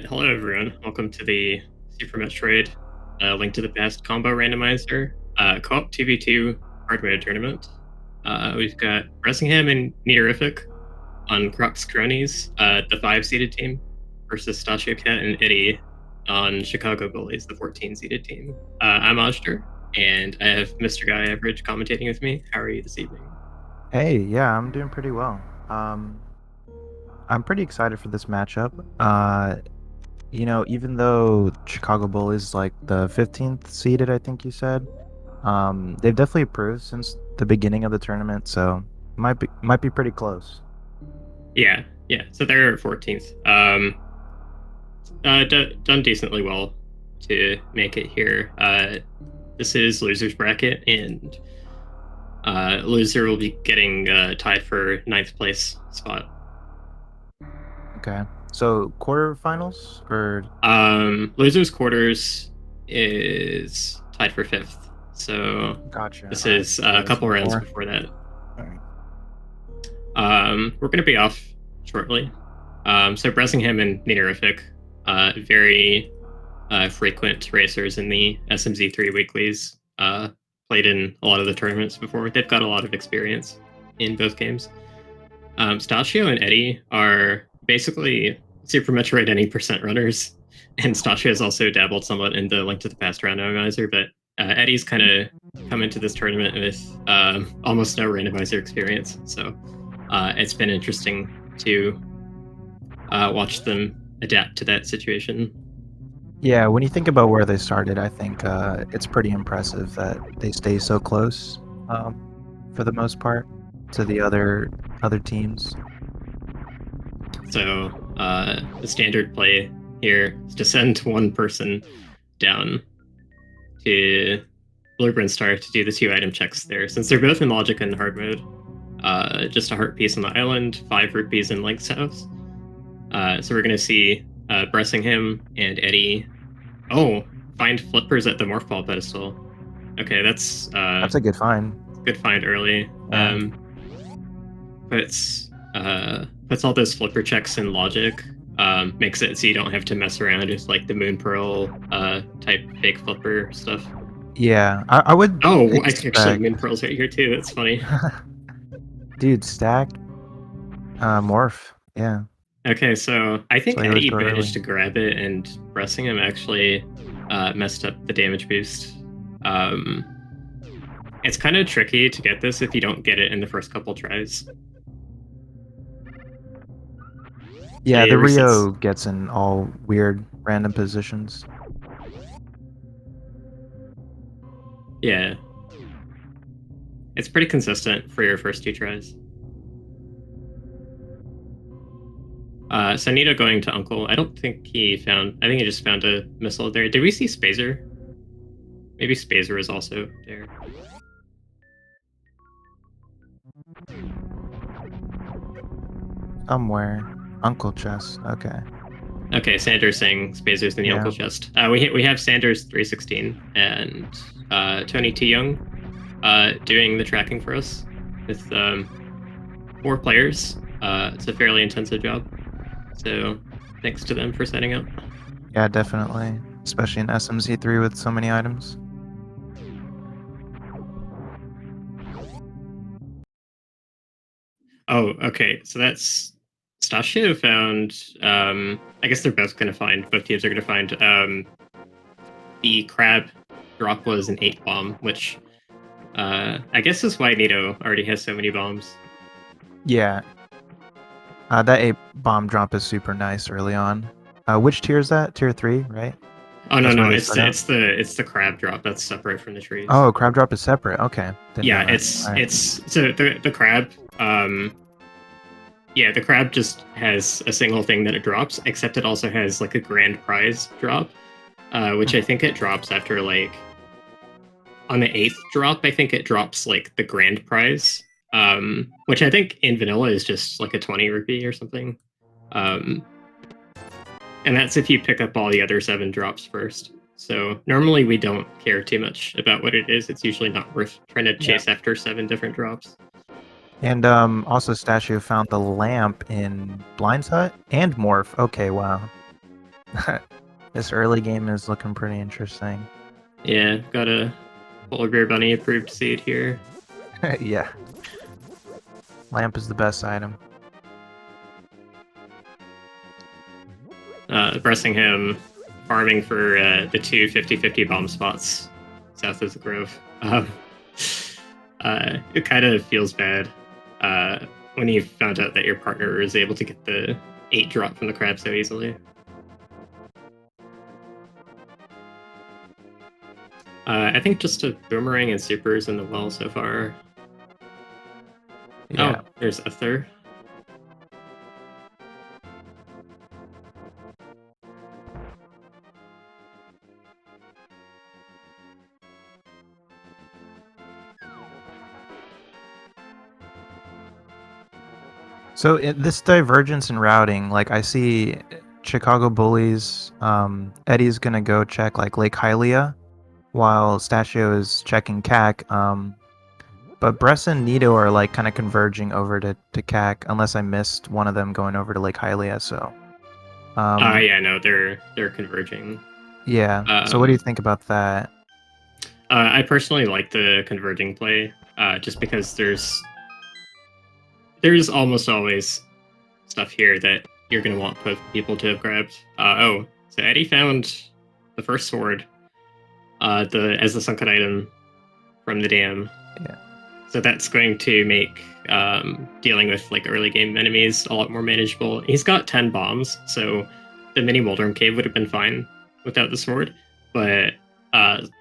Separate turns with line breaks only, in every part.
Hello, everyone. Welcome to the Super Metroid Link to the Past combo randomizer co-op 2v2 hard mode tournament. We've got Bressingham and Neaterific on Croc's Cronies, the 5-seeded team, versus Stachio Cat and Eddie on Chicago Bullies, the 14-seeded team. I'm Ajder, and I have Mr. Guy Average commentating with me. How are you this evening?
Hey, yeah, I'm doing pretty well. I'm pretty excited for this matchup. Even though Chicago Bull is like the 15th seeded, I think you said, they've definitely improved since the beginning of the tournament, so might be pretty close.
Yeah. So they're 14th. Done decently well to make it here. This is loser's bracket, and loser will be getting tied for 9th place spot.
Okay, so quarterfinals or
Loser's quarters is tied for 5th. So
gotcha.
this
All right,
is
so
a
this
couple
is
rounds
more.
before that.
All right.
We're going to be off shortly. So Bressingham and Neaterific, very frequent racers in the SMZ3 weeklies. Played in a lot of the tournaments before. They've got a lot of experience in both games. Stachio and Eddie are basically Super Metroid any percent runners, and Stachio has also dabbled somewhat in the Link to the Past randomizer, but Eddie's kind of come into this tournament with almost no randomizer experience, so it's been interesting to watch them adapt to that situation.
Yeah, when you think about where they started, I think it's pretty impressive that they stay so close, for the most part, to the other teams.
So the standard play here is to send one person down to Blueprint Star to do the 2 item checks there. Since they're both in Logic and hard mode, just a heart piece on the island, 5 rupees in Link's house. So we're going to see Bressingham and Eddie. Oh, find flippers at the Morph Ball pedestal. Okay, that's
That's a good find.
good find early.
Yeah.
Puts all those flipper checks in Logic. Makes it so you don't have to mess around with like the Moon Pearl type fake flipper stuff.
Yeah, I would
Oh, actually,
expect.
Moon Pearl's right here too. That's funny.
Dude, stack, morph. Yeah,
Okay, so I
so
think
you always
Eddie
go early.
managed to grab it, and Bressingham actually messed up the damage boost. Um, it's kind of tricky to get this if you don't get it in the first couple tries. So
Yeah,
he
the
resets.
Rio gets in all weird random positions.
Yeah, it's pretty consistent for your first 2 tries. So Nito going to Uncle. I don't think he found. I think he just found a missile there. Did we see Spazer? Maybe Spazer is also there.
Somewhere. Uncle chest. Okay.
Okay, Sanders saying Spazer's in the
Yeah.
Uncle chest. We have Sanders 316 and Tony T Young doing the tracking for us with 4 players. It's a fairly intensive job. So thanks to them for setting up.
Yeah, definitely. Especially in SMZ3 with so many items.
Oh, okay. So that's Stashio found. I guess they're both going to find. Both teams are going to find the crab drop was an 8 bomb, which I guess is why Nito already has so many bombs.
Yeah. That 8 bomb drop is super nice early on. Which tier is that? Tier 3, right?
Oh no
That's where
no,
they
it's
start out?
it's the crab drop that's separate from the trees.
Oh, crab drop is separate. Okay. Didn't
Yeah,
know that. All right.
it's so the crab. Yeah, the crab just has a single thing that it drops, except it also has like a grand prize drop, which I think it drops after like on the 8th drop. I think it drops like the grand prize, which I think in vanilla is just like a 20 rupee or something. Um, and that's if you pick up all the other 7 drops first. So normally we don't care too much about what it is. It's usually not worth trying to chase after 7 different drops.
And also Statue found the lamp in Blind's Hut and Morph. Okay, wow. This early game is looking pretty interesting.
Yeah, got a Polar Bear Bunny approved seed here.
Yeah. Lamp is the best item.
Bressingham farming for the two 50-50 bomb spots south of the Grove. It kind of feels bad when you found out that your partner was able to get the 8 drop from the crab so easily. I think just a boomerang and supers in the well so far.
Yeah.
Oh, there's Ether.
So this divergence in routing, like I see Chicago Bullies, Eddie's gonna go check like Lake Hylia, while Stachio is checking CAC. But Bress and Nito are like kind of converging over to CAC, unless I missed one of them going over to Lake Hylia. So,
Yeah, no, they're converging.
yeah. So what do you think about that?
I personally like the converging play, just because there's almost always stuff here that you're going to want people to have grabbed. So Eddie found the first sword as the sunken item from the dam.
Yeah.
So that's going to make dealing with like early game enemies a lot more manageable. He's got 10 bombs, so the mini Moldrum Cave would have been fine without the sword. But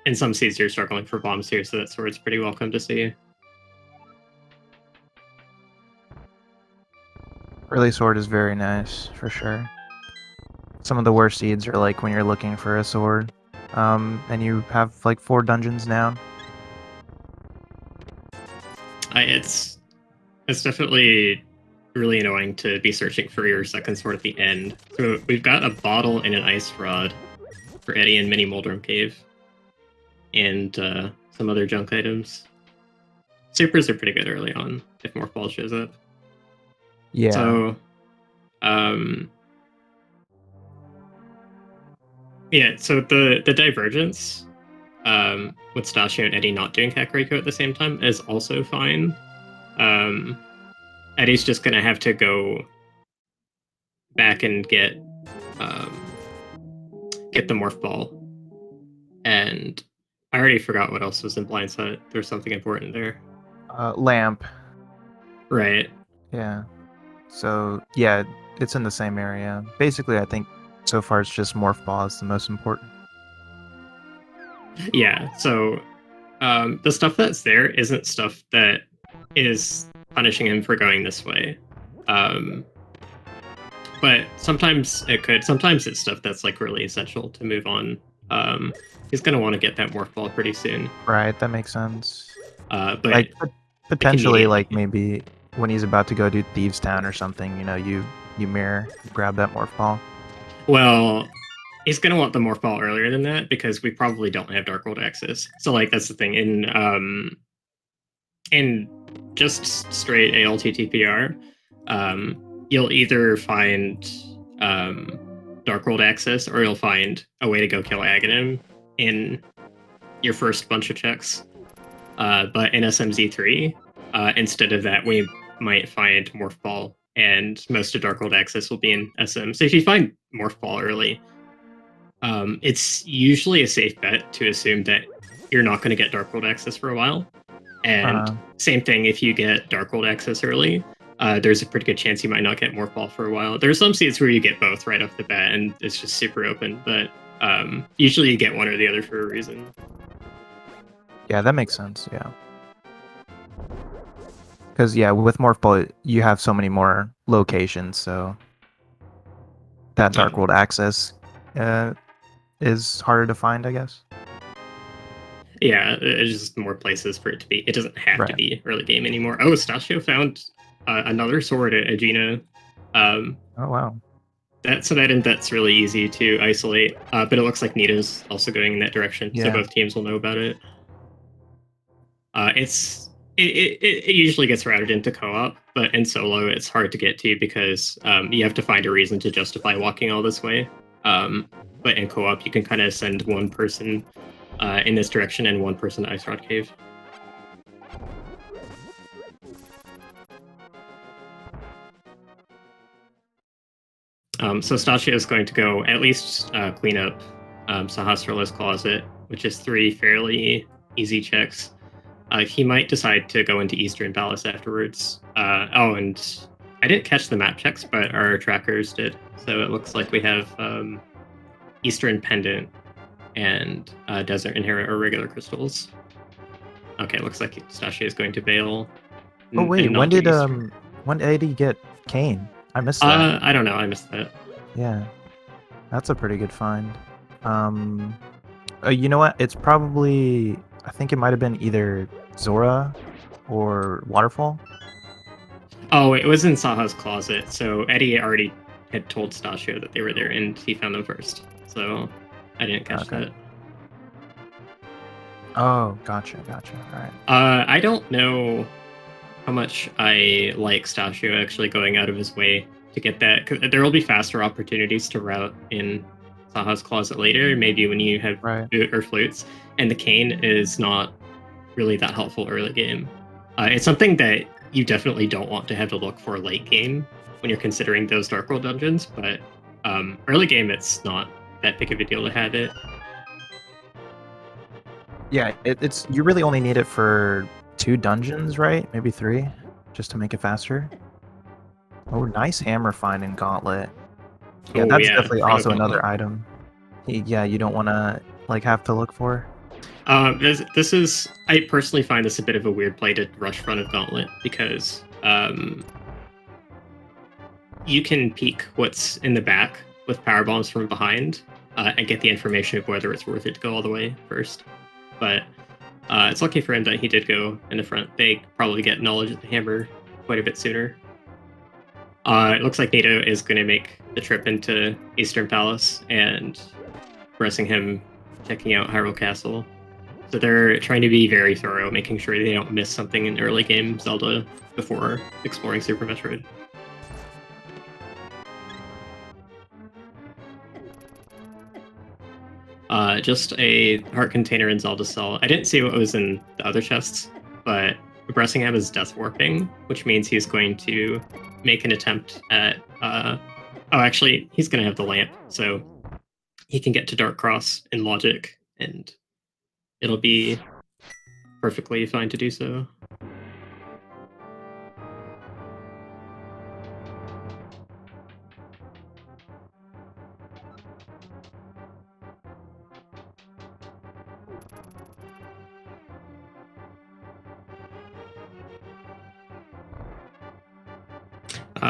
in some seeds, you're struggling for bombs here, so that sword's pretty welcome to see.
Early sword is very nice for sure. Some of the worst seeds are like when you're looking for a sword, and you have like 4 dungeons down.
It's definitely really annoying to be searching for your second sword at the end. So we've got a bottle and an ice rod for Eddie and Mini Moldrum Cave, and some other junk items. Supers are pretty good early on if Morph Ball shows up.
Yeah.
So, yeah. So the divergence, with Stachio and Eddie not doing Kakariko at the same time is also fine. Eddie's just gonna have to go back and get the Morph Ball, and I already forgot what else was in Blindside. There's something important there.
Lamp.
Right.
Yeah. So yeah, it's in the same area. Basically, I think so far it's just Morph Ball is the most important.
Yeah. So the stuff that's there isn't stuff that is punishing him for going this way. But sometimes it could. Sometimes it's stuff that's like really essential to move on. He's gonna want to get that Morph Ball pretty soon.
Right, that makes sense.
But
like potentially, like maybe when he's about to go do Thieves Town or something, you know, you mirror, grab that Morph Ball.
Well, he's gonna want the Morph Ball earlier than that because we probably don't have Dark World access. So like that's the thing in just straight ALTTPR, you'll either find Dark World access or you'll find a way to go kill Aghanim in your first bunch of checks. But in SMZ3, instead of that, we might find Morph Ball, and most of Dark World access will be in SM. So if you find Morph Ball early, it's usually a safe bet to assume that you're not going to get Dark World access for a while. And same thing, if you get Dark World access early, there's a pretty good chance you might not get Morph Ball for a while. There are some seeds where you get both right off the bat, and it's just super open, but usually you get one or the other for a reason.
Yeah, that makes sense, yeah. Because, yeah, with Morph Ball, you have so many more locations, so that Dark World access is harder to find, I guess.
Yeah, it's just more places for it to be. It doesn't have to be early game anymore. Oh, Stachio found another sword at Aegina.
Oh, wow.
That's an item that's really easy to isolate, but it looks like Nito's also going in that direction, so both teams will know about it. It usually gets routed into co-op, but in solo it's hard to get to because you have to find a reason to justify walking all this way. But in co-op, you can kind of send one person in this direction and one person to Ice Rod Cave. So Stasha is going to go at least clean up Sahasrarla's closet, which is 3 fairly easy checks. He might decide to go into Eastern Palace afterwards. Oh, and I didn't catch the map checks, but our trackers did. So it looks like we have Eastern Pendant and Desert Inherit or regular crystals. Okay, looks like Stasha is going to bail.
Oh wait, when did he get Kane? I missed that.
I don't know. I missed that.
Yeah, that's a pretty good find. You know what? It's probably, I think it might have been either Zora or Waterfall.
Oh, it was in Saha's closet. So Eddie already had told Stasha that they were there, and he found them first. So I didn't catch that.
Oh, gotcha. All right.
I don't know how much I like Stasha actually going out of his way to get that. 'Cause there will be faster opportunities to route in Saha's closet later, maybe when you have boot or flutes, and the cane is not really that helpful early game. It's something that you definitely don't want to have to look for late game when you're considering those Dark World dungeons, but early game it's not that big of a deal to have it.
Yeah, it's you really only need it for 2 dungeons, right? Maybe 3, just to make it faster. Oh, nice hammer find in Gauntlet. Yeah, that's definitely also another item. Yeah, you don't want to like have to look for.
This is, I personally find this a bit of a weird play to rush front of Gauntlet because you can peek what's in the back with power bombs from behind and get the information of whether it's worth it to go all the way first. But it's lucky for him that he did go in the front. They probably get knowledge of the hammer quite a bit sooner. It looks like Nato is going to make the trip into Eastern Palace and pressing him checking out Hyrule Castle. So they're trying to be very thorough, making sure they don't miss something in early game Zelda before exploring Super Metroid. Just a heart container in Zelda Cell. I didn't see what was in the other chests, but Bressingham is death warping, which means he's going to make an attempt at oh, actually he's going to have the lamp, so he can get to Dark Cross in logic, and it'll be perfectly fine to do so.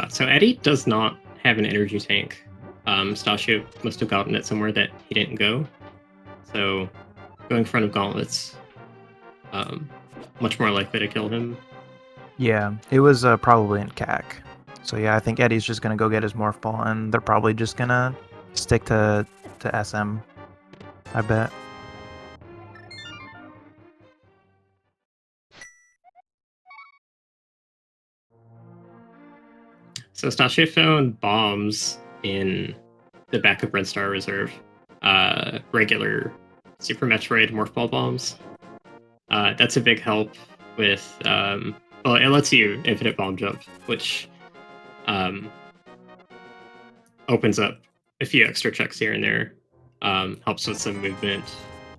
So Eddie does not have an energy tank. Stasha must have gotten it somewhere that he didn't go. So going in front of Gauntlet's much more likely to kill him.
Yeah, it was probably in CAC. So yeah, I think Eddie's just going to go get his Morph Ball, and they're probably just going to stick to SM, I bet.
So Stasha found bombs in the back of Brinstar Reserve. Regular Super Metroid Morph Ball bombs. That's a big help with... well, it lets you infinite bomb jump, which opens up a few extra checks here and there. Helps with some movement.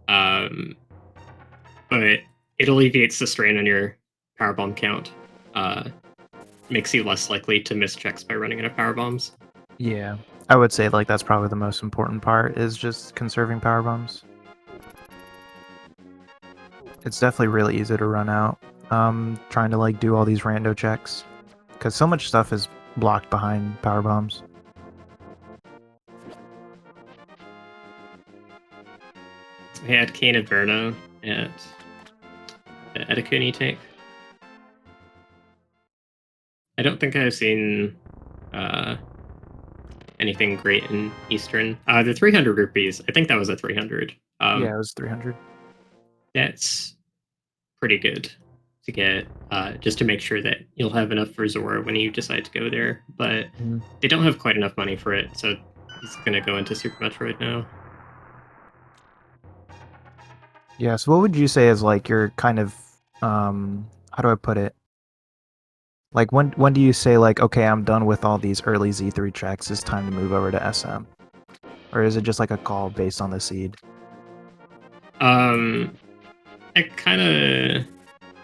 But it alleviates the strain on your power bomb count. Makes you less likely to miss checks by running out of power bombs.
Yeah, I would say like that's probably the most important part is just conserving power bombs. It's definitely really easy to run out. Trying to like do all these rando checks because so much stuff is blocked behind power bombs.
I had Kane of Verna at the Etikuni tank. I don't think I've seen anything great in Eastern. The 300 rupees, I think that was a 300.
Yeah, it was 300.
That's pretty good to get, just to make sure that you'll have enough for Zora when you decide to go there. But they don't have quite enough money for it, so He's gonna go into Super Metroid now.
Yeah, so what would you say is like your kind of how do I put it? Like when do you say like, okay, I'm done with all these early Z3 tracks, it's time to move over to SM? Or is it just like a call based on the seed?
I kind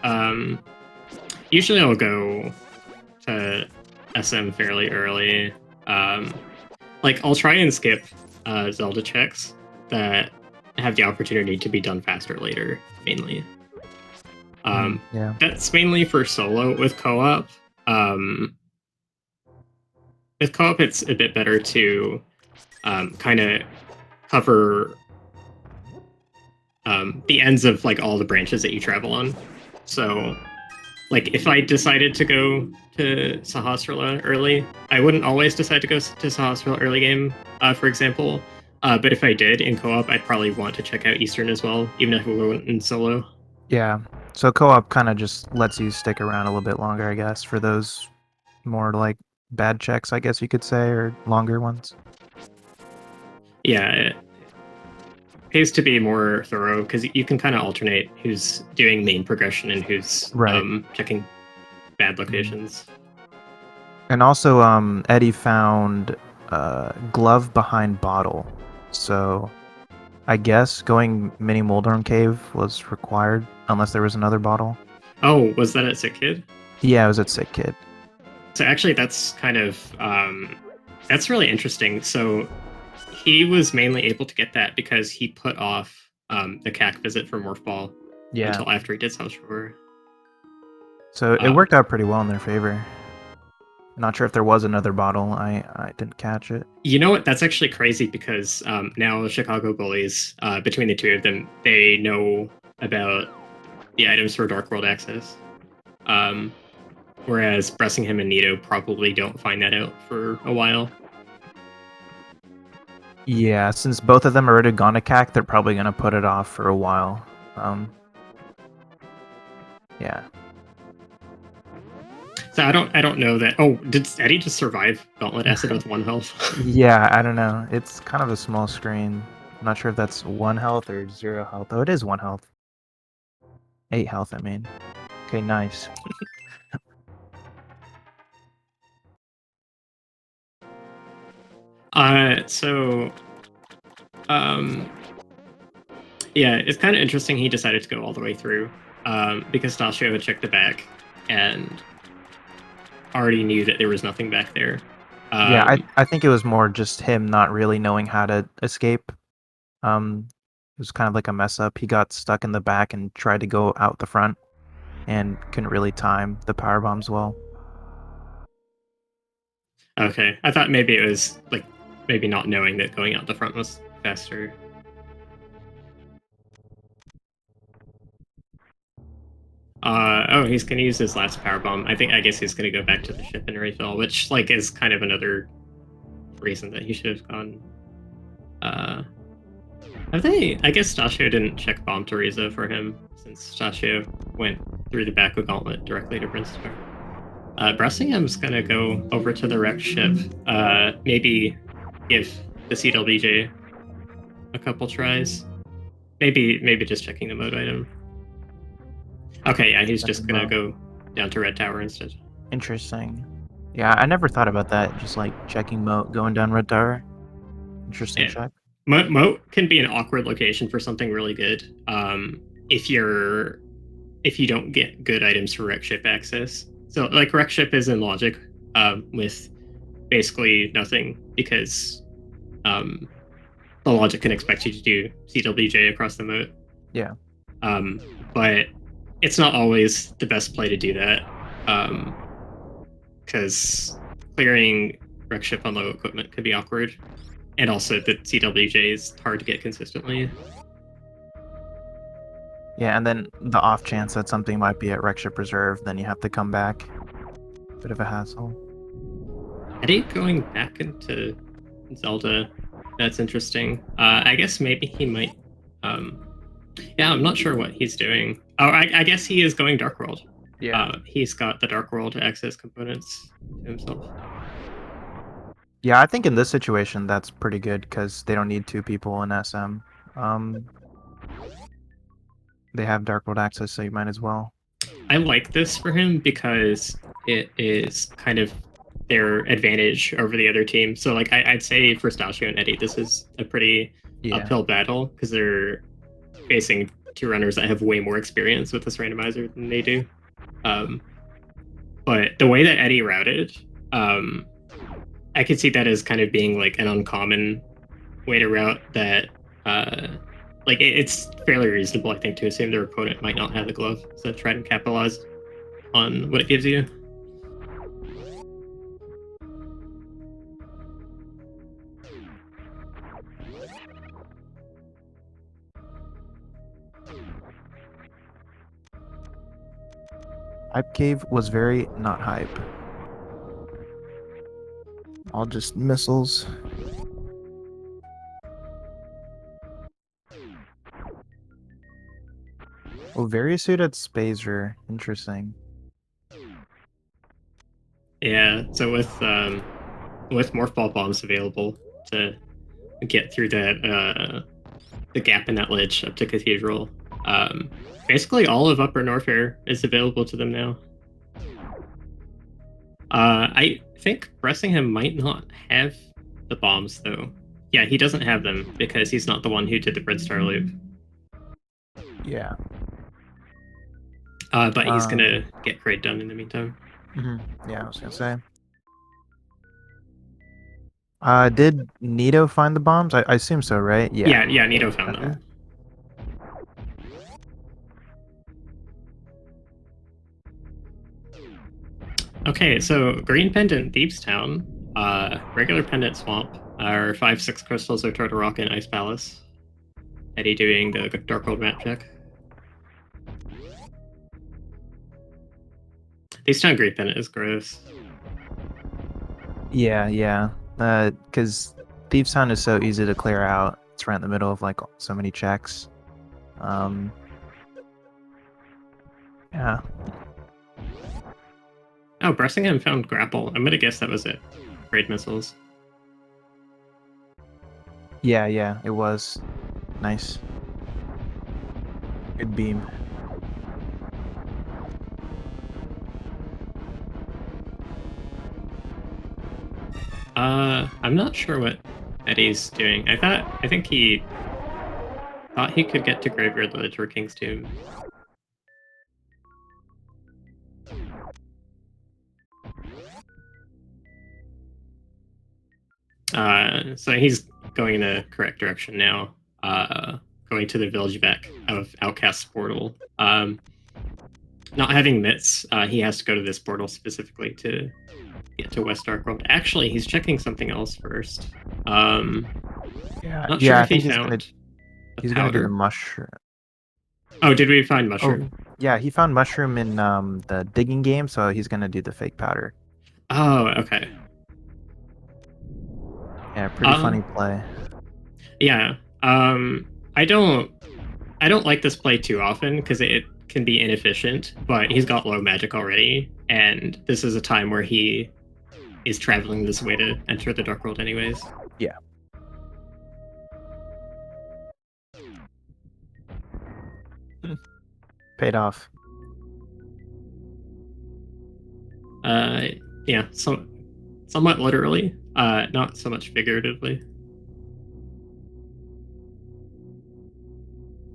of usually I'll go to SM fairly early. Like I'll try and skip Zelda checks that have the opportunity to be done faster later, mainly.
Yeah.
That's mainly for solo. With co-op, it's a bit better to kind of cover the ends of like all the branches that you travel on. So, like if I decided to go to Sahasrara early, I wouldn't always decide to go to Sahasrara early game, for example. But if I did in co-op, I'd probably want to check out Eastern as well, even if we went in solo.
Yeah. So co-op kind of just lets you stick around a little bit longer, I guess, for those more like bad checks, I guess you could say, or longer ones.
Yeah, it pays to be more thorough because you can kind of alternate who's doing main progression and who's
Right.
checking bad locations.
And also, Eddie found glove behind bottle. So I guess going mini Moldorm Cave was required unless there was another bottle.
Oh, was that at Sick Kid?
Yeah, it was at Sick Kid.
So actually, that's kind of that's really interesting. So he was mainly able to get that because he put off the CAC visit for Morph Ball until after he did South Shore.
So it worked out pretty well in their favor. Not sure if there was another bottle. I didn't catch it.
You know what? That's actually crazy because now Chicago Bullies, between the two of them, they know about the items for Dark World access. Whereas Bressingham and Nito probably don't find that out for a while.
Yeah, since both of them are already gone to CAC, they're probably going to put it off for a while. Yeah.
So I don't know that. Oh, did Eddie just survive Gauntlet Acid with 1 health?
Yeah, I don't know. It's kind of a small screen. I'm not sure if that's 1 health or 0 health. Oh, it is 1 health. 8 health, I mean. Okay, nice.
Yeah, it's kind of interesting he decided to go all the way through, because Stasio had checked the back and already knew that there was nothing back there.
Yeah, I think it was more just him not really knowing how to escape. It was kind of like a mess up. He got stuck in the back and tried to go out the front and couldn't really time the power bombs well.
Okay, I thought maybe it was like maybe not knowing that going out the front was faster. Oh, he's gonna use his last power bomb. I guess he's gonna go back to the ship and refill, which like is kind of another reason that he should have gone. Have they? I guess Stasio didn't check Bomb Teresa for him since Stasio went through the back of Gauntlet directly to Brinstar. Bressingham's gonna go over to the wreck ship. Maybe give the CWJ a couple tries. Maybe just checking the mode item. Okay, yeah, he's just gonna go down to Red Tower instead.
Interesting. Yeah, I never thought about that. Just like checking moat, going down Red Tower. Interesting check.
Moat can be an awkward location for something really good. If you don't get good items for wreck ship access. So like wreck ship is in logic, with basically nothing because the logic can expect you to do CWJ across the moat.
Yeah.
But it's not always the best play to do that, because clearing wreck ship on low equipment could be awkward, and also the CWJ is hard to get consistently.
Yeah, and then the off chance that something might be at wreck ship reserve, then you have to come back. Bit of a hassle.
Eddie going back into Zelda, that's interesting. I guess maybe he might. Yeah, I'm not sure what he's doing. Oh, I guess he is going Dark World.
Yeah.
He's got the Dark World access components to himself.
Yeah, I think in this situation that's pretty good because they don't need two people in SM. Um, they have Dark World access, so you might as well.
I like this for him because it is kind of their advantage over the other team. So like I'd say for Stasio and Eddie, this is a pretty
Yeah.
uphill battle because they're facing two runners that have way more experience with this randomizer than they do. Um, but the way that Eddie routed, um, I could see that as kind of being like an uncommon way to route that like it's fairly reasonable, I think, to assume their opponent might not have the glove, so try and capitalize on what it gives you.
Hype Cave was very not hype. All just missiles. Oh, very suited Spazer. Interesting.
Yeah, so with morph ball bombs available to get through that the gap in that ledge up to Cathedral, basically all of Upper Norfair is available to them now. I think Bressingham might not have the bombs though. Yeah, he doesn't have them because he's not the one who did the Red Star loop.
Yeah.
But he's gonna get Kraid done in the meantime.
Yeah, I was gonna say. Did Nito find the bombs? I assume so, right?
Yeah, Nito found them. Okay, so Green Pendant, Thieves Town, regular Pendant Swamp, are 5/6 crystals of Turtle Rock and Ice Palace. Eddie doing the Dark World map check. Thieves Town Green Pendant is gross.
Yeah. Because Thieves Town is so easy to clear out. It's right in the middle of like so many checks. Yeah.
Oh, Bressingham found Grapple. I'm gonna guess that was it. Raid missiles.
Yeah, it was. Nice. Good beam.
I'm not sure what Eddie's doing. I think he thought he could get to Graveyard Ledge or King's Tomb. So he's going in the correct direction now. Going to the village back of Outcast's portal. Not having mitts, he has to go to this portal specifically to get to West Darkworld. Actually, he's checking something else first. Not sure
I
if he
think
found
he's gonna do the mushroom.
Oh, did we find mushroom?
Oh, yeah, he found mushroom in the digging game, so he's gonna do the fake powder.
Oh, okay.
Yeah, pretty funny play.
Yeah. I don't like this play too often because it can be inefficient, but he's got low magic already, and this is a time where he is traveling this way to enter the Dark World anyways.
Yeah. Paid off.
Yeah, somewhat literally, not so much figuratively.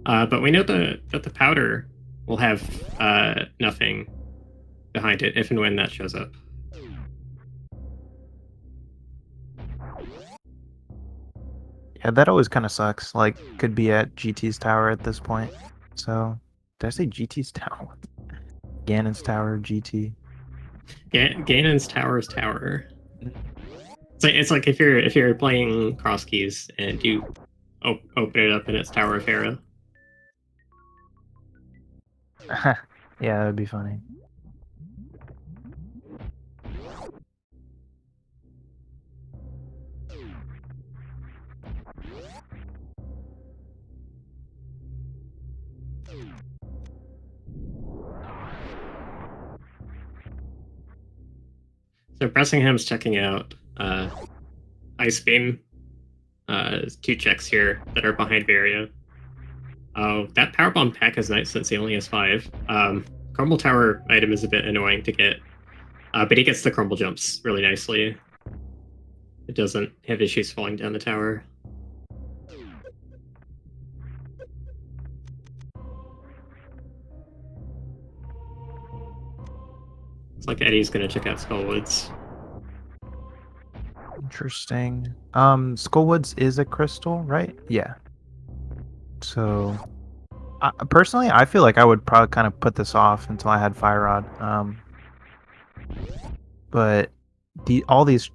But we know that the powder will have nothing behind it if and when that shows up.
Yeah, that always kind of sucks. Like, could be at GT's tower at this point. So, did I say GT's tower? Ganon's tower, GT.
Ganon's tower's tower. It's like if you're playing cross keys and you open it up and it's Tower of Hera.
Yeah, that would be funny.
So Bressingham's checking out Ice Beam. 2 checks here that are behind Varia. Oh, that Power Bomb pack is nice since he only has 5. Crumble Tower item is a bit annoying to get, but he gets the crumble jumps really nicely. It doesn't have issues falling down the tower. It's like Eddie's gonna check out Skullwoods.
Interesting. Skullwoods is a crystal, right? Yeah. So, personally, I feel like I would probably kind of put this off until I had Fire Rod. But all these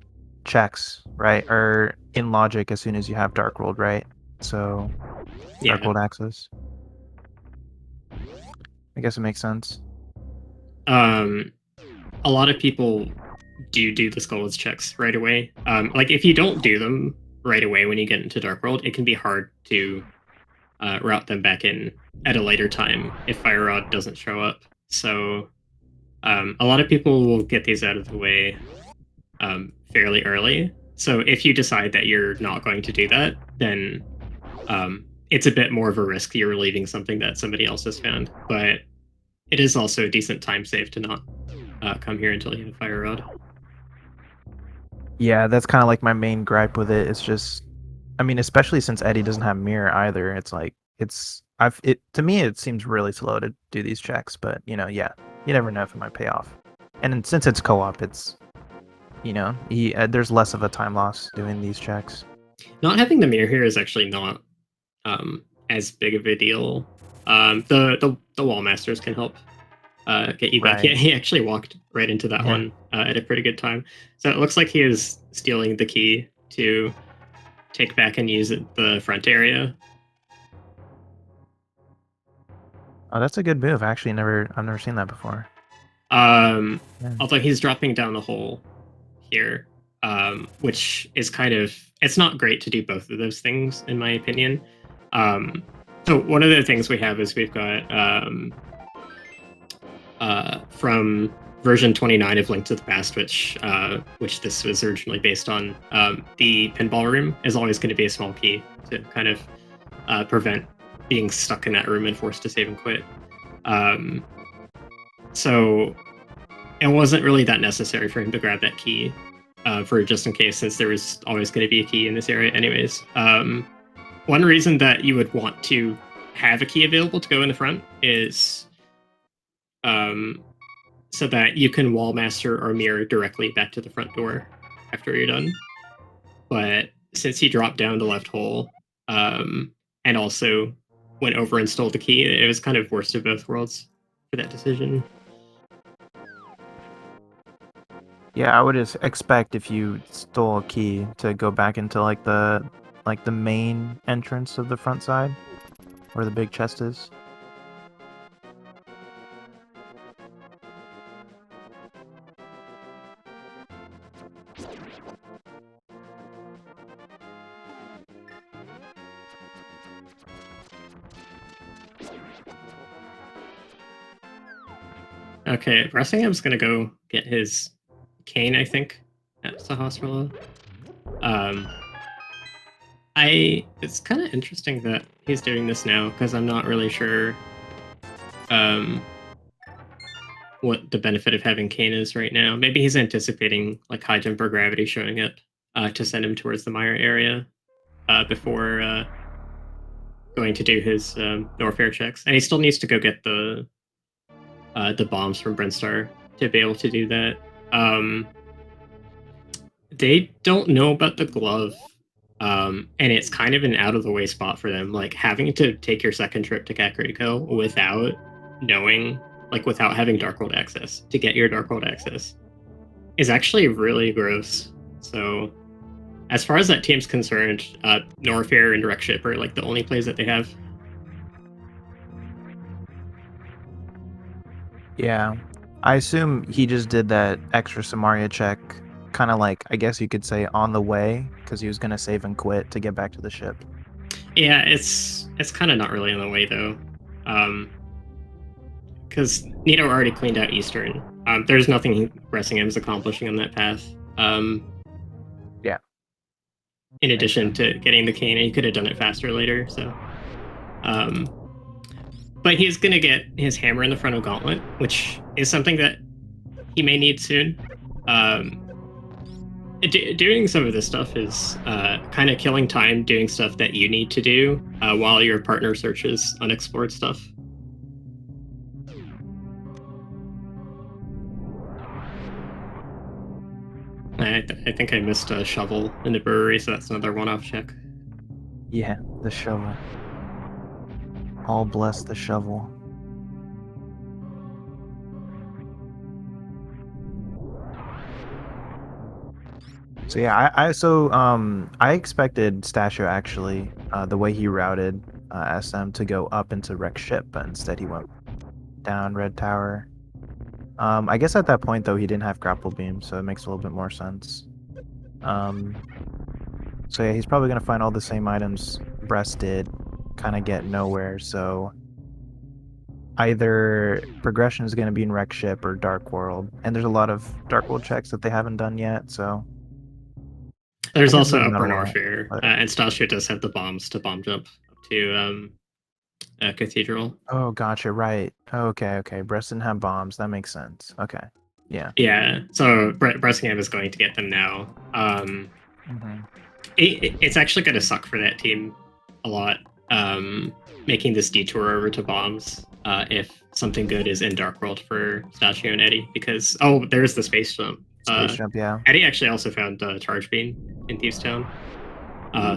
checks, right, are in logic as soon as you have Dark World, right? So,
Yeah.
Dark World access. I guess it makes sense.
A lot of people do the Skullwoods checks right away. Like if you don't do them right away when you get into Dark World, it can be hard to route them back in at a later time if Fire Rod doesn't show up. So a lot of people will get these out of the way fairly early. So if you decide that you're not going to do that, then it's a bit more of a risk. You're leaving something that somebody else has found. But it is also a decent time save to not come here until you have Fire Rod.
Yeah, that's kind of like my main gripe with it. It's just, I mean, especially since Eddie doesn't have mirror either. It's like to me it seems really slow to do these checks, but yeah, you never know if it might pay off. And since it's co-op, it's there's less of a time loss doing these checks.
Not having the mirror here is actually not as big of a deal. The wall masters can help get you back.
Right.
Yeah, he actually walked right into that one at a pretty good time. So it looks like he is stealing the key to take back and use the front area.
Oh, that's a good move. Actually, I've never seen that before.
Although he's dropping down the hole here, which is it's not great to do both of those things, in my opinion. So one of the things we have is we've got from version 29 of Link to the Past, which this was originally based on, the pinball room is always going to be a small key to kind of prevent being stuck in that room and forced to save and quit. So it wasn't really that necessary for him to grab that key for just in case, since there was always going to be a key in this area anyways. One reason that you would want to have a key available to go in the front is so that you can wall master or mirror directly back to the front door after you're done. But since he dropped down the left hole and also went over and stole the key, it was kind of worst of both worlds for that decision.
Yeah, I would expect if you stole a key to go back into like the main entrance of the front side, where the big chest is.
Okay, Bressingham's gonna go get his cane, I think, at the hospital. It's kind of interesting that he's doing this now, because I'm not really sure what the benefit of having cane is right now. Maybe he's anticipating like high jump or gravity showing up to send him towards the Mire area before going to do his Norfair checks. And he still needs to go get the bombs from Brinstar to be able to do that. They don't know about the glove, and it's kind of an out-of-the-way spot for them. Like, having to take your second trip to Kakariko without knowing, like, without having Dark World access to get your Dark World access is actually really gross. So, as far as that team's concerned, Norfair and Direct Ship are, like, the only plays that they have.
Yeah, I assume he just did that extra Samaria check, kind of like, I guess you could say, on the way, because he was going to save and quit to get back to the ship.
Yeah, it's kind of not really on the way, though. Because Nito already cleaned out Eastern. There's nothing Bressingham's accomplishing on that path.
Yeah.
in addition to getting the cane, and he could have done it faster later. So, but he's gonna get his hammer in the front of Gauntlet, which is something that he may need soon. Doing some of this stuff is kind of killing time doing stuff that you need to do while your partner searches unexplored stuff. I think I missed a shovel in the brewery, so that's another one-off check.
Yeah, the shovel. All bless the shovel. So yeah, I expected Stasio actually, the way he routed SM to go up into wreck ship, but instead he went down red tower. I guess at that point though he didn't have grapple beam, so it makes a little bit more sense. So yeah, he's probably gonna find all the same items Breast did, kind of get nowhere. So either progression is gonna be in wreck ship or dark world, and there's a lot of dark world checks that they haven't done yet. So
there's
I guess
also
maybe not
Upper
a lot,
Norfair,
but-
and Stasio does have the bombs to bomb jump up to Cathedral.
Oh, gotcha. Right. Okay. Breast didn't have bombs. That makes sense. Okay. Yeah.
Yeah, so Bressingham is going to get them now. It's actually going to suck for that team a lot, making this detour over to bombs if something good is in Dark World for Stasio and Eddie, because, oh, there's the space jump.
Space jump, yeah.
Eddie actually also found Charge Beam in Thieves Town.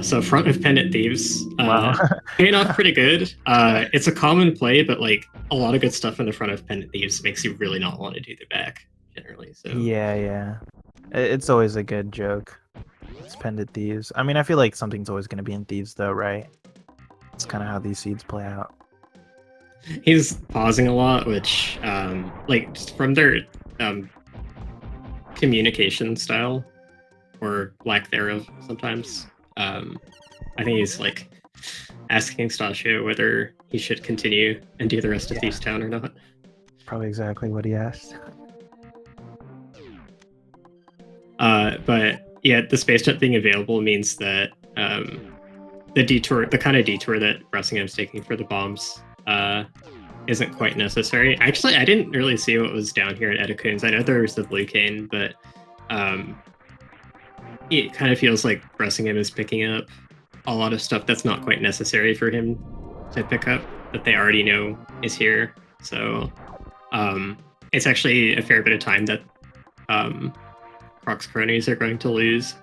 So front of Pendant Thieves,
Wow.
paying off pretty good. It's a common play, but like a lot of good stuff in the front of Pendant Thieves makes you really not want to do the back generally. So
Yeah. It's always a good joke. It's Pendant Thieves. I mean, I feel like something's always going to be in Thieves though, right? It's kind of how these seeds play out.
he's pausing a lot, which like just from their communication style or lack thereof sometimes. I think he's like asking Stasio whether he should continue and do the rest of Thieves Town or not.
Probably exactly what he asked.
But yeah, the space jet being available means that the kind of detour that Bressingham's taking for the bombs isn't quite necessary. Actually, I didn't really see what was down here at Edacoon's. I know there was the blue cane, but it kind of feels like Bressingham is picking up a lot of stuff that's not quite necessary for him to pick up that they already know is here. So it's actually a fair bit of time that Croc's Cronies are going to lose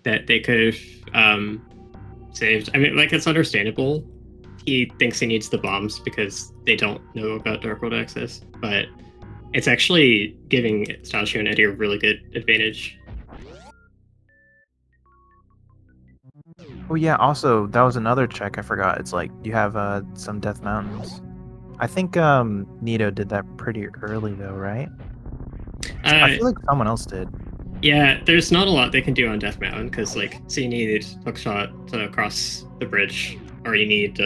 that they could have saved. I mean, like, it's understandable. He thinks he needs the bombs because they don't know about Dark World access, but it's actually giving Stasio and Eddie a really good advantage.
Oh yeah, also that was another check I forgot. It's like you have some Death Mountains. I think Nito did that pretty early though, right? I feel like someone else did.
Yeah, there's not a lot they can do on Death Mountain because, like, so you need Hookshot to cross the bridge, or you need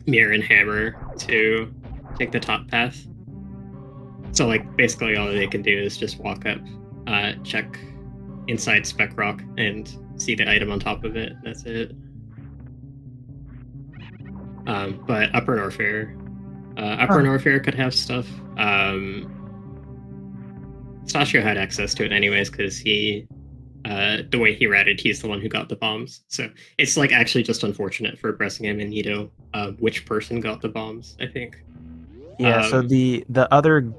Mirror and Hammer to take the top path. So, like, basically all they can do is just walk up, check inside Spec Rock, and see the item on top of it. That's it. But Upper Norfair, Norfair could have stuff. Stasio had access to it anyways because he, the way he routed, he's the one who got the bombs. So it's like actually just unfortunate for Bressingham and Nito which person got the bombs, I think.
Yeah, so the other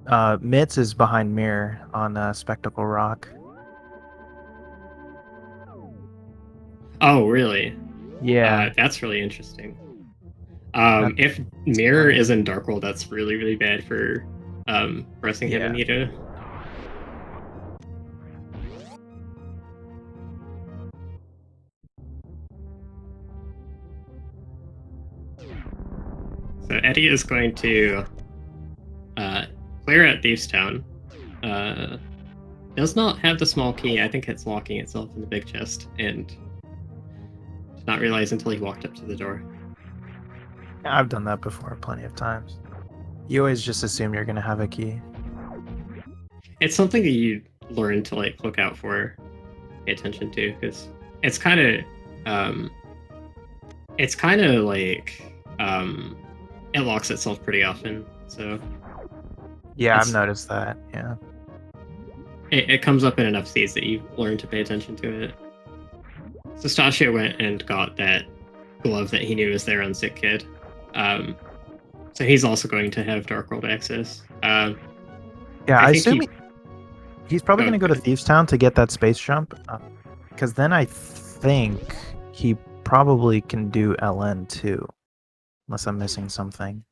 Mitz is behind Mirror on Spectacle Rock.
Oh, really?
Yeah.
That's really interesting. If Mirror is in Dark World, that's really, really bad for Bressingham and Nito. So Eddie is going to clear out Thieves Town. Does not have the small key. I think it's locking itself in the big chest, and did not realize until he walked up to the door.
Yeah, I've done that before plenty of times. You always just assume you're gonna have a key.
It's something that you learn to like look out for. pay attention to, because it's kind of like it locks itself pretty often. So
Yeah, I've noticed that. Yeah.
It comes up in enough seeds that you learn to pay attention to it. So Stasio went and got that glove that he knew was there on Sick Kid. So he's also going to have Dark World access.
Yeah, I assume he's probably going to go to Thieves Town to get that space jump. Because then I think he probably can do LN too. Unless I'm missing something.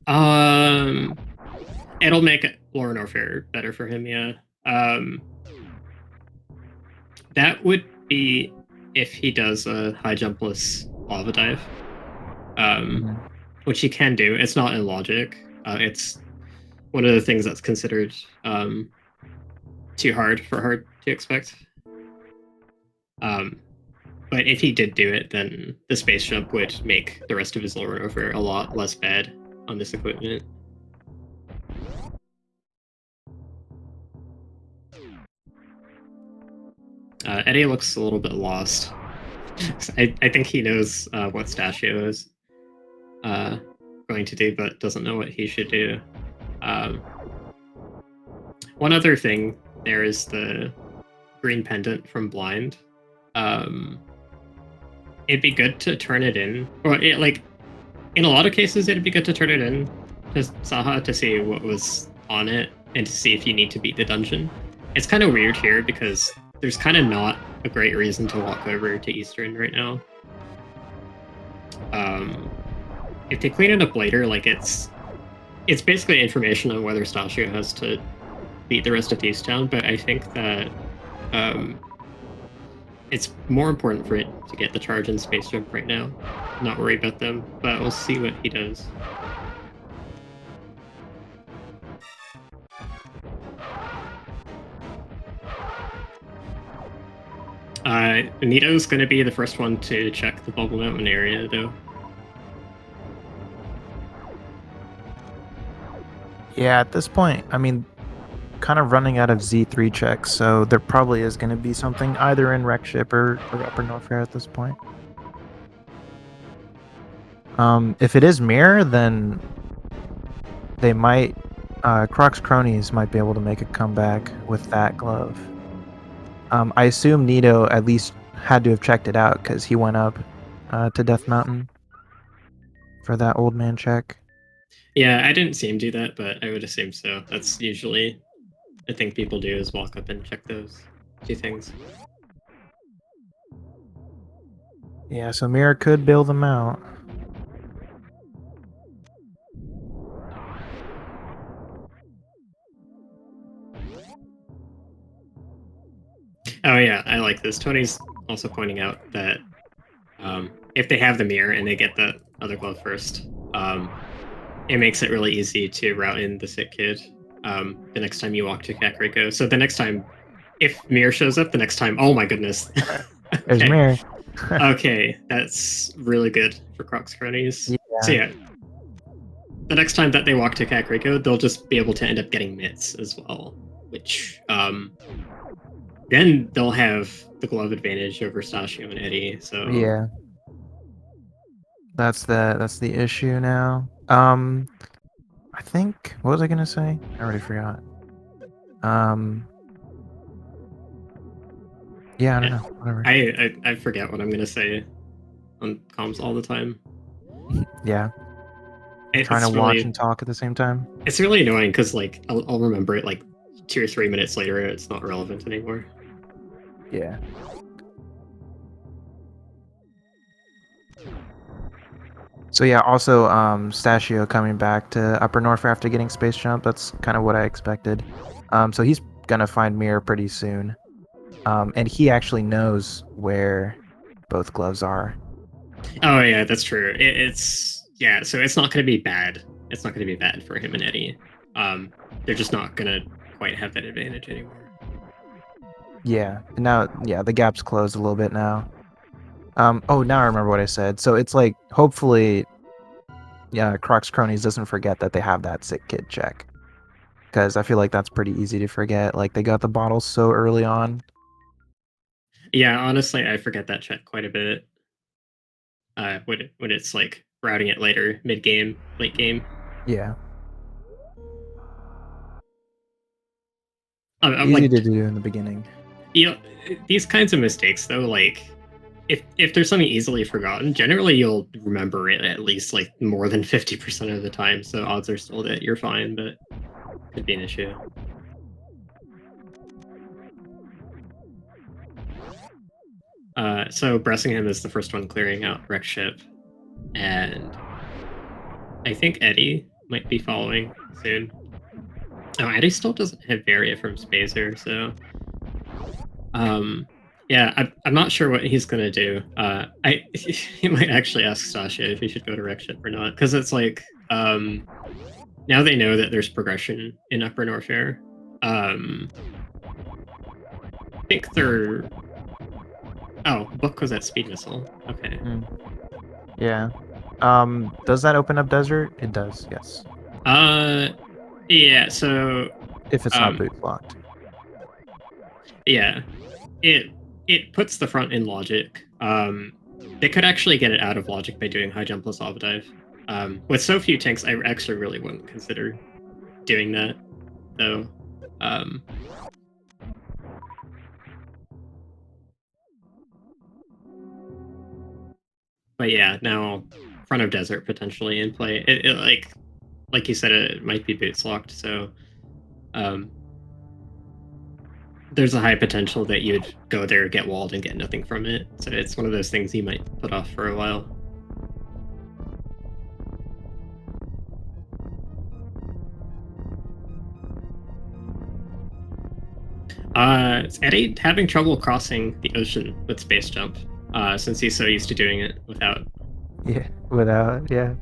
It'll make Lore Warfare better for him, yeah. That would be if he does a high jumpless lava dive, which he can do. It's not in logic. It's one of the things that's considered too hard to expect. But if he did do it, then the space jump would make the rest of his Lore Warfare a lot less bad on this equipment. Eddie looks a little bit lost. I think he knows what Stasio is going to do, but doesn't know what he should do. One other thing, there is the green pendant from Blind. It'd be good to turn it in, or in a lot of cases, it'd be good to turn it in to Saha to see what was on it and to see if you need to beat the dungeon. It's kind of weird here because there's kind of not a great reason to walk over to Eastern right now. If they clean it up later, it's basically information on whether Stasio has to beat the rest of Easttown, but I think that it's more important for it to get the charge and space jump right now. Not worry about them, but we'll see what he does. Nito's going to be the first one to check the Bubble Mountain area, though.
Yeah, at this point, I mean, kind of running out of Z3 checks, so there probably is going to be something either in Wreck Ship or Upper North Fair at this point. If it is Mirror, then they might... Croc's Cronies might be able to make a comeback with that glove. I assume Nito at least had to have checked it out because he went up to Death Mountain for that old man check.
Yeah, I didn't see him do that, but I would assume so. That's usually the thing people do, is walk up and check those two things.
Yeah, so Mirror could bail them out.
Oh yeah, I like this. Tony's also pointing out that if they have the mirror and they get the other glove first, it makes it really easy to route in the Sick Kid the next time you walk to Kakariko. So the next time, if Mirror shows up, the next time, oh my goodness.
There's Mirror.
Okay, that's really good for Croc's Cronies. Yeah. So yeah, the next time that they walk to Kakariko, they'll just be able to end up getting mitts as well, which then they'll have the glove advantage over Stasio and Eddie. So
yeah, that's the issue now. I think, what was I gonna say? I already forgot. Yeah, I don't know. Whatever.
I forget what I'm gonna say on comms all the time.
Yeah. Trying to watch and talk at the same time.
It's really annoying because I'll remember it 2 or 3 minutes later. It's not relevant anymore.
Yeah. So yeah, also Stasio coming back to Upper North after getting Space Jump. That's kind of what I expected. So he's gonna find Mirror pretty soon. And he actually knows where both gloves are.
Oh yeah, that's true. Yeah, so it's not going to be bad. It's not going to be bad for him and Eddie. They're just not going to quite have that advantage anymore.
Yeah. Now, yeah, the gap's closed a little bit now. Oh, now I remember what I said. So it's hopefully, yeah, Croc's Cronies doesn't forget that they have that Sick Kid check. Because I feel like that's pretty easy to forget. They got the bottles so early on.
Yeah, honestly, I forget that check quite a bit. When it's like routing it later, mid game, late game.
Yeah.
I'm
Easy
like,
to do in the beginning.
you know, these kinds of mistakes though, like if there's something easily forgotten, generally you'll remember it at least like more than 50% of the time. So odds are still that you're fine, but could be an issue. So Bressingham is the first one clearing out wreck ship, and I think Eddie might be following soon. Oh, Eddie still doesn't have Varia from Spacer, so yeah, I'm not sure what he's gonna do. He might actually ask Sasha if he should go to wreck ship or not, because it's like now they know that there's progression in Upper Norfair. I think they're. Oh, Book was at Speed Missile. Okay.
Yeah. Does that open up desert? It does, yes.
Yeah. So.
If it's not boot locked.
Yeah. It puts the front in logic. They could actually get it out of logic by doing high jump plus lava dive. With so few tanks, I actually really wouldn't consider doing that, though. But yeah, now front of desert potentially in play. It like you said, it might be boots locked, so there's a high potential that you'd go there, get walled, and get nothing from it. So it's one of those things you might put off for a while. Is Eddie having trouble crossing the ocean with space jump? Since he's so used to doing it without.
Yeah, without, yeah.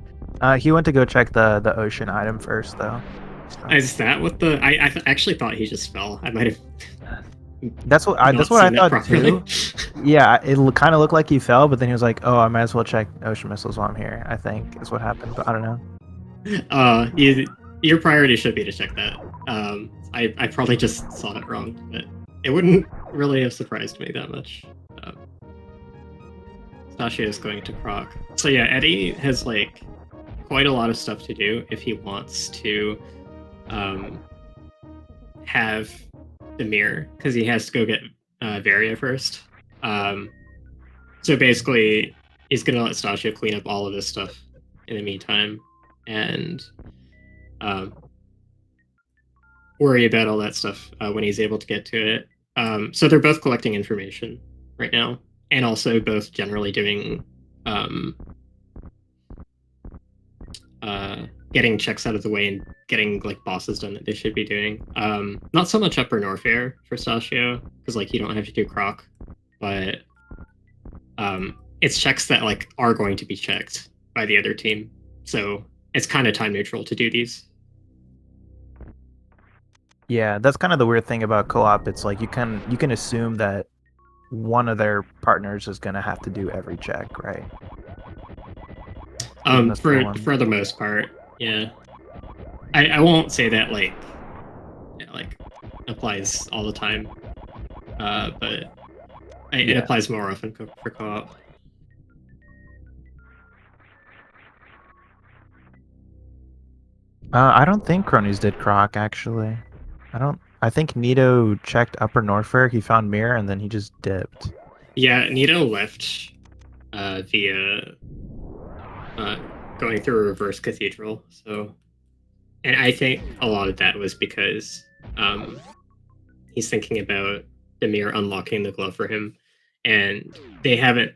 He went to go check the ocean item first, though. So.
Is that what the? I actually thought he just fell. I might have.
That's what I thought too. Yeah, it kind of looked like he fell, but then he was like, "Oh, I might as well check ocean missiles while I'm here." I think is what happened, but I don't know.
Your priority should be to check that. I probably just saw it wrong, but it wouldn't really have surprised me that much. Sasha is going to Croc. So yeah, Eddie has like quite a lot of stuff to do if he wants to have the mirror, because he has to go get Varia first. So basically, he's gonna let Stasha clean up all of this stuff in the meantime, and worry about all that stuff when he's able to get to it. So they're both collecting information right now, and also both generally doing getting checks out of the way and getting like bosses done that they should be doing. Not so much Upper Norfair for Stasio, because like you don't have to do Croc, but it's checks that like are going to be checked by the other team. So it's kind of time neutral to do these.
Yeah, that's kind of the weird thing about co-op. It's like you can assume that one of their partners is gonna have to do every check, right?
For the most part, yeah. I won't say that like applies all the time, but it applies more often for co-op.
I don't think Cronies did Croc actually. I think Nito checked Upper Norfair. He found Mirror and then he just dipped.
Yeah, Nito left via going through a reverse cathedral. So, and I think a lot of that was because he's thinking about the mirror unlocking the glove for him, and they haven't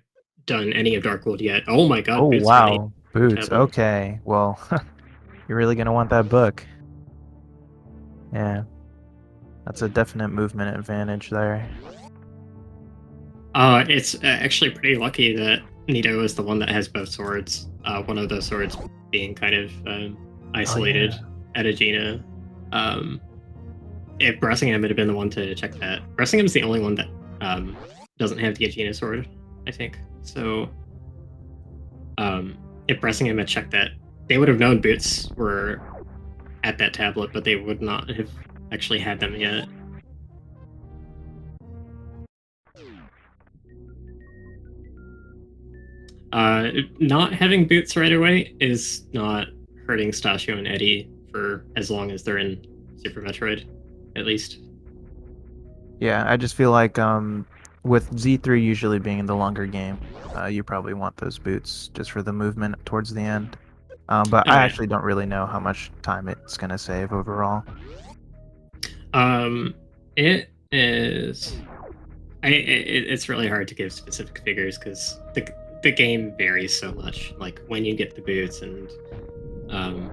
done any of Darkwood yet. Oh my god!
Oh
Boots
wow, Boots.
Tablet.
Okay, well, you're really gonna want that book. Yeah, that's a definite movement advantage there.
It's actually pretty lucky that Nito is the one that has both swords. One of those swords being kind of isolated at Aegina. If Bressingham had been the one to check that, Bressingham's the only one that doesn't have the Aegina sword, I think. So, if Bressingham had checked that, they would have known Boots were at that tablet, but they would not have actually had them yet. Not having boots right away is not hurting Stasio and Eddie for as long as they're in Super Metroid, at least.
Yeah, I just feel like with Z3 usually being the longer game, you probably want those boots just for the movement towards the end. But
Oh
I
yeah.
actually don't really know how much time it's gonna save overall.
It is. It's really hard to give specific figures because the game varies so much. Like when you get the boots and um,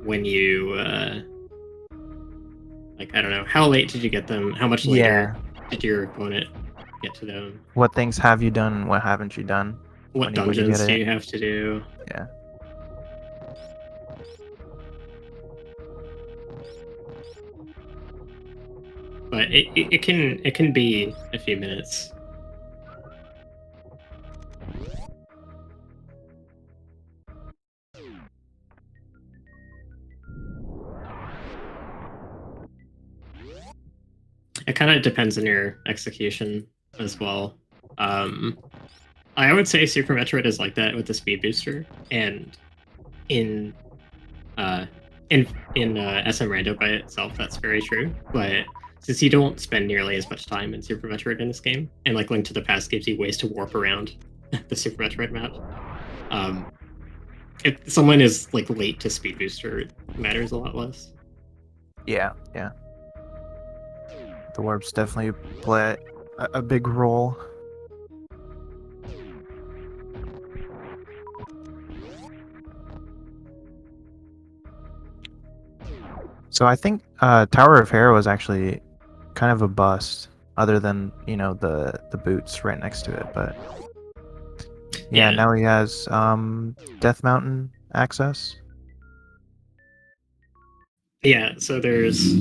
when you like I don't know how late did you get them? How much later did your opponent get to them?
What things have you done and what haven't you done
What
when you get
dungeons do
it?
you have to do?
Yeah.
But it can be a few minutes. It kind of depends on your execution as well. I would say Super Metroid is like that with the speed booster, and in uh, SM Rando by itself, that's very true. But since you don't spend nearly as much time in Super Metroid in this game, and like Link to the Past gives you ways to warp around the Super Metroid map, if someone is like late to speed booster, it matters a lot less.
Yeah, yeah. The warps definitely play a big role. So I think Tower of Hero was actually kind of a bust, other than the boots right next to it. But yeah, now he has Death Mountain access.
Yeah, so there's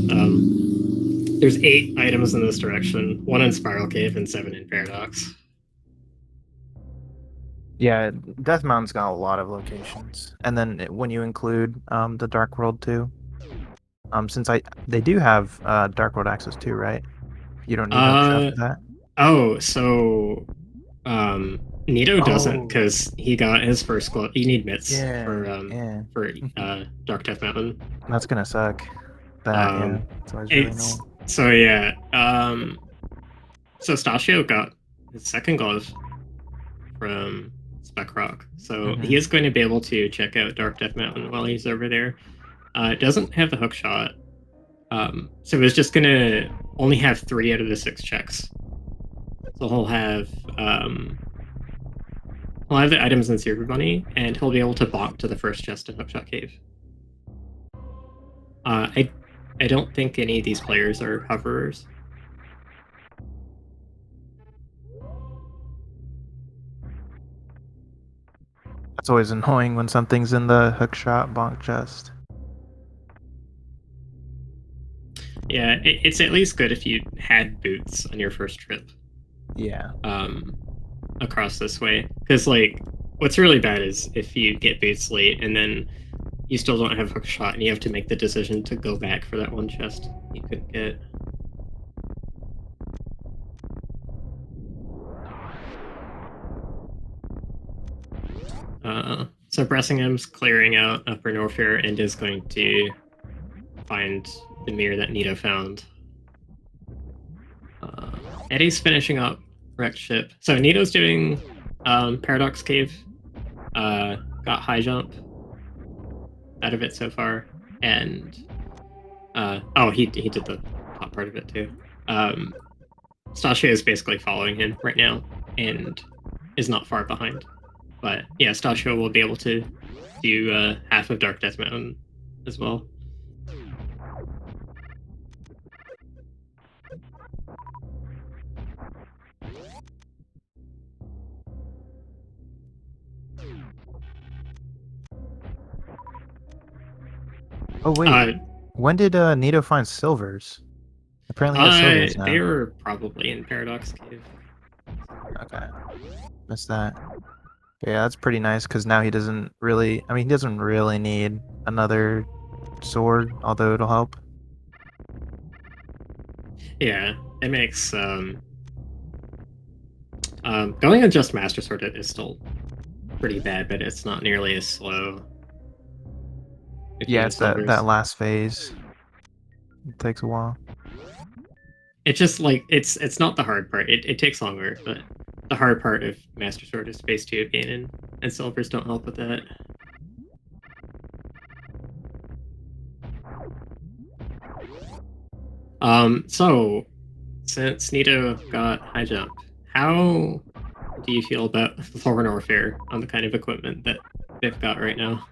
8 items in this direction, 1 in Spiral Cave and 7 in Paradox.
Yeah, Death Mountain's got a lot of locations, and then when you include the Dark World too, since they do have Dark World access too, right? You don't need hookshot for that.
Oh, so Nito doesn't
Oh,
because he got his first glove. You need mitts
yeah,
for Dark Death Mountain.
that's gonna suck. Yeah, it's always really annoying.
So yeah. So Stasio got his second glove from Spec Croc, so he is going to be able to check out Dark Death Mountain while he's over there. It doesn't have the hook shot, so it's just gonna only have 3 out of the 6 checks. So he'll have the items in Super Bunny, and he'll be able to bonk to the first chest in Hookshot Cave. I don't think any of these players are hoverers.
That's always annoying when something's in the hookshot bonk chest.
Yeah, it's at least good if you had boots on your first trip.
Yeah.
Across this way, because like what's really bad is if you get boots late and then you still don't have hookshot and you have to make the decision to go back for that one chest you couldn't get. So Bressingham's clearing out Upper Norfair and is going to find the mirror that Nito found. Eddie's finishing up Wrecked Ship. So Nito's doing Paradox Cave. Got high jump out of it so far, and he did the top part of it too. Stasha is basically following him right now and is not far behind. But yeah, Stasha will be able to do half of Dark Death Mountain as well.
Oh wait, when did Nito find silvers? Apparently, he has silvers now.
They were probably in Paradox Cave.
Okay, missed that. Yeah, that's pretty nice because now he doesn't really. I mean, he doesn't really need another sword, although it'll help.
Yeah, it makes Going on just Master Sword is still pretty bad, but it's not nearly as slow.
Yeah, it's that last phase. It takes a while.
It's just like it's not the hard part. It takes longer, but the hard part of Master Sword is phase 2 of Ganon, and Silvers don't help with that. So since Nito got high jump, how do you feel about Foreign Warfare on the kind of equipment that they've got right now?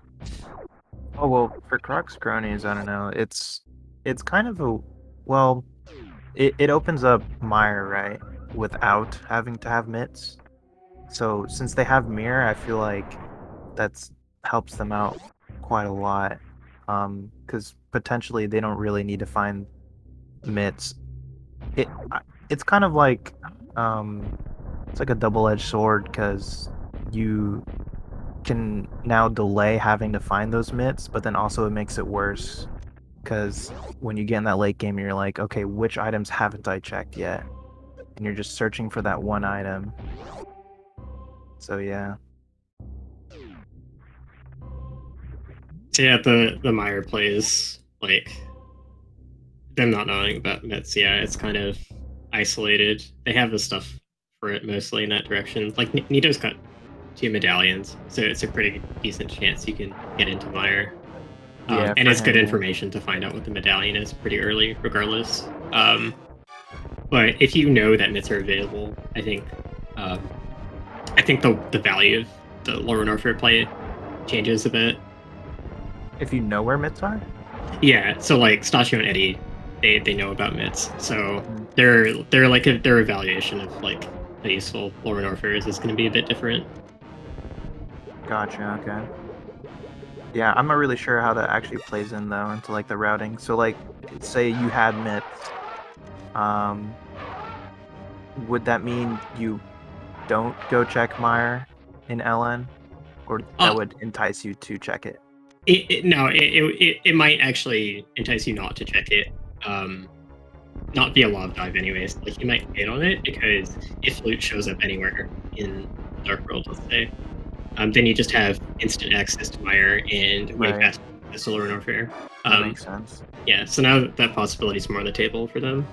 Oh well, for Croc's Cronies, I don't know. It's kind of a well, it opens up Mire, right, without having to have mitts. So since they have mirror, I feel like that's helps them out quite a lot. Because potentially they don't really need to find mitts. It's kind of like it's like a double-edged sword because you can now delay having to find those mitts, but then also it makes it worse because when you get in that late game, you're like, okay, which items haven't I checked yet? And you're just searching for that one item. So yeah.
So yeah, the Mire plays like them not knowing about mitts. Yeah, it's kind of isolated. They have the stuff for it mostly in that direction. Like Nito's got 2 medallions, so it's a pretty decent chance you can get into Mire.
Yeah,
and it's good
yeah.
information to find out what the medallion is pretty early, regardless. But if you know that mitts are available, I think the value of the Lord Warfare play changes a bit.
If you know where mitts are?
Yeah, so like Stasio and Eddie, they know about mitts, so their evaluation of like how useful Lord Warfare is going to be a bit different.
Gotcha. Okay. Yeah, I'm not really sure how that actually plays in though into like the routing. So like, say you had mitts, would that mean you don't go check Mire in LN, or that would entice you to check it?
It might actually entice you not to check it. Not via lob dive, anyways. Like you might hit on it because if loot shows up anywhere in Dark World, let's say, then you just have instant access to Mire and way faster to Solar Warfare.
That makes sense.
Yeah, so now that possibility is more on the table for them.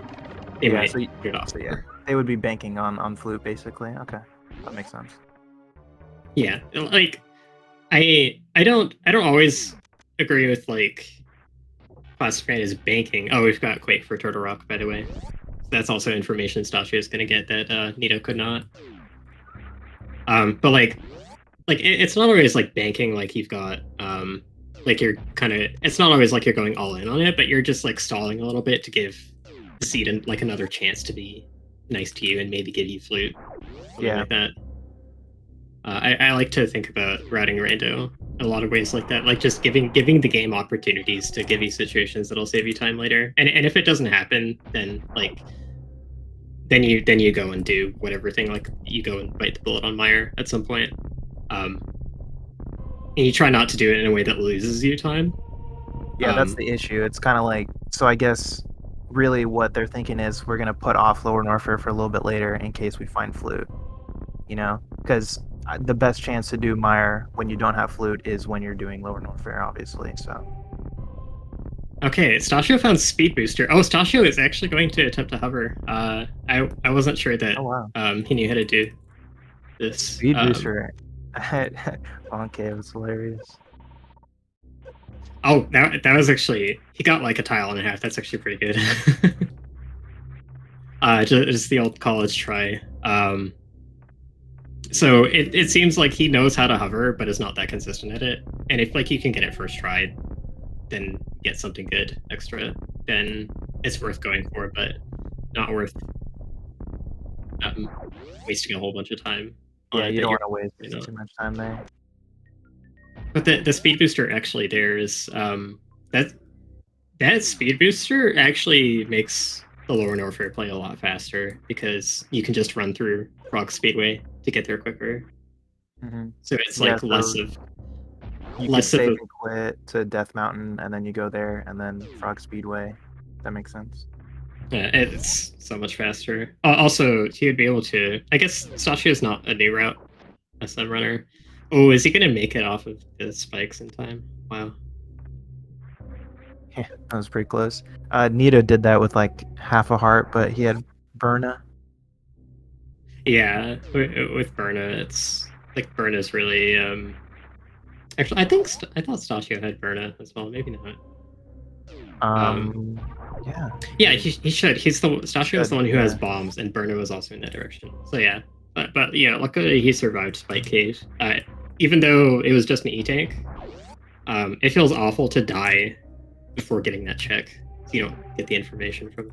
They might put it off.
So yeah, they would be banking on flute basically. Okay, that makes sense.
Yeah, like I don't always agree with like classifying as banking. Oh, we've got Quake for Turtle Rock, by the way. That's also information Stasio is going to get that Nito could not. But like it's not always like banking. Like you've got like you're kind of. It's not always like you're going all in on it, but you're just like stalling a little bit to give the seed like another chance to be nice to you and maybe give you flute, something like that. I like to think about routing rando in a lot of ways like that, like just giving the game opportunities to give you situations that'll save you time later. And if it doesn't happen, then like then you go and do whatever thing, like you go and bite the bullet on Mire at some point. And you try not to do it in a way that loses you time.
Yeah, that's the issue. It's kind of like, so I guess really what they're thinking is we're gonna put off Lower Warfare for a little bit later in case we find flute. You know, because the best chance to do Mire when you don't have flute is when you're doing Lower Warfare, obviously. So.
Okay, Stasio found Speed Booster. Oh, Stasio is actually going to attempt to hover. I wasn't sure that he knew how to do this.
Speed Booster. Okay, it was hilarious.
Oh, that was actually, he got like a tile and a half. That's actually pretty good. Just the old college try. So it seems like he knows how to hover, but is not that consistent at it. And if like you can get it first try, then get something good extra, then it's worth going for, but not worth wasting a whole bunch of time.
Yeah, you don't want to waste too much time there.
But the speed booster actually there is that speed booster actually makes the Lower Warfare play a lot faster because you can just run through Croc Speedway to get there quicker. So it's like less of
and quit to Death Mountain and then you go there and then Frog Speedway. That makes sense.
It's so much faster. Also, he would be able to. I guess Sasha is not a new route SM runner. Oh, is he gonna make it off of the spikes in time? Wow.
Yeah, that was pretty close. Nito did that with like half a heart, but he had Burna.
Yeah, with Berna, it's like Berna's really. Actually, I think I thought Stasio had Berna as well. Maybe not.
Yeah.
Yeah, he should. Stasio is the one who has
Yeah.
bombs, and Berna was also in that direction. So yeah, but yeah, luckily he survived Spike Cave. Even though it was just an E tank, it feels awful to die before getting that check. So you don't get the information from it.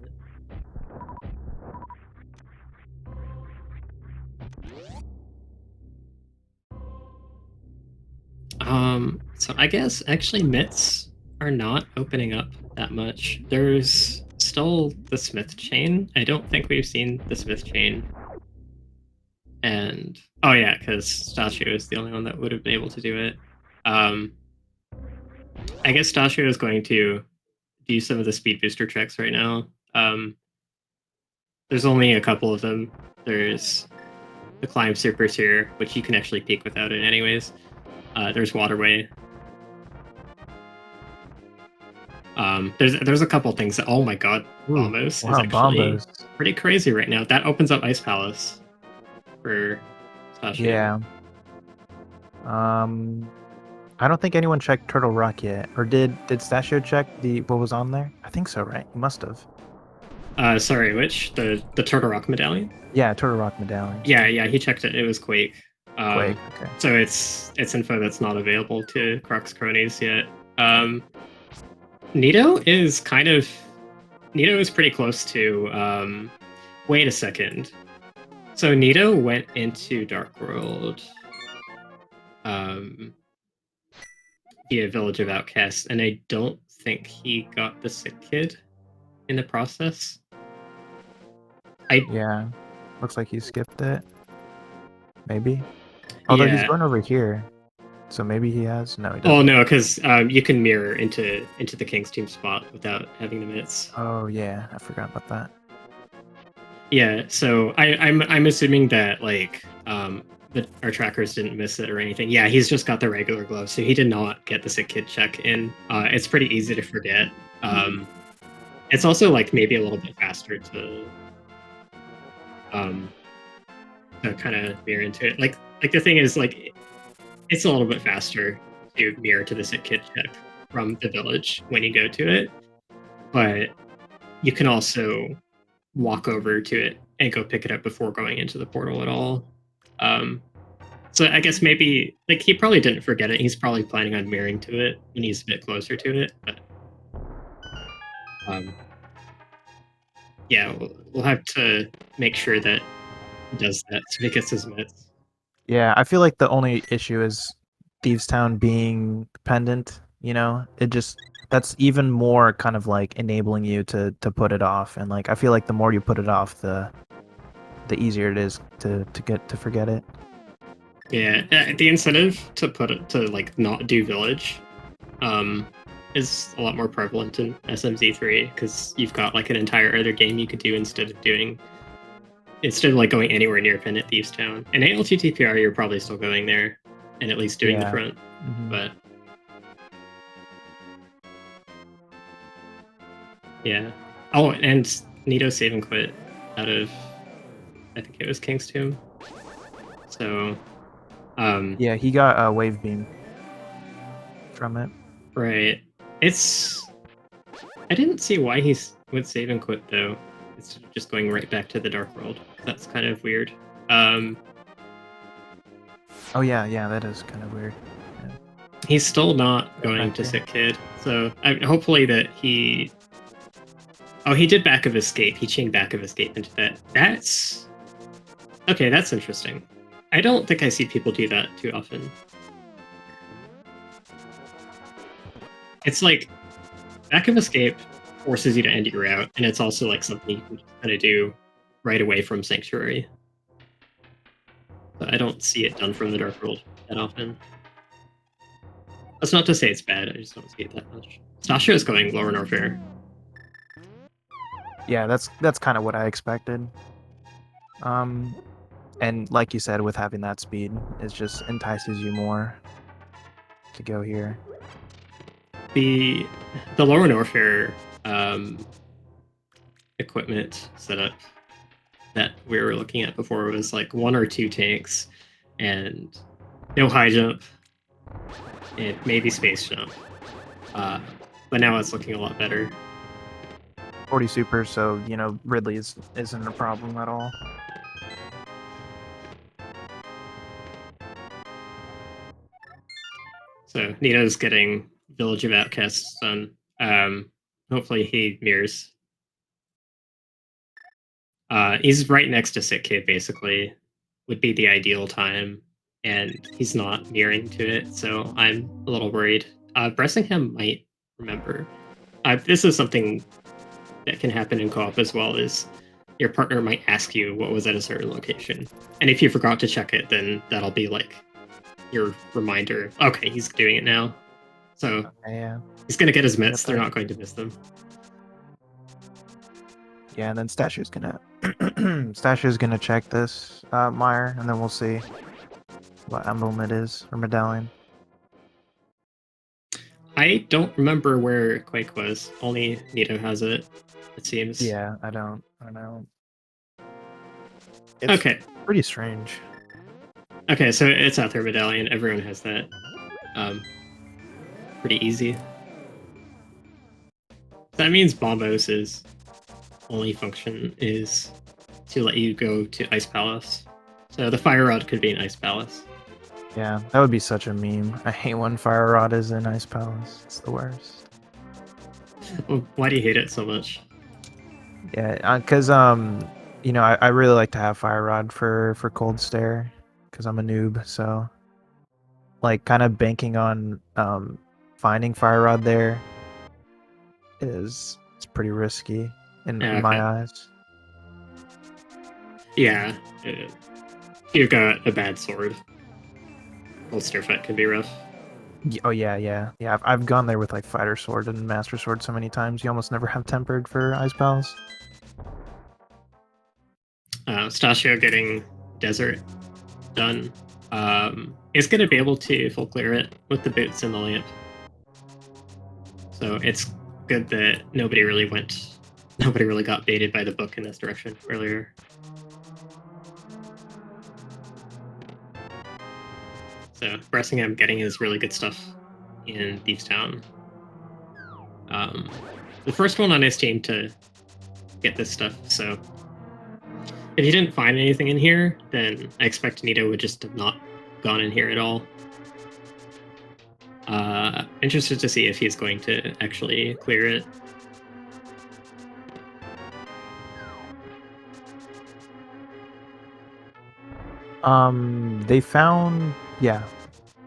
So I guess actually mitts are not opening up that much. There's still the Smith chain. I don't think we've seen the Smith chain. And oh yeah, because Stasio is the only one that would have been able to do it. I guess Stasio is going to do some of the speed booster checks right now. There's only a couple of them. There's the climb supers here, which you can actually peek without it anyways. There's waterway. There's a couple things that, oh my god, Bombos is actually
Bombos.
pretty crazy right now. That opens up Ice Palace for Stasio.
Yeah. I don't think anyone checked Turtle Rock yet. Or did Stasio check what was on there? I think so, right? He must have.
Sorry, which? The Turtle Rock medallion?
Yeah, Turtle Rock medallion.
Yeah, he checked it. It was Quake.
Quake, okay.
So it's info that's not available to Croc's Cronies yet. Nito is pretty close to wait a second. So Nito went into Dark World via Village of Outcasts, and I don't think he got the sick kid in the process.
Yeah. Looks like he skipped it. Maybe. Although he's going over here. So maybe he has? No, he doesn't.
Oh no, because you can mirror into the King's team spot without having the mitts.
Oh yeah, I forgot about that.
Yeah, so I'm assuming that like our trackers didn't miss it or anything. Yeah, he's just got the regular gloves, so he did not get the sick kid check in. It's pretty easy to forget. It's also like maybe a little bit faster to kind of mirror into it. Like the thing is like it's a little bit faster to mirror to the sick kid check from the village when you go to it, but you can also walk over to it and go pick it up before going into the portal at all. So I guess maybe like he probably didn't forget it. He's probably planning on mirroring to it when he's a bit closer to it. But yeah, we'll have to make sure that he does that so he gets his mitts.
Yeah, I feel like the only issue is Thievestown being pendant. You know, that's even more kind of like enabling you to put it off, and like I feel like the more you put it off, the easier it is to forget it.
Yeah, the incentive to like not do village is a lot more prevalent in SMZ3 because you've got like an entire other game you could do instead of like going anywhere near Pendant Thievestown. And ALTTPR, you're probably still going there and at least doing the front. Mm-hmm. But yeah. Oh, and Nito save and quit out of, I think it was King's Tomb. So
yeah, he got a wave beam from it.
Right. I didn't see why he would save and quit though. Instead of just going right back to the Dark World. That's kind of weird.
Oh yeah, that is kind of weird. Yeah.
He's still not going to Sick Kid, so hopefully that he... Oh, he did Back of Escape. He chained Back of Escape into that. That's... Okay, that's interesting. I don't think I see people do that too often. It's like, Back of Escape forces you to end your route, and it's also like something you can just kind of do right away from Sanctuary. So I don't see it done from the Dark World that often. That's not to say it's bad, I just don't see it that much. Stasha is going Lower Norfair.
Yeah, that's kind of what I expected. Um, and like you said, with having that speed, it just entices you more to go here.
The lower Norfair equipment setup that we were looking at before was like 1 or 2 tanks and no high jump and maybe space jump. Uh, but now it's looking a lot better.
40 super, so you know Ridley isn't a problem at all.
So Nito's getting Village of Outcasts done. Hopefully he mirrors. He's right next to Sick Kid, basically, would be the ideal time, and he's not mirroring to it, so I'm a little worried. Bressingham might remember. This is something that can happen in co-op as well, is your partner might ask you what was at a certain location. And if you forgot to check it, then that'll be like your reminder. Okay, he's doing it now. So
Yeah.
he's going to get his mitts. They're not going to miss them.
Yeah, and then Statue's gonna check this Meyer, and then we'll see what emblem it is or medallion.
I don't remember where Quake was. Only Nito has it, it seems.
Yeah, I don't know. It's
okay.
Pretty strange.
Okay, so it's out there, medallion. Everyone has that. Pretty easy. That means Bombos's only function is to let you go to Ice Palace. So the Fire Rod could be an Ice Palace.
Yeah, that would be such a meme. I hate when Fire Rod is in Ice Palace. It's the worst.
Well, why do you hate it so much?
Yeah, because you know, I really like to have Fire Rod for Cold Stare, because I'm a noob. So, like, kind of banking on finding Fire Rod there it's pretty risky in my eyes.
Yeah, you've got a bad sword. Cold Stare fight can be rough.
Oh yeah. I've gone there with like Fighter Sword and Master Sword so many times. You almost never have Tempered for Ice Palace.
Stasio getting Desert done. Is going to be able to full clear it with the boots and the lamp. So it's good that nobody really got baited by the book in this direction earlier. So Bressingham getting his really good stuff in Thieves Town. The first one on his team to get this stuff, so if he didn't find anything in here, then I expect Nito would just have not gone in here at all. Interested to see if he's going to actually clear it.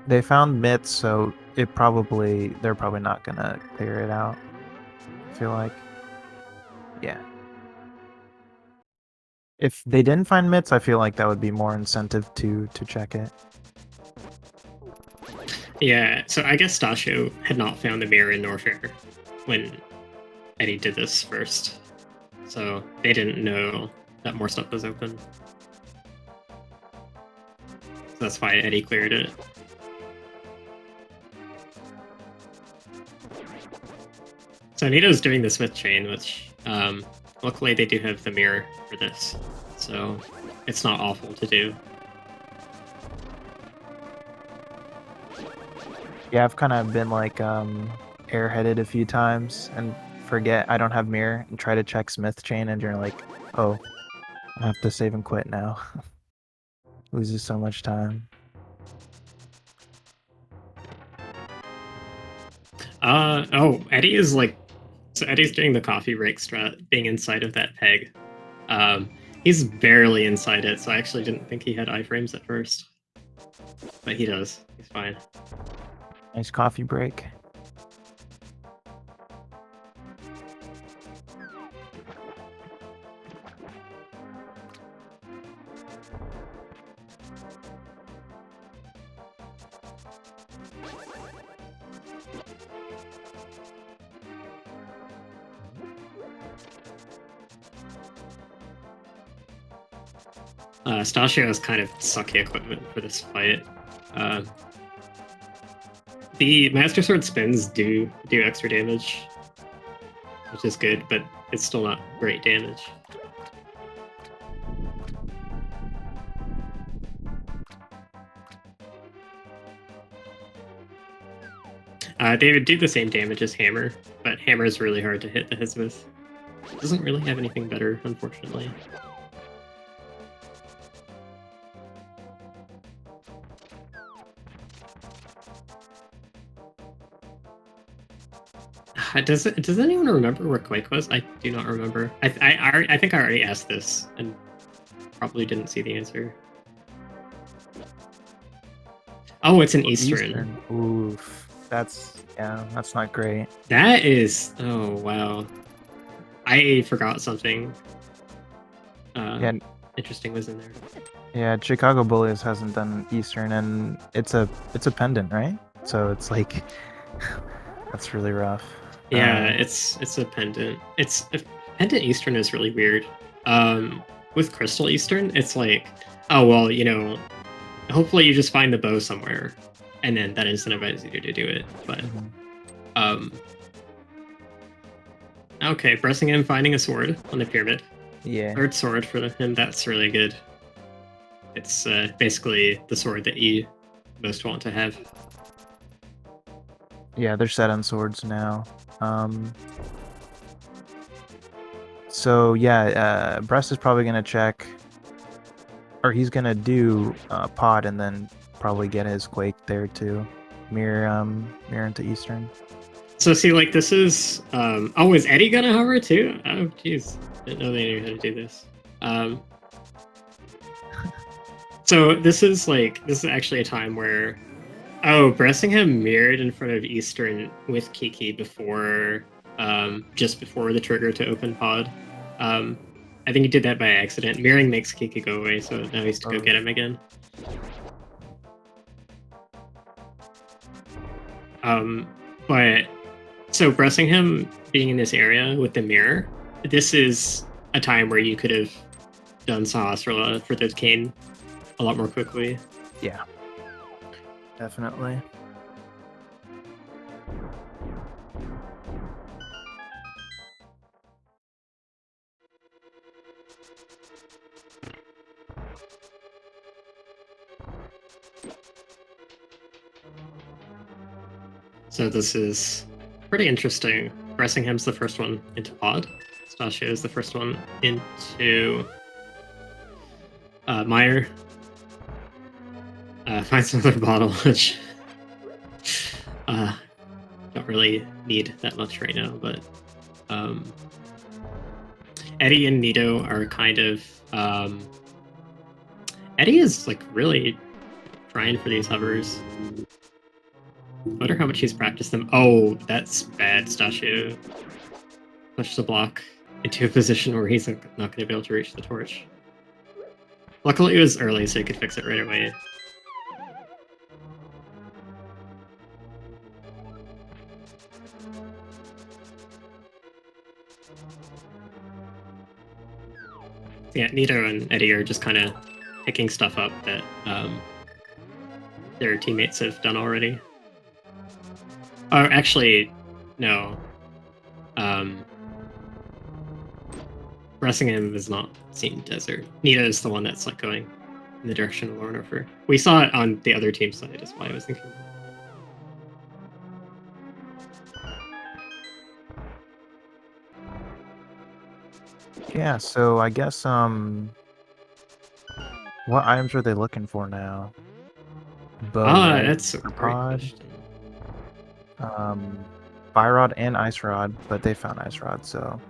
They found myths, so they're probably not gonna clear it out. I feel like, yeah. If they didn't find myths, I feel like that would be more incentive to check it.
Yeah, so I guess Stasio had not found the mirror in Norfair when Eddie did this first. So they didn't know that more stuff was open. So that's why Eddie cleared it. So Nito's doing the Smith chain, which luckily they do have the mirror for this. So it's not awful to do.
Yeah, I've kind of been like airheaded a few times and forget I don't have mirror and try to check Smith chain, and you're like, oh, I have to save and quit now. Loses so much time.
Eddie is like, so Eddie's doing the coffee break strat, being inside of that peg. He's barely inside it, so I actually didn't think he had iframes at first. But he does. He's fine.
Nice coffee break.
Stasio has kind of sucky equipment for this fight. The Master Sword spins do extra damage, which is good, but it's still not great damage. They would do the same damage as Hammer, but Hammer is really hard to hit the hits with. Doesn't really have anything better, unfortunately. Does anyone remember where Quake was? I do not remember. I think I already asked this and probably didn't see the answer. Oh, it's an Eastern.
Oof. That's not great.
That is. Oh wow. I forgot something.
Yeah.
Interesting was in there.
Yeah, Chicago Bullies hasn't done Eastern, and it's a pendant, right? So it's like that's really rough.
Yeah, it's a pendant. It's a pendant Eastern is really weird. With Crystal Eastern, it's like, oh well, you know, hopefully you just find the bow somewhere, and then that incentivizes you to do it. But okay, pressing him, finding a sword on the pyramid.
Yeah.
Third sword for him. That's really good. It's basically the sword that you most want to have.
Yeah, they're set on swords now. So yeah, Brest is probably gonna check, or he's gonna do pod and then probably get his Quake there too. Mirror into Eastern.
So see, like this is oh, is Eddie gonna hover too? Oh jeez, didn't know they knew how to do this. So this is actually a time where Bressingham mirrored in front of Eastern with Kiki before just before the trigger to open pod. I think he did that by accident. Mirroring makes Kiki go away, so now he has to go get him again. But so Bressingham being in this area with the mirror, this is a time where you could have done Sahasrara for the cane a lot more quickly.
Yeah. Definitely.
So this is pretty interesting. Bressingham's the first one into pod. Stasio is the first one into Meyer. Finds another bottle, which don't really need that much right now, but Eddie and Nito are kind of Eddie is like really trying for these hovers. I wonder how much he's practiced them. Oh, that's bad, Stasio. Pushed the block into a position where he's not going to be able to reach the torch. Luckily it was early, so he could fix it right away. Yeah, Nito and Eddie are just kind of picking stuff up that their teammates have done already. Or actually, no. Bressingham is not seeing desert. Nito is the one that's like going in the direction of Lornofer. We saw it on the other team side, is why I was thinking.
Yeah, so I guess what items are they looking for now?
That's a great
pod,
question.
Fire Rod and Ice Rod, but they found Ice Rod, so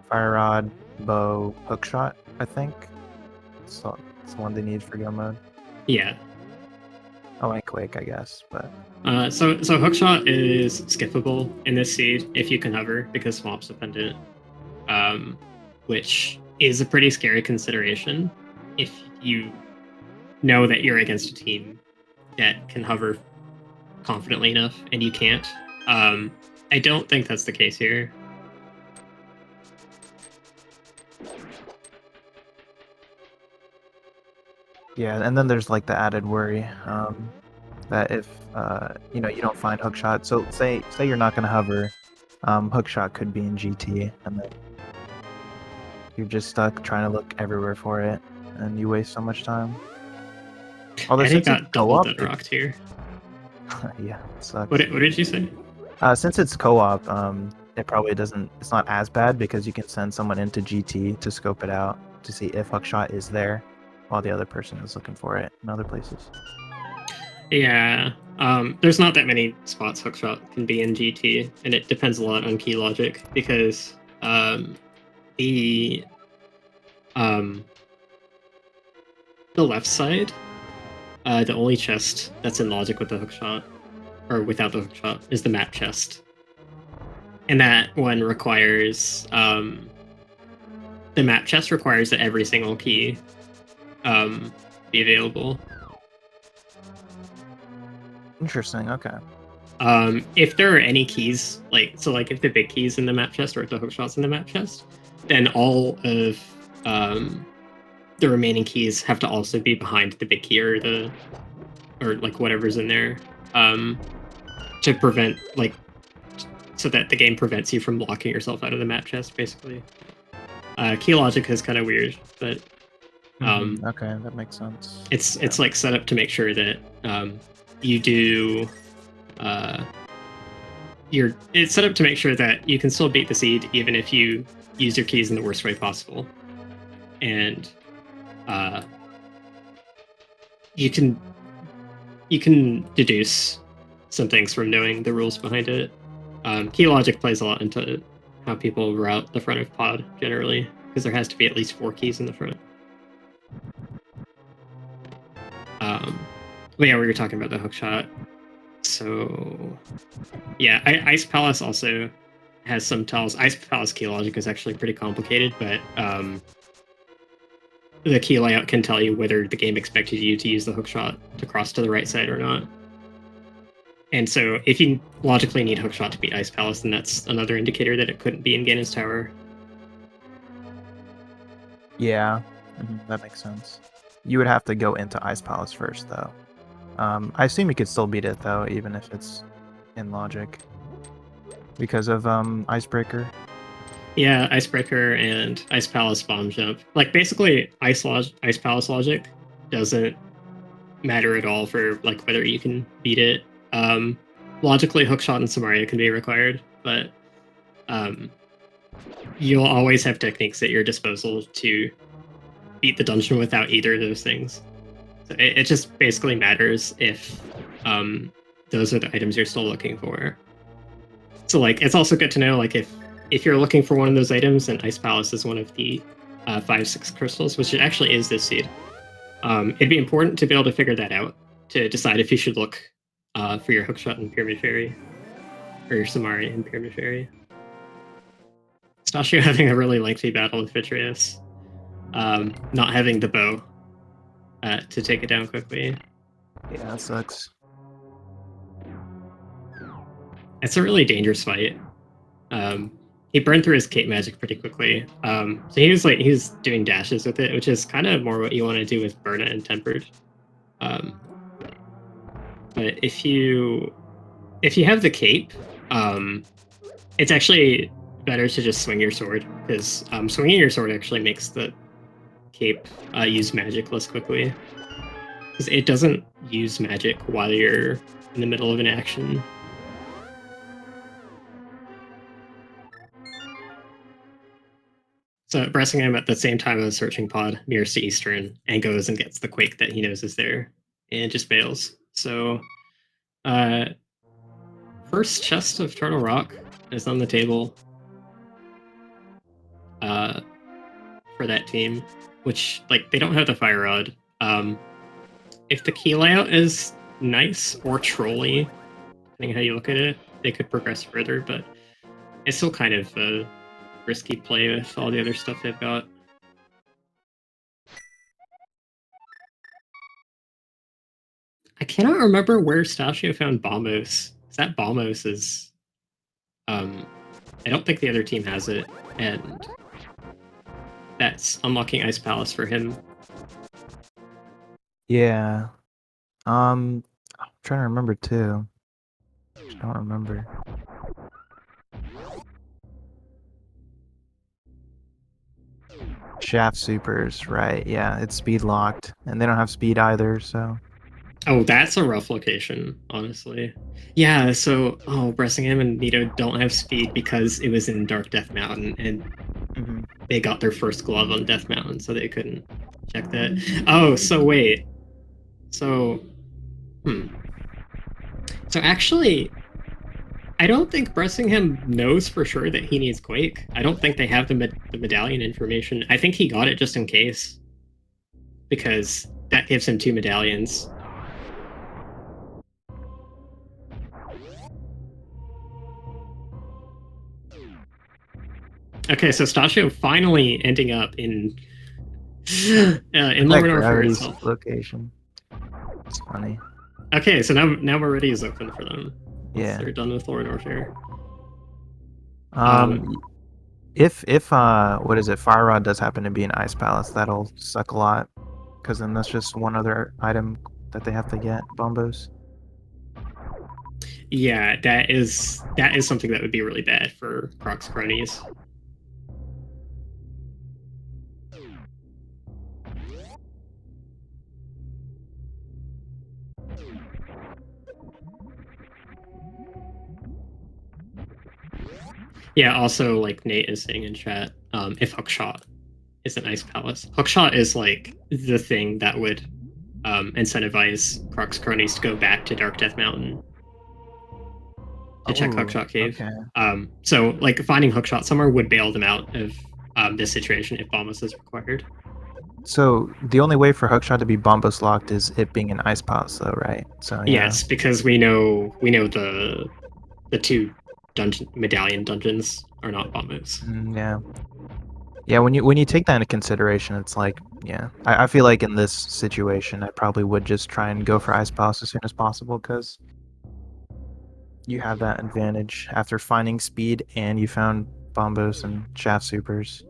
Fire Rod, bow, hook shot, I think. So it's the one they need for go mode.
Yeah.
Oh, and Quake, I guess, but
so hookshot is skippable in this seed if you can hover because swamp's dependent, which is a pretty scary consideration if you know that you're against a team that can hover confidently enough and you can't. I don't think that's the case here.
Yeah, and then there's like the added worry that if you know, you don't find hookshot. So say you're not gonna hover, hookshot could be in GT, and then you're just stuck trying to look everywhere for it, and you waste so much time. Although
Eddie
since it's
got double
co-op,
dead rocked here.
yeah, it sucks.
What did you say?
Since it's co-op, it probably doesn't. It's not as bad because you can send someone into GT to scope it out to see if hookshot is there, while the other person is looking for it in other places.
Yeah. There's not that many spots hookshot can be in GT, and it depends a lot on key logic because the left side, the only chest that's in logic with the hookshot, or without the hookshot, is the map chest. And that one requires, the map chest requires that every single key be available.
Interesting. Okay.
If there are any keys, like if the big keys in the map chest or if the hookshot's in the map chest, then all of the remaining keys have to also be behind the big key or like whatever's in there, to prevent so that the game prevents you from locking yourself out of the map chest, basically. Key logic is kind of weird, but
okay, that makes sense.
It's like set up to make sure that you do. It's set up to make sure that you can still beat the seed even if you use your keys in the worst way possible, and you can deduce some things from knowing the rules behind it. Key logic plays a lot into how people route the front of pod generally, because there has to be at least 4 keys in the front. But yeah, we were talking about the hookshot. So yeah, Ice Palace also has some tells. Ice Palace key logic is actually pretty complicated, but the key layout can tell you whether the game expected you to use the hookshot to cross to the right side or not. And so if you logically need hookshot to beat Ice Palace, then that's another indicator that it couldn't be in Ganon's Tower.
Yeah, that makes sense. You would have to go into Ice Palace first, though. I assume you could still beat it, though, even if it's in logic. Because of Icebreaker.
Yeah, Icebreaker and Ice Palace bomb jump. Like, basically, Ice Palace logic doesn't matter at all for like whether you can beat it. Logically, hookshot and Samaria can be required, but you'll always have techniques at your disposal to beat the dungeon without either of those things. So it just basically matters if those are the items you're still looking for. So like, it's also good to know like if you're looking for one of those items, and Ice Palace is one of the 5-6 crystals, which it actually is this seed. It'd be important to be able to figure that out to decide if you should look for your hookshot in Pyramid Fairy or your Samari in Pyramid Fairy. Stasio having a really lengthy battle with Vitreous, not having the bow to take it down quickly.
Yeah, that sucks.
It's a really dangerous fight. He burned through his cape magic pretty quickly. So he was doing dashes with it, which is kind of more what you want to do with Burna and Tempered. But if you have the cape, it's actually better to just swing your sword, because swinging your sword actually makes the cape use magic less quickly, because it doesn't use magic while you're in the middle of an action. So Bressingham at the same time as searching pod mirrors to Eastern and goes and gets the quake that he knows is there and just fails. So first chest of Turtle Rock is on the table for that team, which like they don't have the fire rod. If the key layout is nice or trolly, depending how you look at it, they could progress further, but it's still kind of a risky play with all the other stuff they've got. I cannot remember where Stasio found Balmos. That Balmos is I don't think the other team has it, and that's unlocking Ice Palace for him.
Yeah. I'm trying to remember too. Just don't remember. Shaft supers, right? Yeah, it's speed locked, and they don't have speed either. So
Oh, that's a rough location, honestly. Yeah, so Bressingham and Nito don't have speed because it was in Dark Death Mountain, and they got their first glove on Death Mountain, so they couldn't check that. Oh, so wait. So, So actually, I don't think Bressingham knows for sure that he needs Quake. I don't think they have the medallion information. I think he got it just in case, because that gives him 2 medallions. Okay, so Stasio finally ending up in Lower North for itself.
Location. It's funny.
Okay, so now Meridia is open for them.
Yeah.
They're done with Lower North here.
If what is it? Fire Rod does happen to be an Ice Palace, that'll suck a lot, because then that's just one other item that they have to get. Bombos.
Yeah, that is something that would be really bad for Croc's Cronies. Yeah, also, like Nate is saying in chat, if Hookshot is an Ice Palace. Hookshot is like the thing that would incentivize Croc's Cronies to go back to Dark Death Mountain to check Hookshot Cave.
Okay.
So like finding Hookshot somewhere would bail them out of this situation if Bombus is required.
So the only way for Hookshot to be Bombos locked is it being an Ice Palace, though, right? So yeah.
Yes, because we know the 2 medallion dungeons are not Bombos.
Yeah. Yeah, when you take that into consideration, it's like, yeah, I feel like in this situation, I probably would just try and go for Ice Palace as soon as possible, because you have that advantage after finding speed and you found Bombos and Shaft Supers.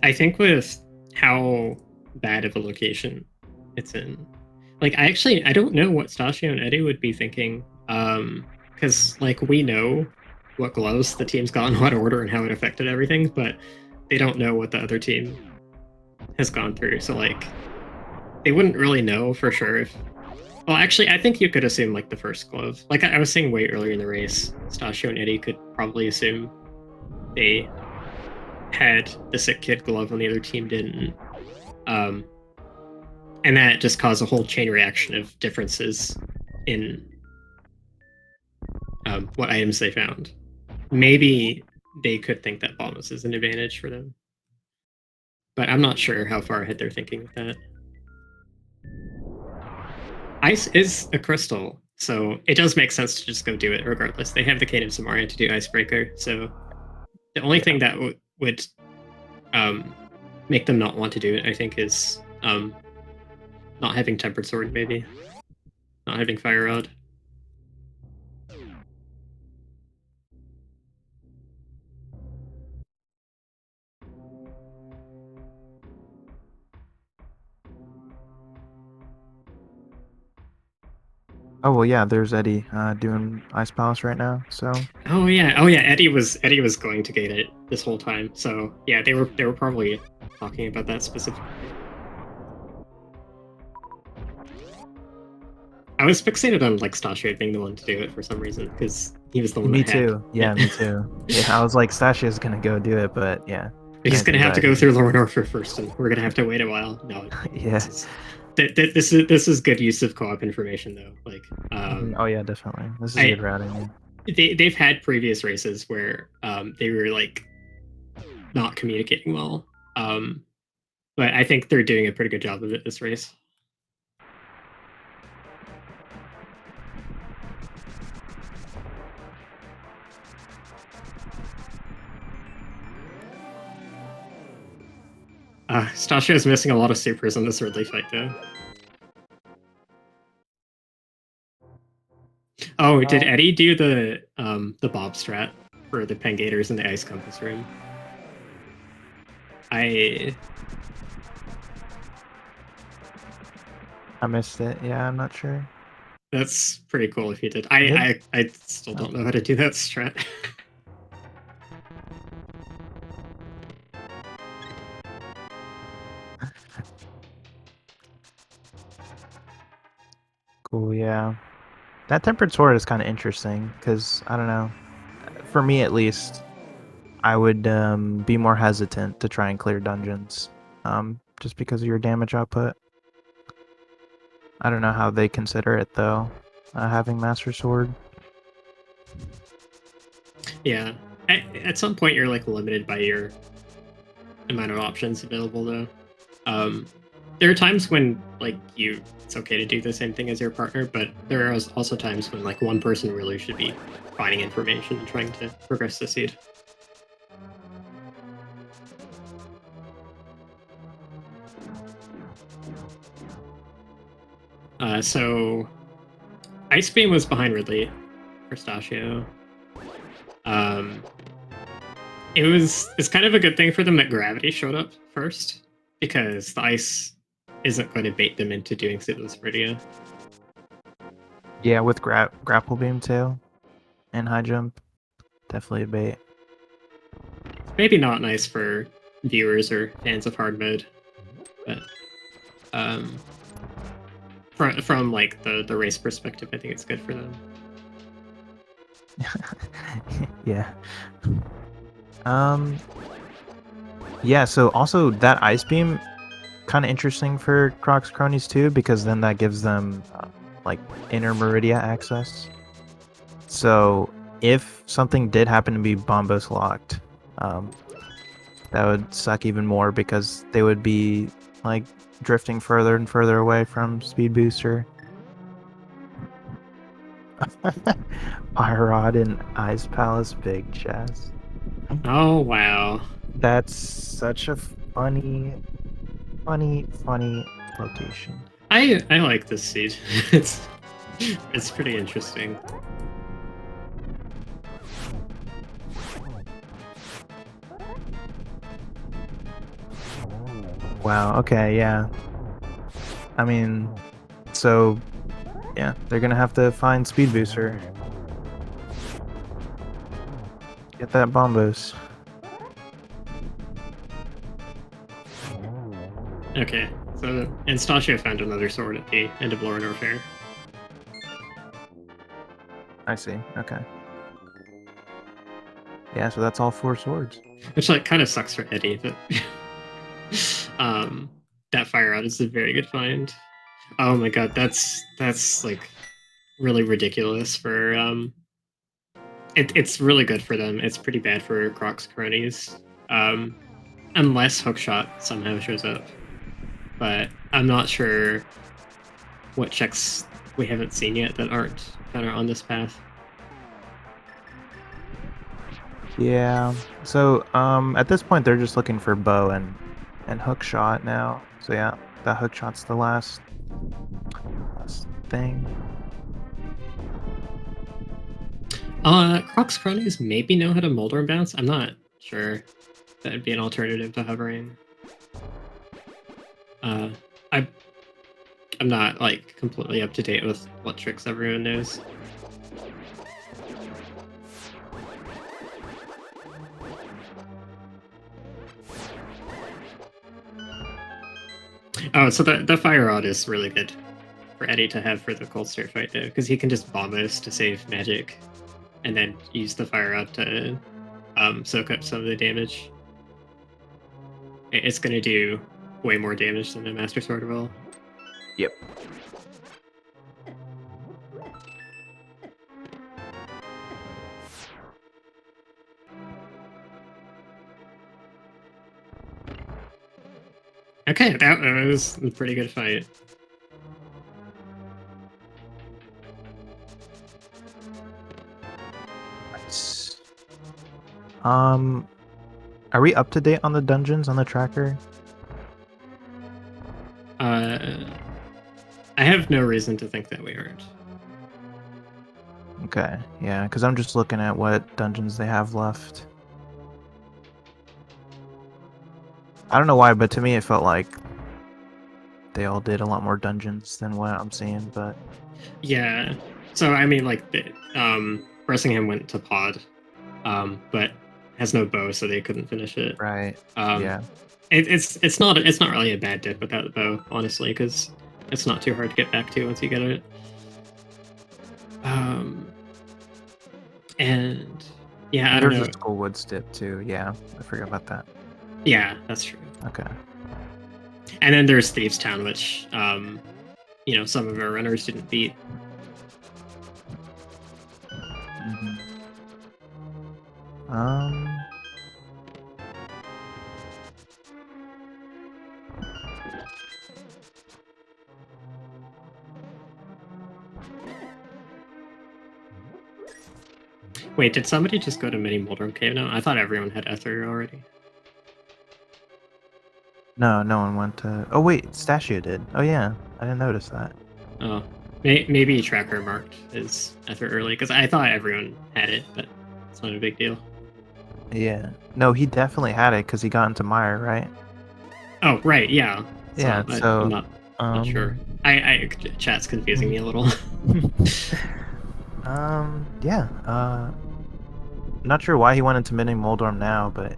I think with how bad of a location it's in, like I don't know what Stasio and Eddie would be thinking, because like we know what gloves the team's got in what order and how it affected everything, but they don't know what the other team has gone through. So like they wouldn't really know for sure if. Well, actually, I think you could assume like the first glove. Like I was saying way earlier in the race, Stasio and Eddie could probably assume they had the sick kid glove when the other team didn't. And that just caused a whole chain reaction of differences in what items they found. Maybe they could think that Bombus is an advantage for them. But I'm not sure how far ahead they're thinking with that. Ice is a crystal, so it does make sense to just go do it regardless. They have the Cane of Samaria to do Icebreaker, so the only thing that would make them not want to do it, I think, is not having Tempered Sword, maybe. Not having Fire Rod.
Oh well, yeah. There's Eddie doing Ice Palace right now. So.
Oh yeah. Eddie was going to gate it this whole time. So yeah, they were probably talking about that specifically. I was fixated on like Stasio being the one to do it for some reason because he was the one.
Me too. Yeah, me too. Yeah, I was like, Stasio's gonna go do it, but yeah.
He's gonna have to go through Lower North first, and we're gonna have to wait a while. No.
Yeah.
This is good use of co-op information though. Like.
Oh yeah, definitely. This is good routing. Yeah.
They've had previous races where they were like not communicating well, but I think they're doing a pretty good job of it this race. Stasio is missing a lot of supers in this Ridley fight, though. Oh, did Eddie do the Bob strat for the Pengators in the Ice Compass room?
I missed it. Yeah, I'm not sure.
That's pretty cool if you did. I still don't know how to do that strat.
Cool, yeah. That tempered sword is kind of interesting because I don't know. For me, at least, I would be more hesitant to try and clear dungeons, just because of your damage output. I don't know how they consider it though, having Master Sword.
Yeah. At some point, you're like limited by your amount of options available, though. There are times when like it's okay to do the same thing as your partner, but there are also times when like one person really should be finding information and trying to progress the seed. So Ice Beam was behind Ridley, Pistachio. It's kind of a good thing for them that gravity showed up first, because the ice isn't going to bait them into doing Sibless Viridia.
Yeah, with grapple beam too, and high jump, definitely a bait.
Maybe not nice for viewers or fans of hard mode, but from like the race perspective, I think it's good for them.
Yeah. Yeah, so also that ice beam kind of interesting for Croc's Cronies too, because then that gives them like inner Meridia access. So if something did happen to be Bombos locked, that would suck even more because they would be like drifting further and further away from Speed Booster. Pyrod and Ice Palace Big Chest.
Oh wow.
That's such a funny location.
I like this seed. it's pretty interesting.
Wow, okay, yeah. I mean, so yeah, they're gonna have to find Speed Booster. Get that Bombos.
Okay, so Anastasio found another sword at the end of Lorinor Fair.
I see, okay. Yeah, so that's all 4 swords.
Which like kind of sucks for Eddie, but that fire out is a very good find. Oh my god, that's like really ridiculous for it's really good for them. It's pretty bad for Croc's Cronies. Unless Hookshot somehow shows up. But I'm not sure what checks we haven't seen yet that are on this path.
Yeah. So at this point they're just looking for bow and hook shot now. So yeah, that hook shot's the last thing.
Croc's Cronies maybe know how to Molder and Bounce. I'm not sure. That'd be an alternative to hovering. I'm not like completely up to date with what tricks everyone knows. Oh, so the fire rod is really good for Eddie to have for the cold start fight though, because he can just bombos to save magic, and then use the fire rod to soak up some of the damage. It's gonna do way more damage than the Master Sword will.
Yep.
Okay, that was a pretty good fight.
Nice. Are we up to date on the dungeons on the tracker?
I have no reason to think that we aren't.
Okay, yeah, because I'm just looking at what dungeons they have left. I don't know why, but to me it felt like they all did a lot more dungeons than what I'm seeing, but
Yeah. So I mean, like, Bressingham went to pod, but has no bow, so they couldn't finish it.
right,
Um,
yeah.
it's not really a bad dip without the bow, honestly, because it's not too hard to get back to once you get it. And yeah, I don't
There's
know.
a Skullwood dip too, yeah, I forgot about that.
Yeah, that's true.
Okay.
And then there's Thieves Town, which some of our runners didn't beat.
Um,
Wait, did somebody just go to Mini Moldrum Cave now? I thought everyone had Ether already.
no, no one went to. Oh wait, Stachio did. Oh yeah, I didn't notice that.
Oh, maybe Tracker marked his Ether early, because I thought everyone had it, but it's not a big deal.
Yeah, no, he definitely had it because he got into Mire, right?
Oh, right, yeah.
Yeah, so
I'm not sure. Chat's confusing me a little.
yeah. Not sure why he went into Mini Moldorm now, but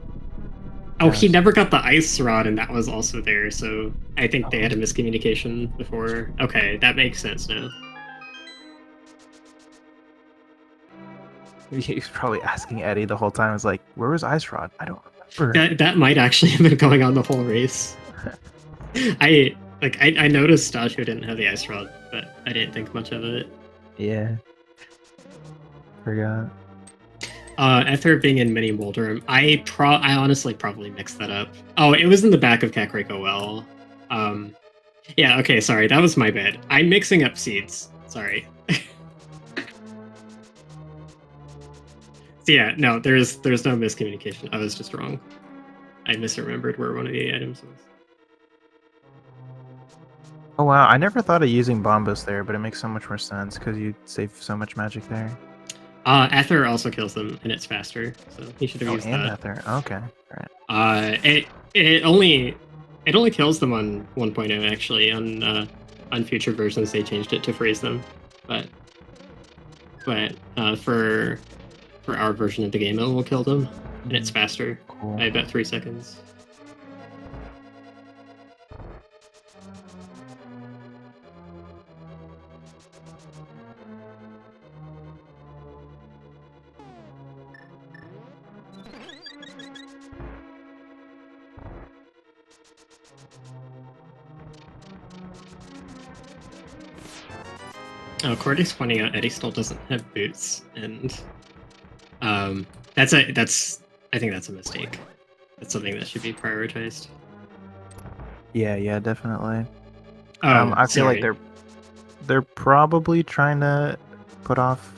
Oh, he
yes.
never got the ice rod, and that was also there. So I think they had a miscommunication before. Okay, that makes sense now.
He's probably asking Eddie the whole time. Is like, where was Ice Rod? I don't remember.
That might actually have been going on the whole race. I noticed Stasho didn't have the ice rod, but I didn't think much of it.
Yeah. Forgot.
Ether being in Mini Moldrum, I honestly probably mixed that up. Oh, it was in the back of Kakariko Well. Yeah, okay, sorry, that was my bad. I'm mixing up seeds. Sorry. So yeah, no, there's no miscommunication. I was just wrong. I misremembered where one of the items was.
Oh wow, I never thought of using Bombos there, but it makes so much more sense because you save so much magic there.
Ether also kills them, and it's faster, so he should have used
and
that.
Ether. Okay, right.
It only kills them on 1.0 actually. On future versions they changed it to freeze them, but for our version of the game it will kill them, and it's faster by about 3 seconds. Oh, Cordy's pointing out Eddie still doesn't have boots, and I think that's a mistake. That's something that should be prioritized.
Yeah, definitely.
Oh,
I feel like
sorry.
they're probably trying to put off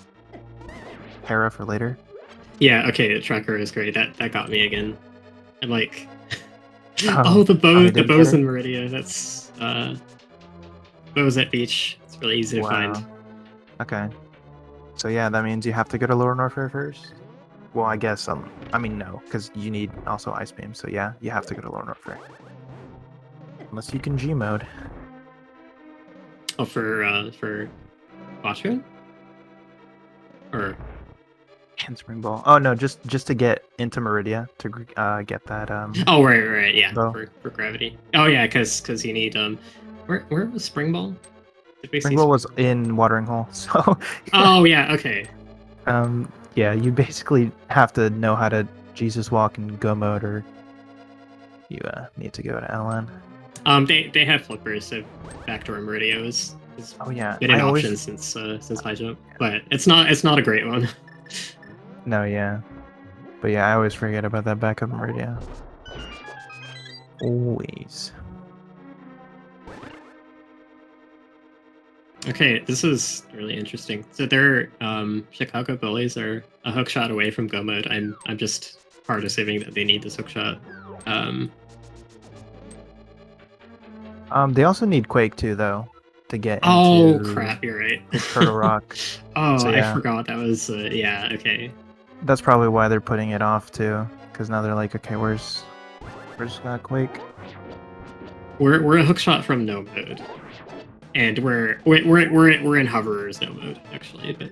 Hera for later.
Yeah, okay, the tracker is great. That got me again. I'm like, the bows in Meridia. That's bows at beach. It's really easy to find.
Okay. So yeah, that means you have to go to Lower Norfair first. Well, I guess I mean no, because you need also Ice Beam. So yeah, you have to go to Lower Norfair. Unless you can G mode.
Oh, for Watchman? Or
And Spring Ball. Oh no, just to get into Meridia to get that
Oh right, yeah,
bow.
for gravity. Oh yeah, because you need where was Spring Ball?
Spring Ball was in Watering Hole, so
Oh yeah, okay.
Yeah, you basically have to know how to Jesus walk and go mode, or you need to go to LN.
They have flippers, so backdoor Meridia is been an option since high jump, but it's not a great one.
No, yeah, but yeah, I always forget about that backup Meridia. Always.
Okay, this is really interesting. So their Chicago Bullies are a hook shot away from go mode. I'm just hard assuming that they need this hook shot.
They also need Quake too, though, to get
Oh
into
crap! You're right.
Turtle Rock.
Oh,
So,
I
yeah.
forgot that was. Yeah. Okay.
That's probably why they're putting it off too, because now they're like, okay, where's Quake?
We're a hookshot from no mode, and we're in hoverers no mode actually, but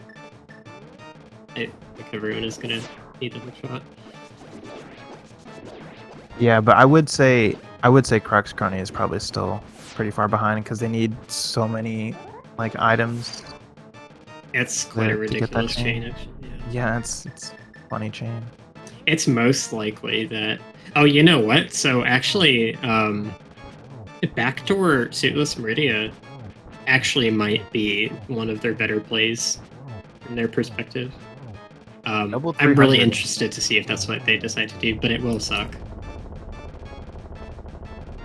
I think everyone is gonna need the hookshot.
Yeah, but I would say Croc's Crony is probably still pretty far behind because they need so many like items.
It's quite a
to get that
ridiculous
chain.
chain actually.
Yeah, it's funny chain.
It's most likely that. Oh, you know what? So actually, backdoor Suitless Meridia actually might be one of their better plays from their perspective.
Double
I'm really
300.
interested to see if that's what they decide to do, but it will suck.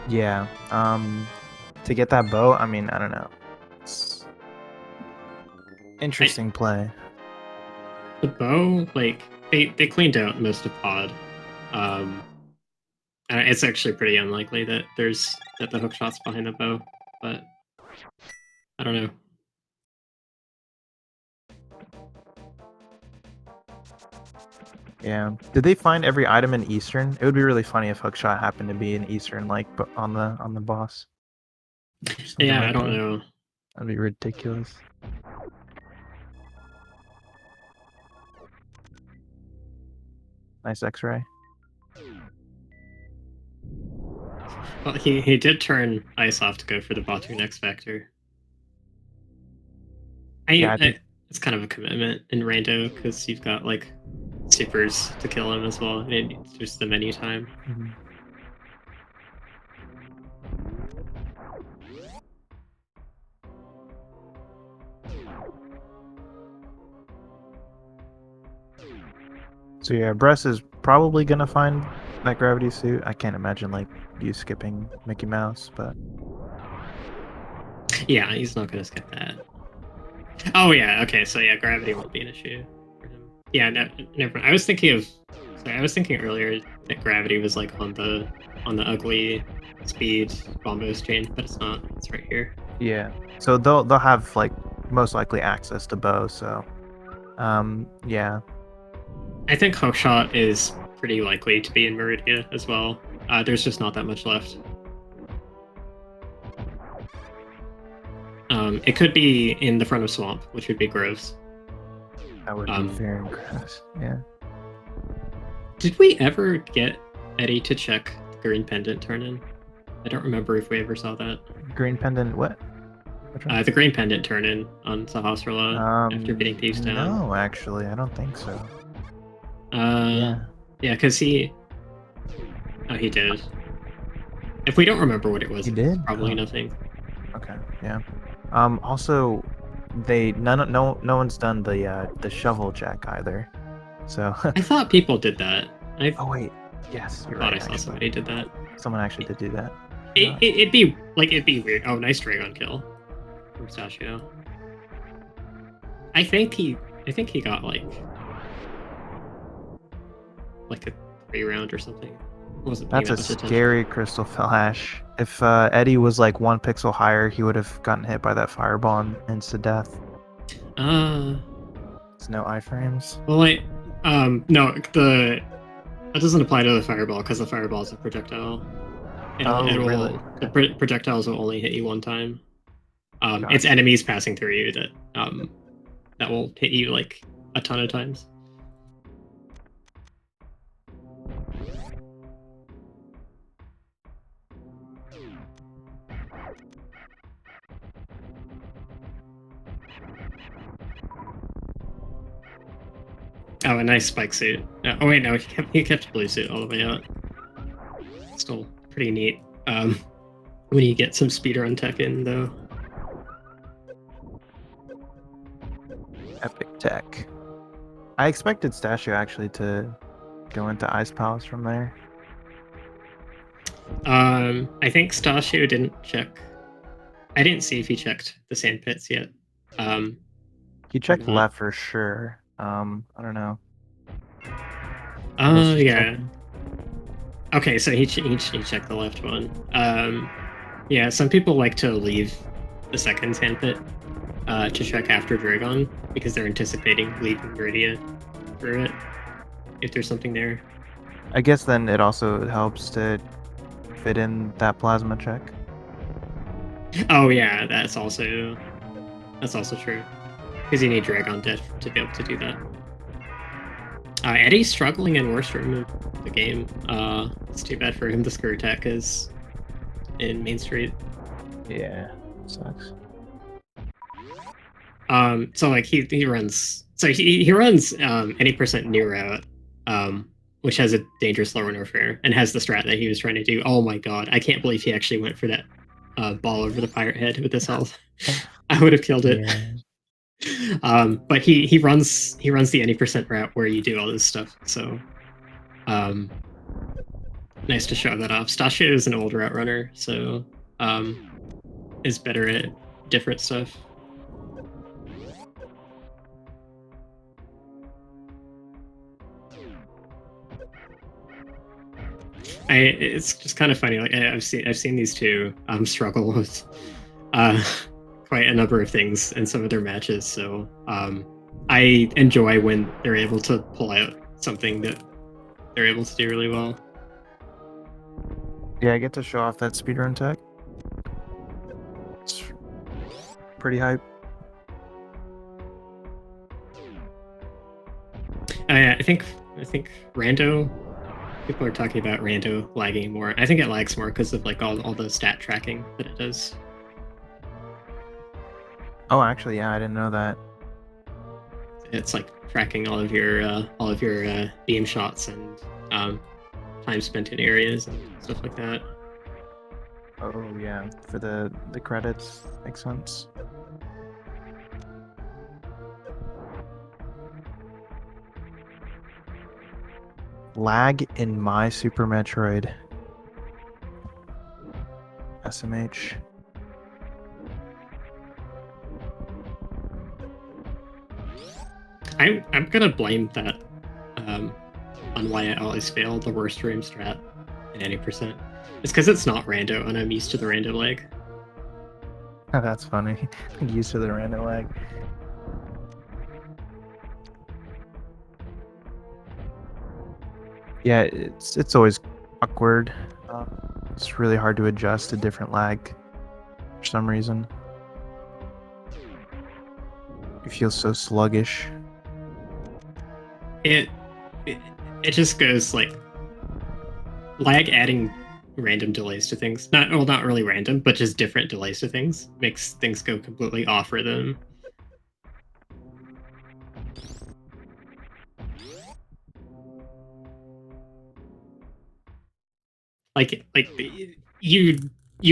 Yeah. To get that bow, I mean, I don't know. It's interesting play.
The bow, like they cleaned out most of pod. It's actually pretty unlikely that the hookshot's behind the bow, but I don't know.
Yeah. Did they find every item in Eastern? It would be really funny if hookshot happened to be in Eastern, like on the boss. Something
Yeah,
like
I don't
that.
know.
That'd be ridiculous. Nice X-ray.
Well, he did turn ice off to go for the Batu X Factor. It's kind of a commitment in Rando because you've got like supers to kill him as well. It's just the menu time.
Mm-hmm. So yeah, Bress is probably gonna find that gravity suit. I can't imagine like you skipping Mickey Mouse, but
yeah, he's not gonna skip that. Oh yeah, okay, so yeah, gravity won't be an issue for him. Yeah, never. I was thinking earlier that gravity was like on the ugly speed bombos chain, but it's not. It's right here.
Yeah. So they'll have like most likely access to bow. So, yeah.
I think hookshot is pretty likely to be in Meridia as well. There's just not that much left. It could be in the front of Swamp, which would be gross.
That would be very gross. Yeah.
Did we ever get Eddie to check the green pendant turn in? I don't remember if we ever saw that.
Green pendant, what?
The green pendant turn in on Sahasrara after beating Thieves down.
No, actually, I don't think so.
Yeah, because he did. If we don't remember what it was,
He did?
It's probably nothing.
Okay, yeah. Also, no one's done the shovel check either. So
I thought people did that.
Oh wait, yes, you're
right.
right.
I saw somebody did that.
Someone actually did do that.
It'd be weird. Oh, nice Dragon kill from Stachio. I think he got like a 3-round or something.
That's a scary Crystal Flash. If Eddie was like 1 pixel higher, he would have gotten hit by that fireball and instant death. There's no iframes.
Well, no, that doesn't apply to the fireball because the fireball is a projectile.
Really?
The projectiles will only hit you one time. It's enemies passing through you that will hit you like a ton of times. Oh, a nice spike suit. Oh wait, no, he kept blue suit all the way out. Still pretty neat. When you get some speedrun tech in, though.
Epic tech. I expected Stachio actually to go into Ice Palace from there.
I think Stachio didn't check. I didn't see if he checked the sand pits yet.
He checked left for sure. I don't know.
Oh yeah. Okay, so he checked the left one. Yeah, some people like to leave the second sandpit to check after Dragon because they're anticipating leaving Viridia through it if there's something there.
I guess then it also helps to fit in that plasma check.
Oh yeah, that's also true because you need Dragon Death to be able to do that. Eddie's struggling in worst room of the game. It's too bad for him. The skirt attack is in Main Street.
Yeah, sucks.
So like he runs. So he runs any percent near route, which has a dangerous lower warfare and has the strat that he was trying to do. Oh my god, I can't believe he actually went for that ball over the pirate head with this health. I would have killed it.
Yeah.
But he runs the any percent route where you do all this stuff. So nice to show that off. Stasha is an old route runner, so is better at different stuff. It's just kind of funny. Like I've seen these two struggle with quite a number of things in some of their matches. So I enjoy when they're able to pull out something that they're able to do really well.
Yeah, I get to show off that speedrun tech. It's pretty hype.
I think Rando. People are talking about Rando lagging more. I think it lags more because of like all the stat tracking that it does.
Oh, actually, yeah, I didn't know that.
It's like tracking all of your beam shots and time spent in areas and stuff like that.
Oh yeah, for the credits, makes sense. Lag in my Super Metroid. SMH.
I'm gonna blame that on why I always fail the worst room strat in any percent. It's because it's not rando and I'm used to the rando lag.
That's funny. I'm used to the random lag. Yeah, it's always awkward. It's really hard to adjust to different lag for some reason. You feel so sluggish.
It just goes like lag adding random delays to things. Not really random, but just different delays to things makes things go completely off rhythm. Like you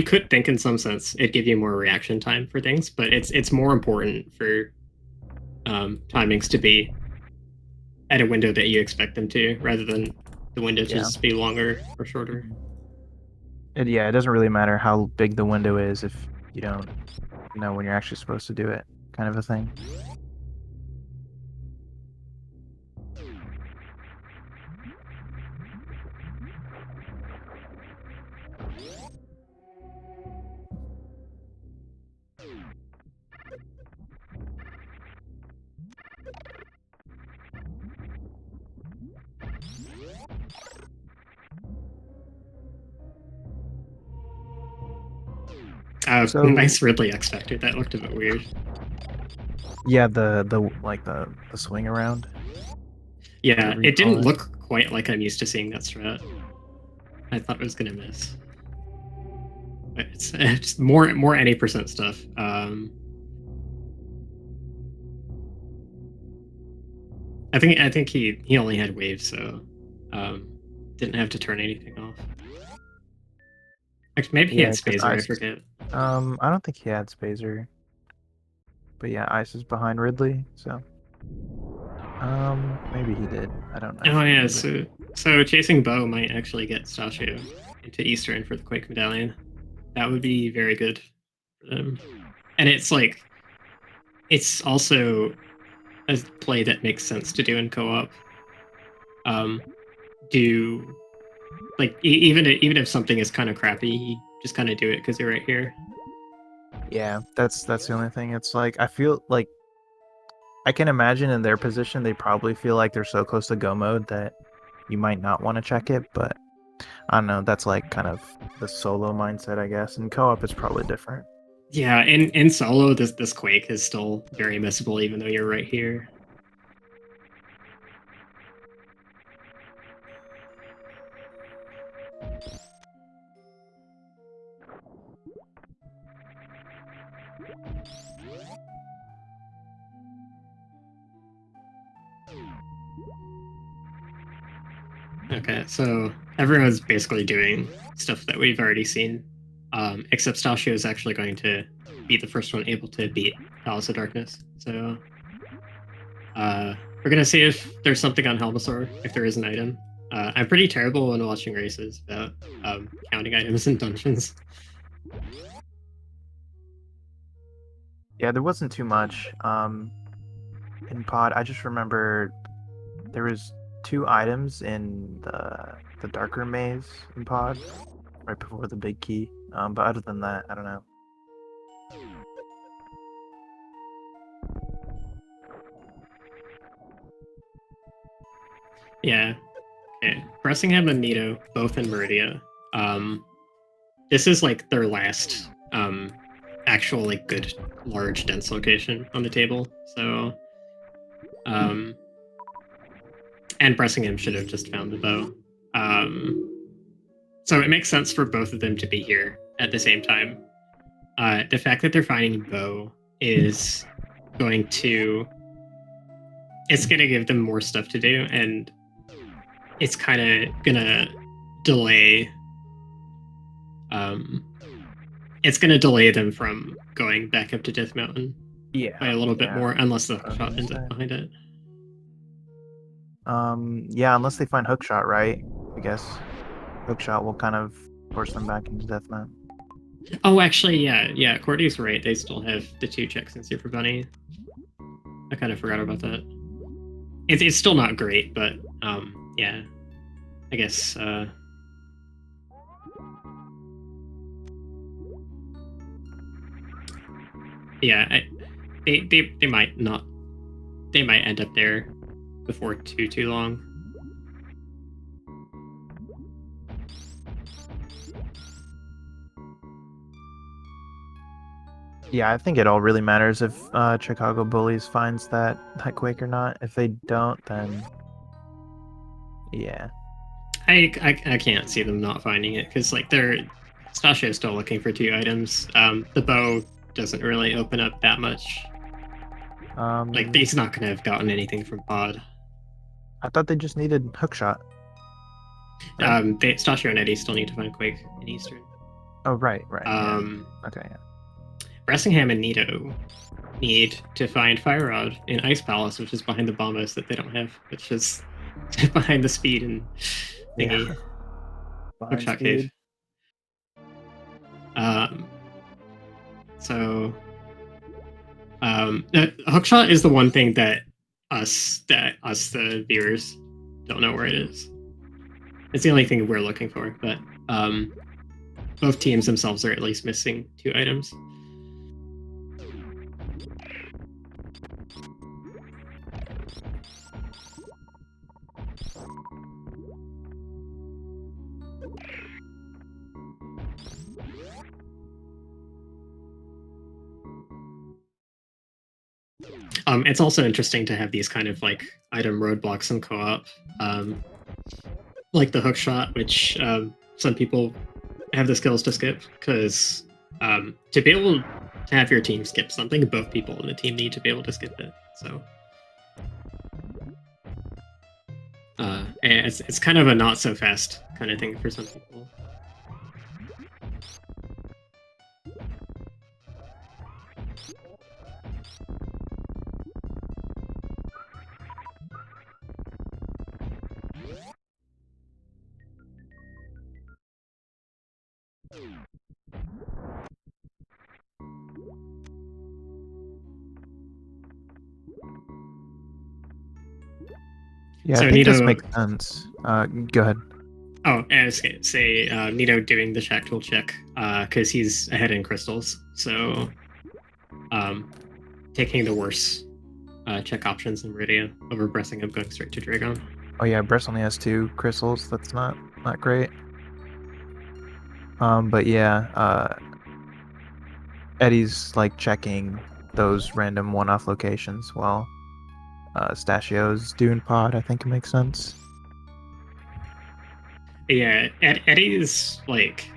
could think in some sense it'd give you more reaction time for things, but it's more important for timings to be at a window that you expect them to, rather than the window to just be longer or shorter.
It doesn't really matter how big the window is if you don't know when you're actually supposed to do it, kind of a thing. So-
Nice Ridley X Factor. That looked a bit weird.
Yeah, the swing around.
Yeah, it didn't look quite like I'm used to seeing that strat. I thought it was gonna miss. But it's more any percent stuff. I think he only had waves, so didn't have to turn anything off. Actually, maybe he had Spazer, I forget.
I don't think he had Spazer. But yeah, Ice is behind Ridley, so maybe he did. I don't know.
Oh yeah, so chasing Bow might actually get Stasio into Eastern for the Quake Medallion. That would be very good for them. And it's also a play that makes sense to do in co-op. Even if something is kind of crappy, you just kind of do it because you're right here.
Yeah, that's the only thing. It's like I feel like I can imagine in their position they probably feel like they're so close to go mode that you might not want to check it, but I don't know, that's like kind of the solo mindset, I guess. In co-op it's probably different.
Yeah, in solo, this Quake is still very missable, even though you're right here. Okay, so everyone's basically doing stuff that we've already seen, except Stasio is actually going to be the first one able to beat Palace of Darkness. So we're gonna see if there's something on Helmasaur, if there is an item. I'm pretty terrible when watching races about counting items in dungeons.
Yeah, there wasn't too much. In pod, I just remember there was 2 items in the darker maze in pod, right before the big key. But other than that, I don't know.
Yeah. Okay. Bressingham and Nito, both in Meridia. This is like their last actual like good large dense location on the table. So and Bressingham should have just found the bow. So it makes sense for both of them to be here at the same time. The fact that they're finding bow is going to give them more stuff to do, and it's kind of gonna delay it's gonna delay them from going back up to Death Mountain by a little bit more, unless the hookshot ends up behind it.
Yeah, unless they find hookshot, right? I guess hookshot will kind of force them back into Death Mountain.
Oh, actually, yeah, Cordy's right. They still have the 2 checks in Super Bunny. I kind of forgot about that. It's still not great, but yeah, I guess. Yeah, they might not. They might end up there before too long.
Yeah, I think it all really matters if Chicago Bullies finds that Quake or not. If they don't, then yeah.
I can't see them not finding it because like Stasha is still looking for 2 items. The bow doesn't really open up that much. Like he's not gonna have gotten anything from Pod.
I thought they just needed hookshot. Right?
Stasha and Eddie still need to find Quake in Eastern.
Oh right. Yeah. Okay. Yeah.
Bressingham and Nito need to find Fire Rod in Ice Palace, which is behind the bombas that they don't have, which is behind the speed and thingy.
Yeah.
Hookshot cave. So hookshot is the one thing that us the viewers don't know where it is. It's the only thing we're looking for, but both teams themselves are at least missing 2 items. It's also interesting to have these kind of like item roadblocks in co-op, like the hook shot, which some people have the skills to skip, because to be able to have your team skip something, both people in the team need to be able to skip it. So it's kind of a not so fast kind of thing for some people.
Yeah, so I think this makes sense. Go ahead.
Oh, I was gonna say Nito doing the shack tool check because he's ahead in crystals. So taking the worst check options in Meridia over pressing him going straight to Dragon.
Oh yeah, Bress only has 2 crystals. That's not great. But yeah, Eddie's like checking those random one-off locations while Stachio's doing pod. I think it makes sense.
Yeah, Eddie's like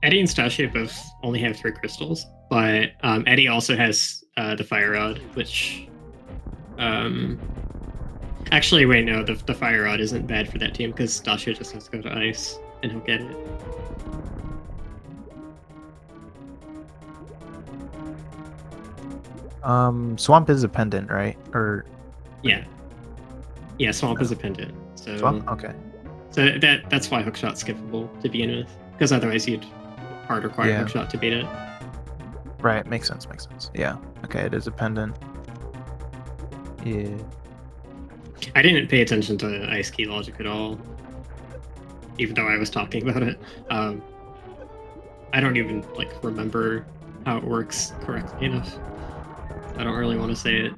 Eddie and Stachio both only have 3 crystals, but Eddie also has the Fire Rod, which actually wait, no, the Fire Rod isn't bad for that team because Stachio just has to go to ice and he'll get it.
Swamp is a pendant, right? Or
yeah, Swamp is a pendant. So
Swamp? Okay.
So that's why Hookshot's skippable to begin with, because otherwise you'd hard require Hookshot to beat it.
Right, makes sense. Yeah. Okay, it is a pendant. Yeah.
I didn't pay attention to Ice Key logic at all, even though I was talking about it. I don't even remember how it works correctly enough. I don't really want to say it.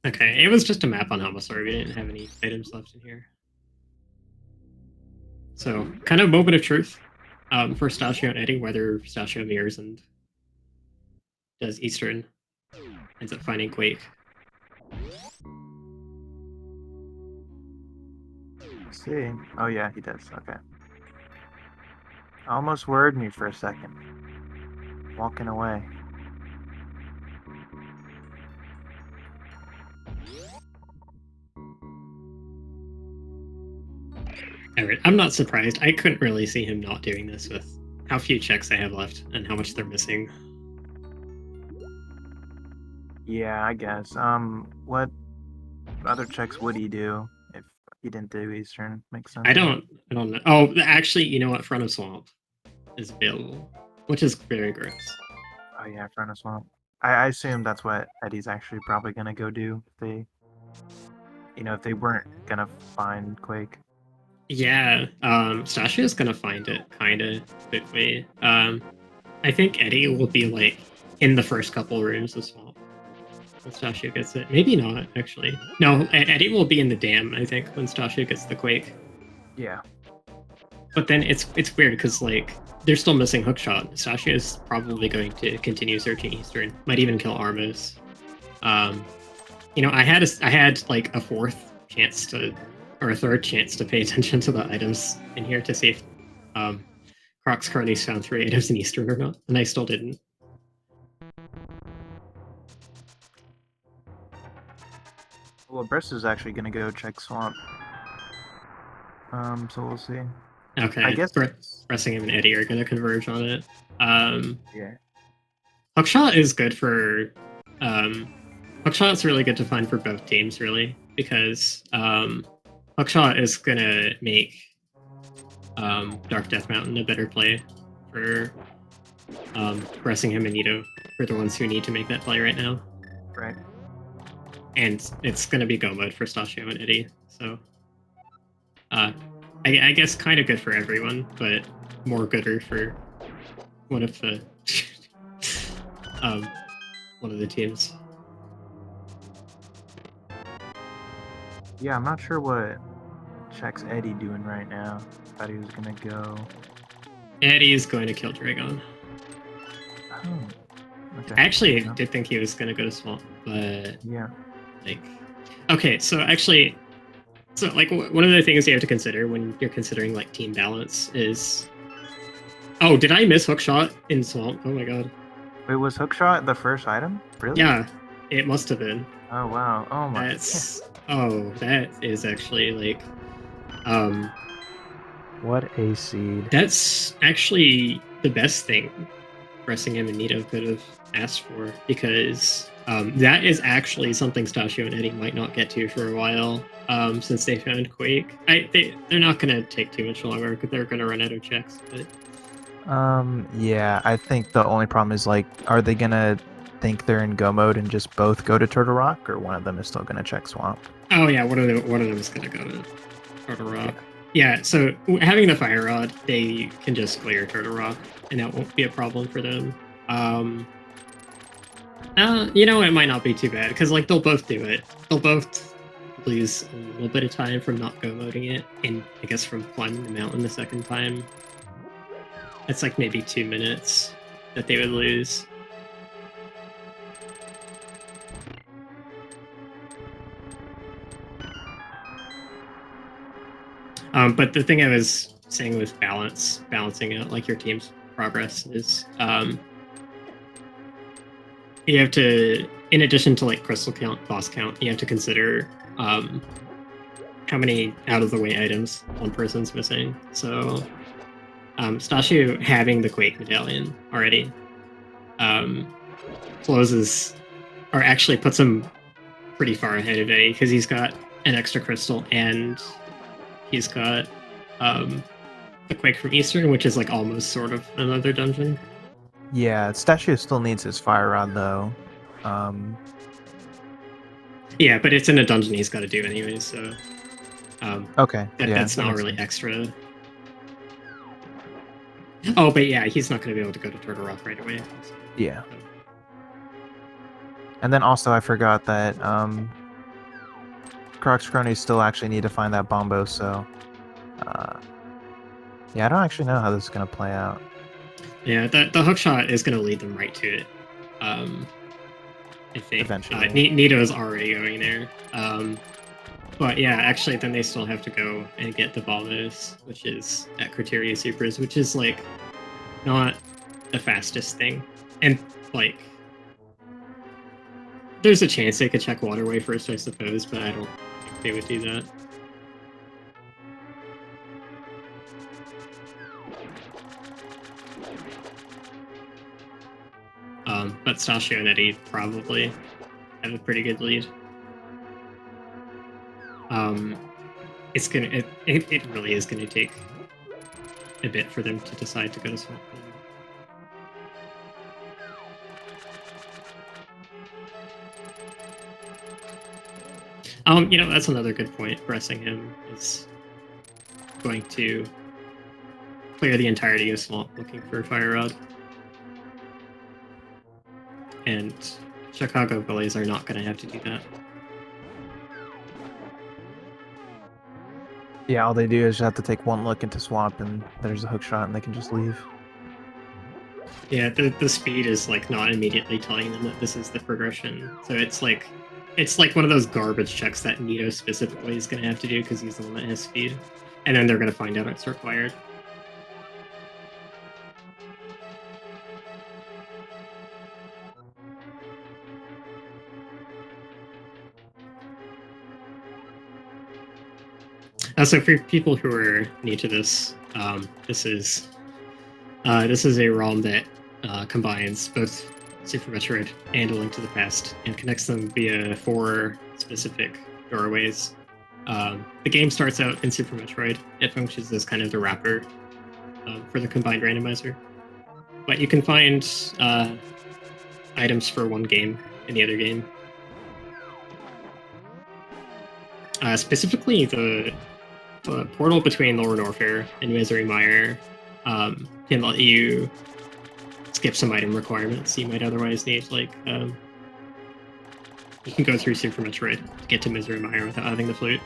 Okay, it was just a map on Helmasaur. We didn't have any items left in here. So, kind of moment of truth for Stachio and Eddie, whether Stachio mirrors and does Eastern, ends up finding Quake.
Let's see. Oh yeah, he does. Okay. Almost worried me for a second. Walking away.
I'm not surprised. I couldn't really see him not doing this with how few checks I have left and how much they're missing.
Yeah, I guess. What other checks would he do if he didn't do Eastern? Makes sense.
I don't know. Oh, actually, you know what? Front of Swamp is available, which is very gross.
Oh yeah, Front of Swamp. I assume that's what Eddie's actually probably gonna go do if they, if they weren't gonna find Quake.
Yeah, Stachio's gonna find it kinda quickly. I think Eddie will be in the first couple rooms of Swamp when Stachio gets it. Maybe not, actually. No, Eddie will be in the dam, I think, when Stachio gets the Quake.
Yeah.
But then it's weird because they're still missing Hookshot. Stachio is probably going to continue searching Eastern. Might even kill Armos. I had a fourth chance to, or a third chance to pay attention to the items in here to see if Croc's Cronies found 3 items in Eastern or not, and I still didn't.
Well, Bress is actually gonna go check Swamp. So we'll see.
Okay,
I guess
Pressing him and Eddie are gonna converge on it.
Yeah.
Hookshot is good for. Hookshot's really good to find for both teams, really, because Hookshot is gonna make Dark Death Mountain a better play for Pressing him and Nito for the ones who need to make that play right now.
Right.
And it's gonna be go mode for Stachio and Eddie, so I guess kind of good for everyone, but more gooder for one of the one of the teams.
Yeah, I'm not sure what checks Eddie doing right now. Thought he was gonna go.
Eddie is going to kill Dragon.
Oh. Okay.
I actually did think he was gonna go to Swamp, but
yeah.
Okay, so actually. So, one of the things you have to consider when you're considering, team balance is... Oh, did I miss Hookshot in Swamp? Oh my god.
Wait, was Hookshot the first item? Really?
Yeah, it must have been.
Oh, wow. Oh my god.
Oh, that is actually,
What a seed.
That's actually the best thing Pressing him and Nito could have asked for, because that is actually something Stachio and Eddie might not get to for a while, since they found Quake. They're not going to take too much longer because they're going to run out of checks. But...
yeah, I think the only problem is, are they going to think they're in go mode and just both go to Turtle Rock, or one of them is still going to check Swamp?
Oh yeah, one of them is gonna go to Turtle Rock. Yeah, so having the fire rod, they can just clear Turtle Rock, and that won't be a problem for them. It might not be too bad because like they'll both do it. They'll both lose a little bit of time from not go moding it, and I guess from climbing the mountain the second time. It's like maybe 2 minutes that they would lose. But the thing I was saying with balancing out like your team's progress is you have to, in addition to like crystal count, boss count, you have to consider how many out of the way items one person's missing. So Stashu having the Quake medallion already closes, or actually puts him pretty far ahead of Eddie because he's got an extra crystal and he's got the Quake from Eastern, which is like almost sort of another dungeon.
Yeah, Statue still needs his fire rod though.
Yeah, but it's in a dungeon he's got to do anyway, so
Okay.
that's not really extra. Oh, but yeah, he's not going to be able to go to Turtle Rock right away. So.
Yeah. And then also I forgot that Croc's Cronies still actually need to find that Bombo, so yeah, I don't actually know how this is going to play out.
Yeah, the hook shot is going to lead them right to it. I think
eventually.
Nito's already going there. But yeah, actually, then they still have to go and get the Baldos, which is at Criteria Supers, which is like not the fastest thing. And like, there's a chance they could check Waterway first, I suppose, but I don't think they would do that. But Stasio and Eddie probably have a pretty good lead. It's gonna it really is gonna take a bit for them to decide to go to Swamp. That's another good point. Pressing him is going to clear the entirety of Swamp looking for Fire Rod. And Chicago Bullies are not going to have to do that.
Yeah, all they do is just have to take one look into Swamp and there's a hook shot and they can just leave.
Yeah, the speed is like not immediately telling them that this is the progression. So it's like one of those garbage checks that Nito specifically is going to have to do because he's the one that has speed. And then they're going to find out it's required. So for people who are new to this, this is a ROM that combines both Super Metroid and A Link to the Past and connects them via 4 specific doorways. The game starts out in Super Metroid. It functions as kind of the wrapper for the combined randomizer. But you can find items for one game in the other game. Specifically, the portal between Lower Norfair and Misery Mire can let you skip some item requirements you might otherwise need. Like, you can go through Super Metroid to get to Misery Mire without having the flute.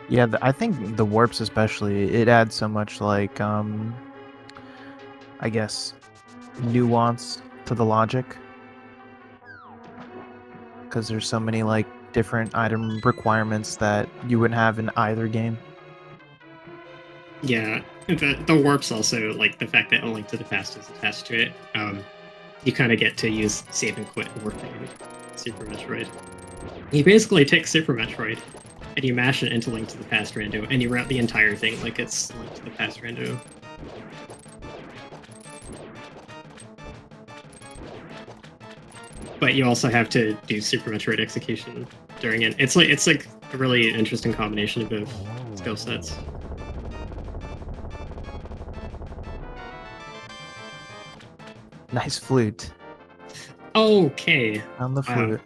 Yeah, I think the warps especially, it adds so much like, I guess, nuance to the logic. Because there's so many like different item requirements that you wouldn't have in either game.
Yeah, the warps also, like the fact that A Link to the Past is attached to it, you kind of get to use save and quit warping Super Metroid. You basically take Super Metroid and you mash it into Link to the Past rando, and you route the entire thing like it's Link to the Past rando. But you also have to do Super Metroid execution during it. It's like a really interesting combination of both skill sets.
Nice flute.
Okay.
On the flute.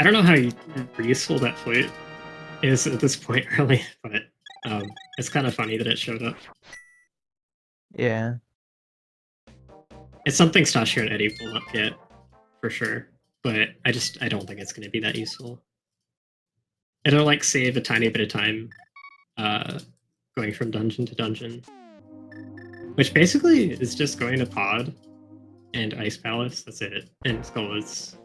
I don't know how useful that flute is at this point, really, but it's kind of funny that it showed up.
Yeah.
It's something Stasio and Eddie will not get, for sure, but I don't think it's going to be that useful. It'll like save a tiny bit of time going from dungeon to dungeon, which basically is just going to Pod and Ice Palace. That's it, and Skullwoods.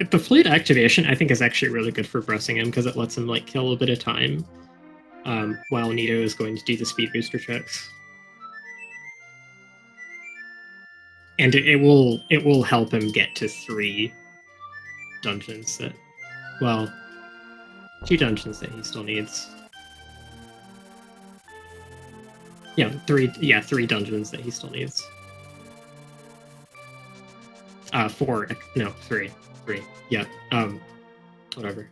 The fleet activation, I think, is actually really good for Bressingham because it lets him like kill a bit of time while Nito is going to do the speed booster checks, and it will help him get to 3 dungeons that, well, 2 dungeons that he still needs. Yeah, 3 dungeons that he still needs. 4, no, 3. Yeah, whatever.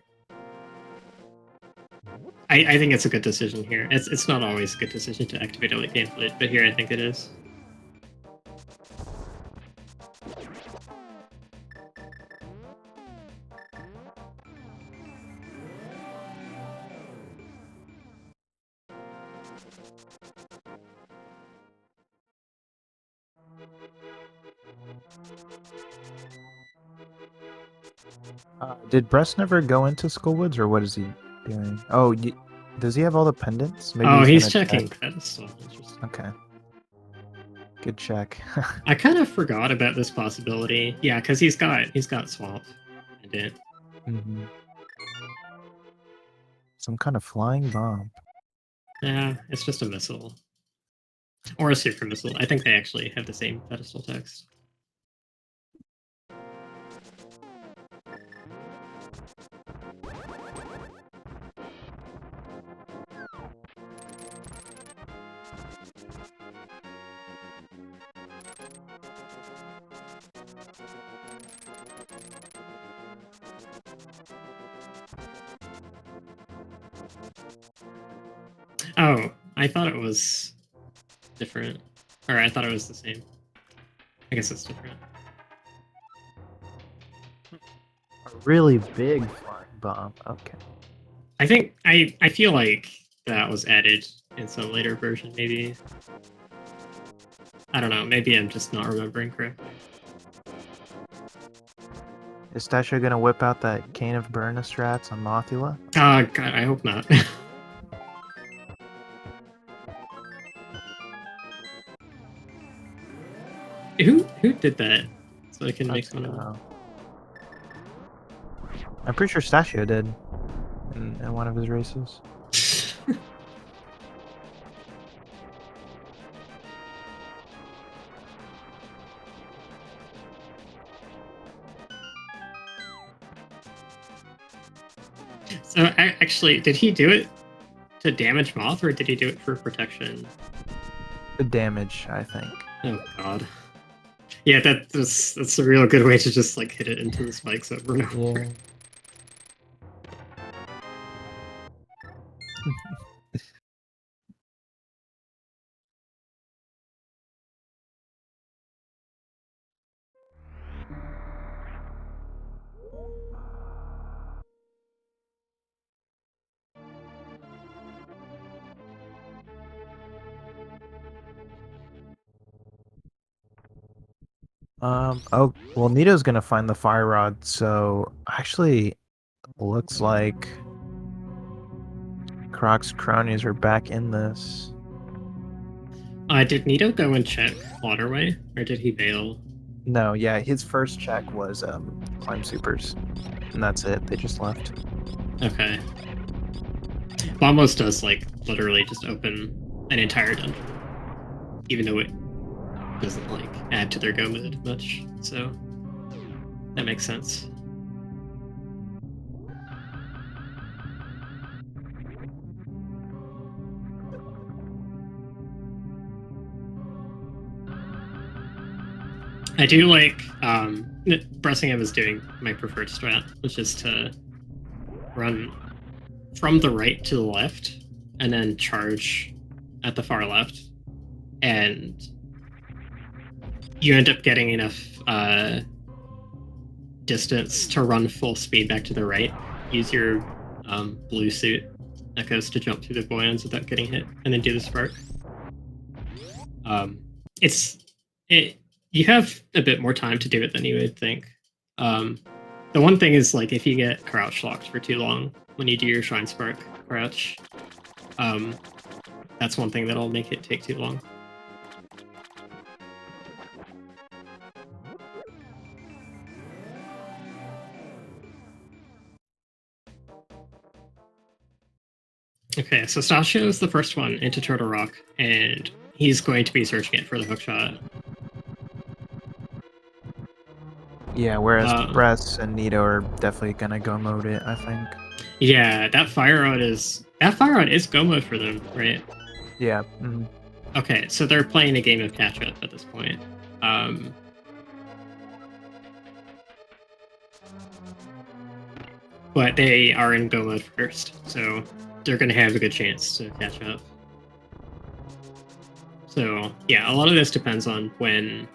I think it's a good decision here. It's not always a good decision to activate a late game fleet, but here I think it is.
Did Bress never go into Skullwoods, or what is he doing? Oh, does he have all the pendants?
Maybe he's
gonna
checking
check.
pedestal. Interesting.
Okay. Good check.
I kind of forgot about this possibility. Yeah, because he's got swamp and it.
Mm-hmm. Some kind of flying bomb.
Yeah, it's just a missile. Or a super missile. I think they actually have the same pedestal text. Oh, I thought it was different. Or I thought it was the same. I guess it's different.
A really big flying bomb. Okay.
I think I feel like that was added in some later version, maybe. I don't know, maybe I'm just not remembering correctly.
Is Stasio gonna whip out that Cane of Burn strats on Mothula?
Oh god, I hope not. Who did that? So I can make fun of him.
I'm pretty sure Stasio did in one of his races.
So actually, did he do it to damage Moth, or did he do it for protection?
The damage, I think.
Oh god. Yeah, that's a real good way to just like hit it into the spikes over and over. Yeah.
Oh, well, Nito's gonna find the fire rod, so actually looks like Croc's cronies are back in this.
Did Nito go and check Waterway, or did he bail?
No, yeah, his first check was climb supers, and that's it. They just left.
Okay. Bombos does like literally just open an entire dungeon, even though it doesn't like add to their go mode much, so that makes sense. I do like Bressingham is doing my preferred strat, which is to run from the right to the left and then charge at the far left, and you end up getting enough distance to run full speed back to the right. Use your blue suit echoes to jump through the voids without getting hit, and then do the spark. You have a bit more time to do it than you would think. The one thing is, like, if you get crouch locked for too long when you do your Shrine Spark crouch, that's one thing that'll make it take too long. Okay, so Stasio is the first one into Turtle Rock, and he's going to be searching it for the hookshot.
Yeah, whereas Bress and Nito are definitely gonna go mode it, I think.
Yeah, that fire rod is go mode for them, right?
Yeah.
Okay, so they're playing a game of catch up at this point. But they are in go mode first, so they're going to have a good chance to catch up. So yeah, a lot of this depends on when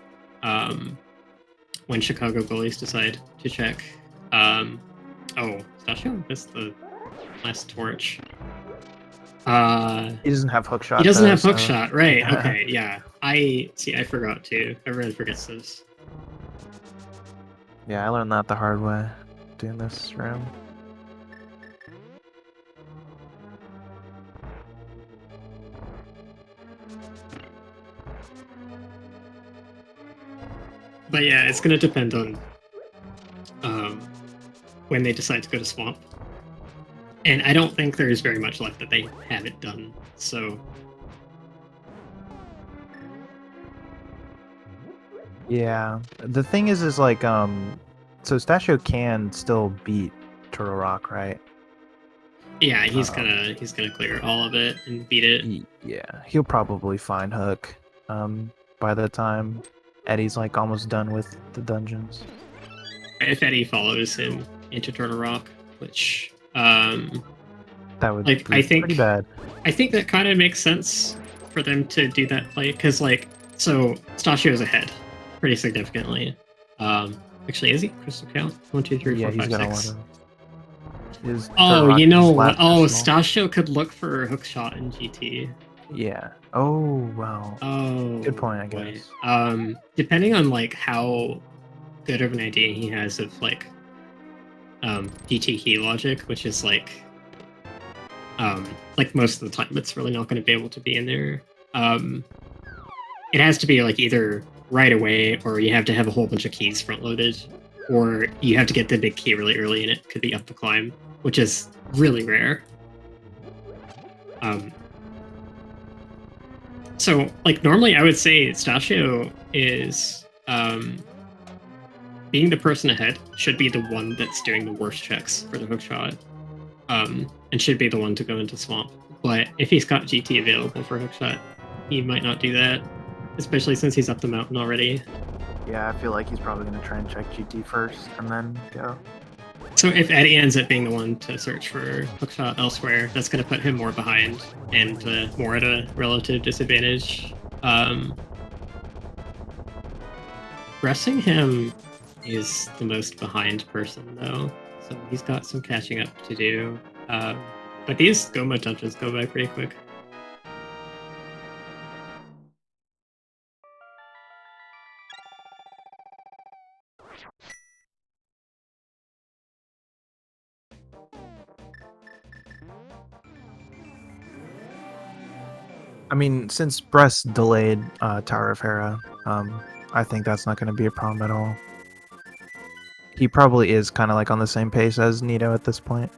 Chicago Bullies decide to check. Oh, Stasio missed the last torch.
He doesn't have hookshot.
He doesn't have hookshot, right? Yeah. Okay, yeah. I forgot too. Everyone forgets this.
Yeah, I learned that the hard way doing this room.
But yeah, it's going to depend on when they decide to go to Swamp. And I don't think there's very much left that they haven't done, so...
Yeah, the thing is like, so Stasio can still beat Turtle Rock, right?
Yeah, he's gonna clear all of it and beat it.
Yeah, he'll probably find Hook by the time Eddie's like almost done with the dungeons.
If Eddie follows him into Turtle Rock, which
that would
like
be pretty bad.
I think that kind of makes sense for them to do that play, because like, so Stasio's ahead pretty significantly. Actually, is he crystal count? 1, 2, 3, 4, 5, 6. Oh, you know what? Oh, Stasio could look for a hookshot in GT.
Yeah. Oh, wow.
Oh,
good point, I guess.
Depending on like how good of an idea he has of like GT key logic, which is like most of the time it's really not going to be able to be in there. It has to be like either right away, or you have to have a whole bunch of keys front loaded, or you have to get the big key really early, and it could be up the climb, which is really rare. So, like, normally I would say Stasio is, being the person ahead should be the one that's doing the worst checks for the hookshot, and should be the one to go into Swamp. But if he's got GT available for hookshot, he might not do that, especially since he's up the mountain already.
Yeah, I feel like he's probably going to try and check GT first, and then go.
So if Eddie ends up being the one to search for hookshot elsewhere, that's going to put him more behind and more at a relative disadvantage. Bressingham is the most behind person, though, so he's got some catching up to do. But these Goma dungeons go by pretty quick.
I mean, since Bress delayed Tower of Hera, I think that's not going to be a problem at all. He probably is kind of like on the same pace as Nito at this point.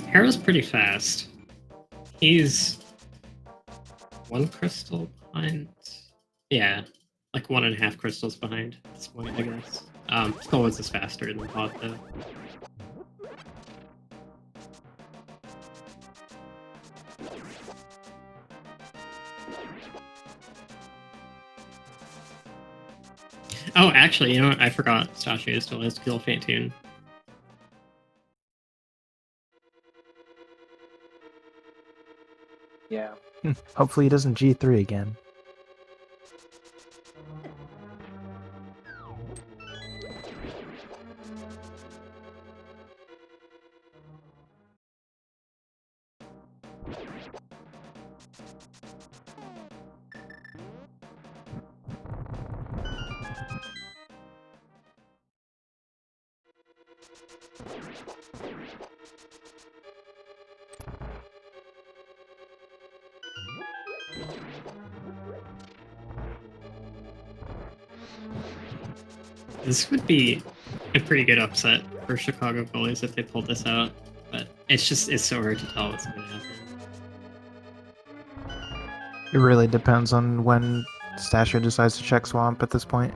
Hera's pretty fast. He's 1 crystal behind. Yeah, like 1.5 crystals behind at this point, I guess. Skullwoods is faster than Pod, though. Oh, actually, you know what? I forgot. Stachio still has Kill Faint Tune.
Yeah. Hopefully he doesn't G3 again.
This would be a pretty good upset for Chicago Bullies if they pulled this out, but it's so hard to tell what's going to happen.
It really depends on when Stachio decides to check Swamp at this point.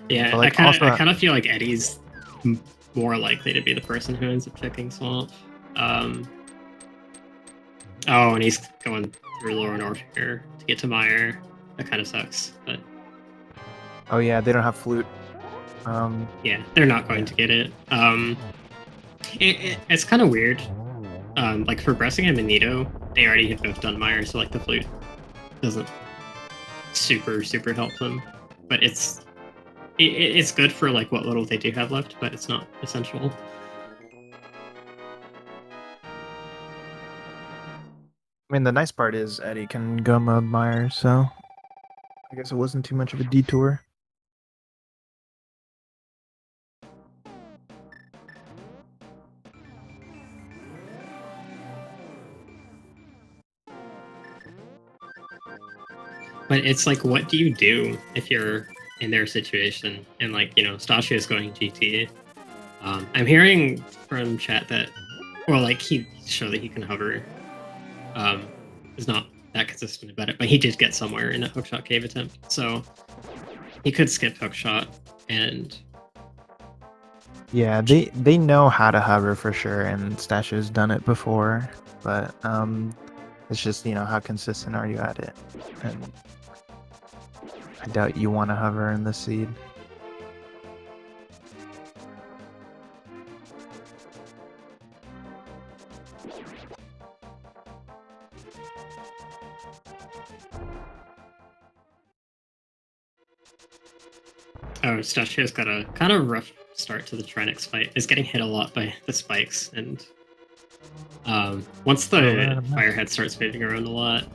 Yeah,
But, like,
I kind of feel like Eddie's more likely to be the person who ends up checking Swamp. Oh, and he's going through Lower North here to get to Meyer. That kind of sucks, but
oh yeah, they don't have Flute.
yeah, they're not going to get it. It's kind of weird. Like for Bressingham and Nito, they already have both done Meyer, so like the Flute doesn't super help them. But it's good for like what little they do have left, but it's not essential.
I mean, the nice part is Eddie can go mode Meyer, so I guess it wasn't too much of a detour.
But it's like, what do you do if you're in their situation? And like, you know, Stachio is going GT. I'm hearing from chat that, well, like he showed that he can hover. Is not that consistent about it, but he did get somewhere in a hookshot cave attempt, so he could skip hookshot. And
yeah, they know how to hover for sure, and Stachio's done it before, but it's just, you know, how consistent are you at it? And I doubt you want to hover in the seed.
oh, Stachio's got a kind of rough start to the Trinix fight. Is getting hit a lot by the spikes, and once the Firehead starts moving around a lot,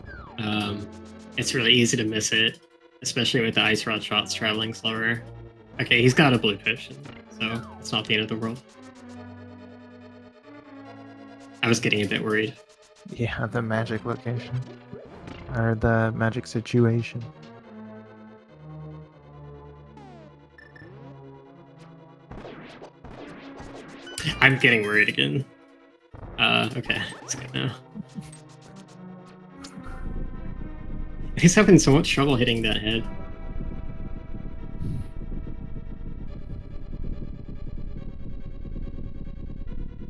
it's really easy to miss it, especially with the Ice Rod shots traveling slower. Okay, he's got a blue potion, so it's not the end of the world. I was getting a bit worried.
Yeah, the magic location. Or the magic situation.
I'm getting worried again. Okay, it's good now. He's having so much trouble hitting that head.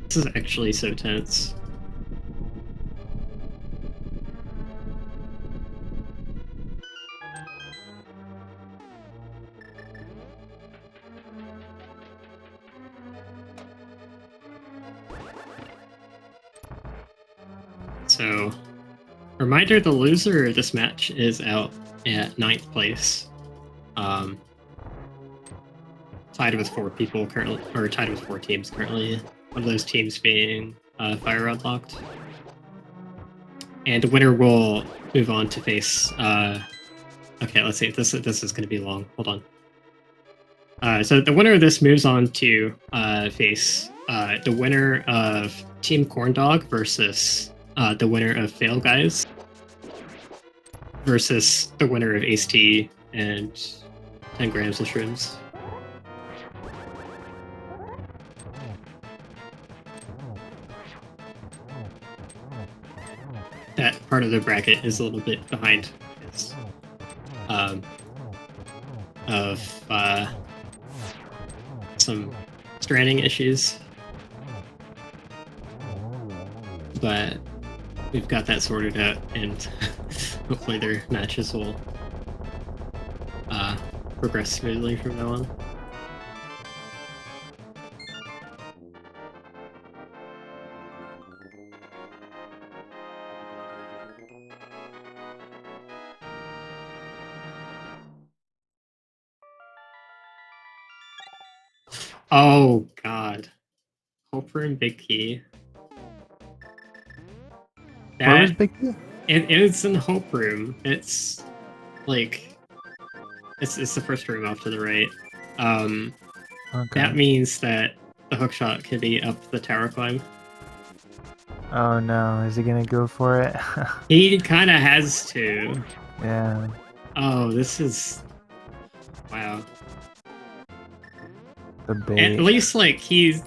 This is actually so tense. So, reminder, the loser of this match is out at 9th place. Tied with 4 people currently, or tied with 4 teams currently. One of those teams being Fire Rod locked. And the winner will move on to face... okay, let's see. This is going to be long. Hold on. So the winner of this moves on to face the winner of Team Corndog versus the winner of Fail Guys versus the winner of Ace T and 10 grams of shrooms. That part of the bracket is a little bit behind because of some stranding issues, but we've got that sorted out, and hopefully their matches will progress smoothly from now on. Oh god. Hope Room Big Key.
Where was Big Key?
It's in Hope Room. It's like it's the first room off to the right.
Okay.
That means that the hookshot could be up the tower climb.
Oh no, is he gonna go for it?
He kind of has to.
Yeah.
Oh, this is wow.
The bait.
At least like he's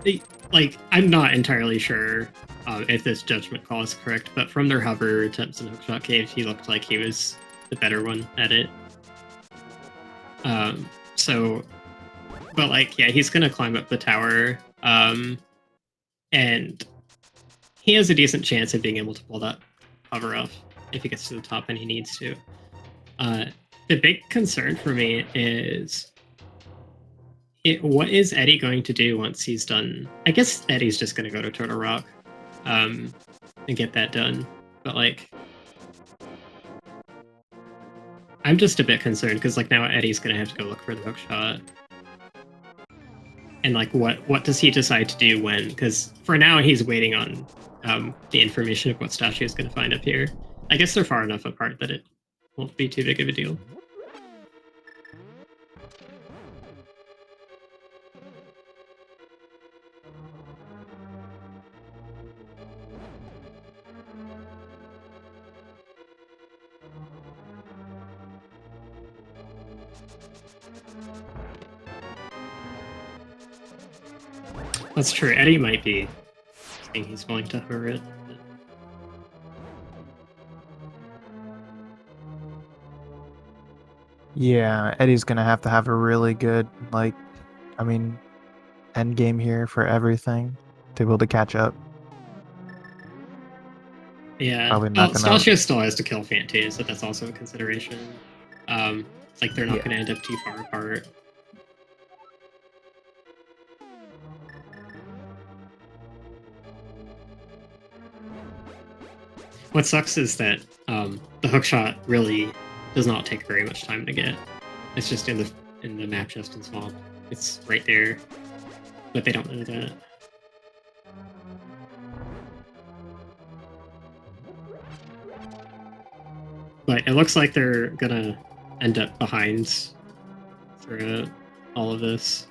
like I'm not entirely sure if this judgment call is correct, but from their hover attempts in Hookshot Cave, he looked like he was the better one at it. So, but like yeah, he's gonna climb up the tower, and he has a decent chance of being able to pull that hover off if he gets to the top and he needs to. The big concern for me is what is Eddie going to do once he's done? I guess Eddie's just going to go to Turtle Rock and get that done. But like, I'm just a bit concerned because like now Eddie's going to have to go look for the hookshot. And like, what does he decide to do when? Because for now he's waiting on the information of what statue is going to find up here. I guess they're far enough apart that it won't be too big of a deal. That's true. Eddie might be saying he's willing to hover it.
Yeah, Eddie's gonna have to have a really good, like, I mean, end game here for everything to be able to catch up.
Yeah.
Probably not gonna.
Stasio still has to kill Fanti, so that's also a consideration. It's like they're not going to end up too far apart. What sucks is that the hookshot really does not take very much time to get. It's just in the map chest and swamp. It's right there, but they don't know that. But it looks like they're gonna end up behind throughout all of this.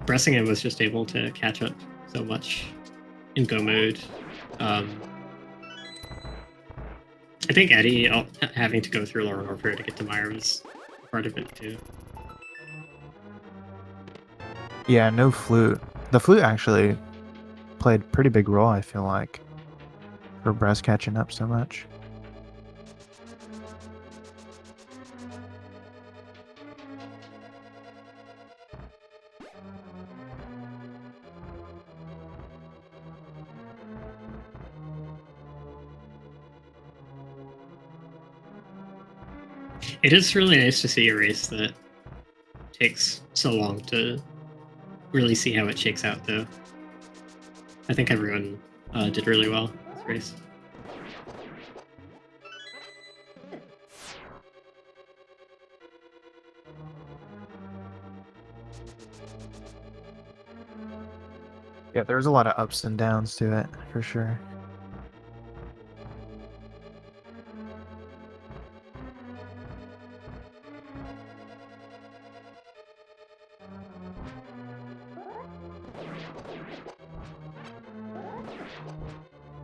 Bressingham was just able to catch up so much in go mode. I think Eddie having to go through Lower Norfair to get to Meyer was part of it too.
Yeah, no flute. The flute actually played a pretty big role, I feel like, for Bress catching up so much.
It is really nice to see a race that takes so long to really see how it shakes out, though. I think everyone did really well this race.
Yeah, there's a lot of ups and downs to it, for sure.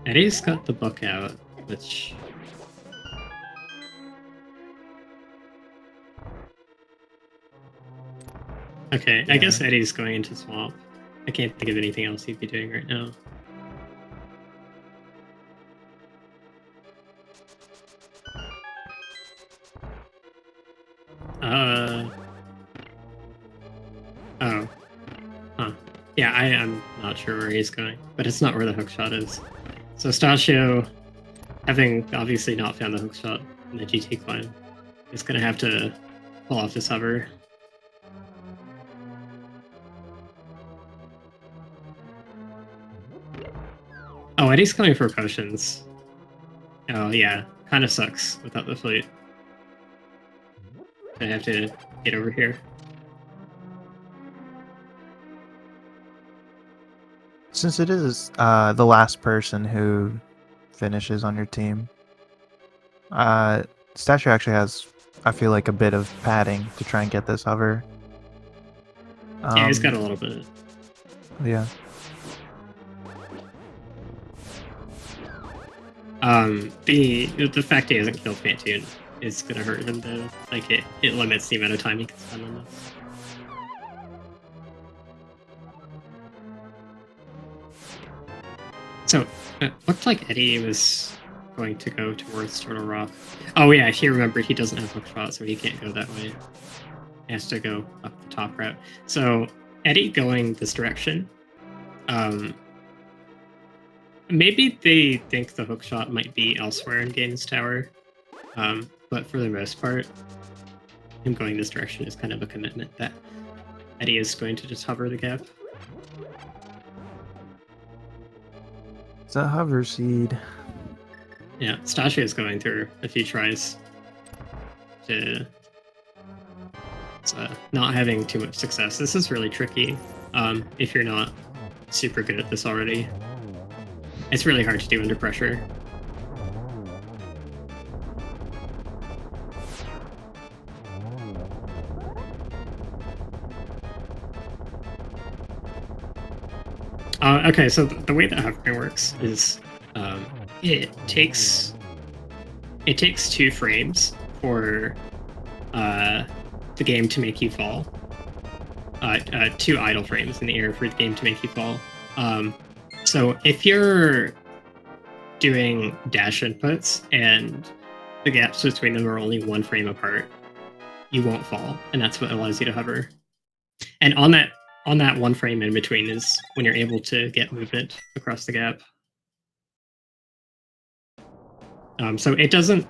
Eddie's got the book out, which... Okay, yeah. I guess Eddie's going into Swamp. I can't think of anything else he'd be doing right now. Oh. Huh. Yeah, I'm not sure where he's going, but it's not where the hookshot is. So Stasio, having obviously not found the hookshot in the GT climb, He's gonna have to pull off this hover. Oh, Eddie's coming for potions. Oh yeah, kind of sucks without the flute. I have to get over here.
Since it is the last person who finishes on your team, Statue actually has, I feel like, a bit of padding to try and get this hover.
Yeah, he's got a little bit.
Yeah.
The fact he hasn't killed Phantoon is gonna hurt him though. Like it limits the amount of time he can spend on this. So it looked like Eddie was going to go towards Turtle Rock. Oh yeah, he remembered he doesn't have hookshot, so he can't go that way. He has to go up the top route. So Eddie going this direction. Maybe they think the hookshot might be elsewhere in Gaines Tower, but for the most part, him going this direction is kind of a commitment that Eddie is going to just hover the gap.
It's a hover seed.
Yeah, Stasha is going through a few tries to not having too much success. This is really tricky if you're not super good at this already. It's really hard to do under pressure. Okay, so the way that hovering works is it takes 2 frames for the game to make you fall. 2 idle frames in the air for the game to make you fall. So if you're doing dash inputs and the gaps between them are only 1 frame apart, you won't fall, and that's what allows you to hover. And on that 1 frame in between is when you're able to get movement across the gap. So it doesn't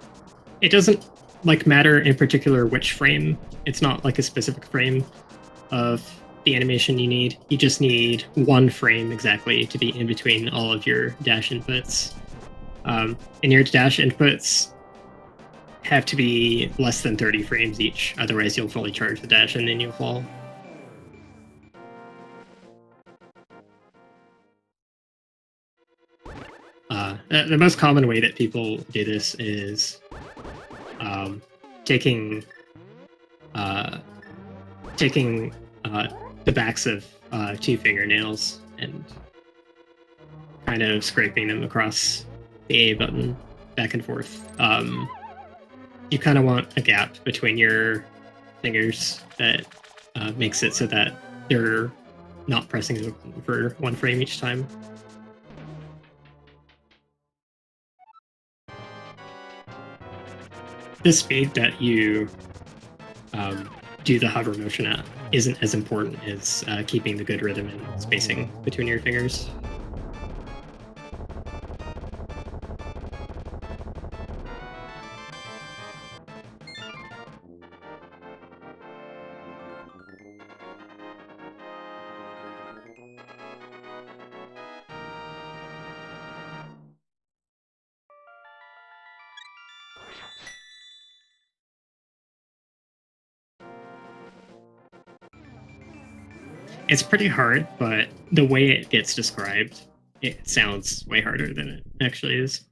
like matter in particular which frame. It's not like a specific frame of the animation you need. You just need 1 frame exactly to be in between all of your dash inputs. And your dash inputs have to be less than 30 frames each, otherwise you'll fully charge the dash and then you'll fall. The most common way that people do this is taking the backs of 2 fingernails and kind of scraping them across the A button back and forth. You kind of want a gap between your fingers that makes it so that they're not pressing for 1 frame each time. The speed that you do the hover motion at isn't as important as keeping the good rhythm and spacing between your fingers. It's pretty hard, but the way it gets described, it sounds way harder than it actually is.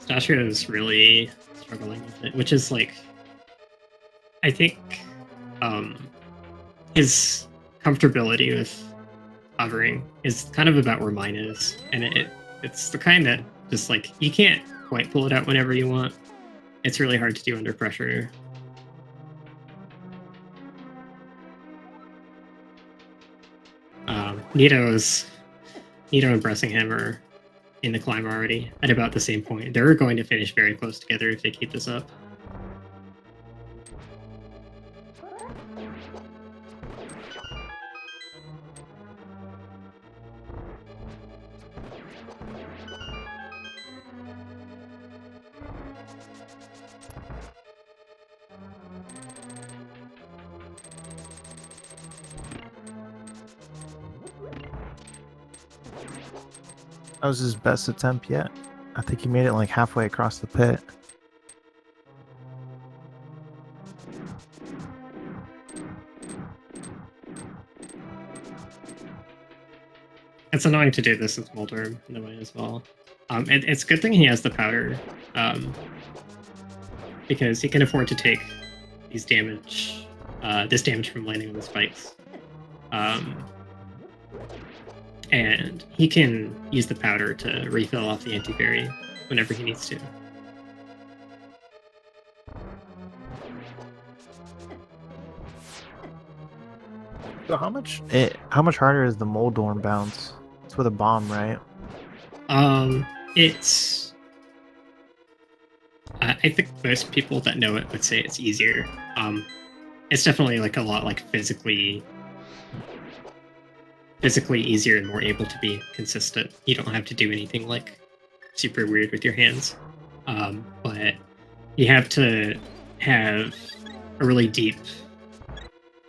Stasha is really struggling with it, which is like, I think his comfortability with hovering is kind of about where mine is, and it's the kind that just like you can't quite pull it out whenever you want. It's really hard to do under pressure. Nito and Bressingham are in the climb already at about the same point. They're going to finish very close together if they keep this up.
That was his best attempt yet. I think he made it like halfway across the pit.
It's annoying to do this with Moldorm in a way as well. It's a good thing he has the powder, because he can afford to take these damage, this damage from landing on the spikes. And he can use the powder to refill off the anti-fairy whenever he needs to.
So how much harder is the Moldorm bounce? It's with a bomb, right?
It's I think most people that know it would say it's easier. It's definitely like a lot like physically easier and more able to be consistent. You don't have to do anything like super weird with your hands, but you have to have a really deep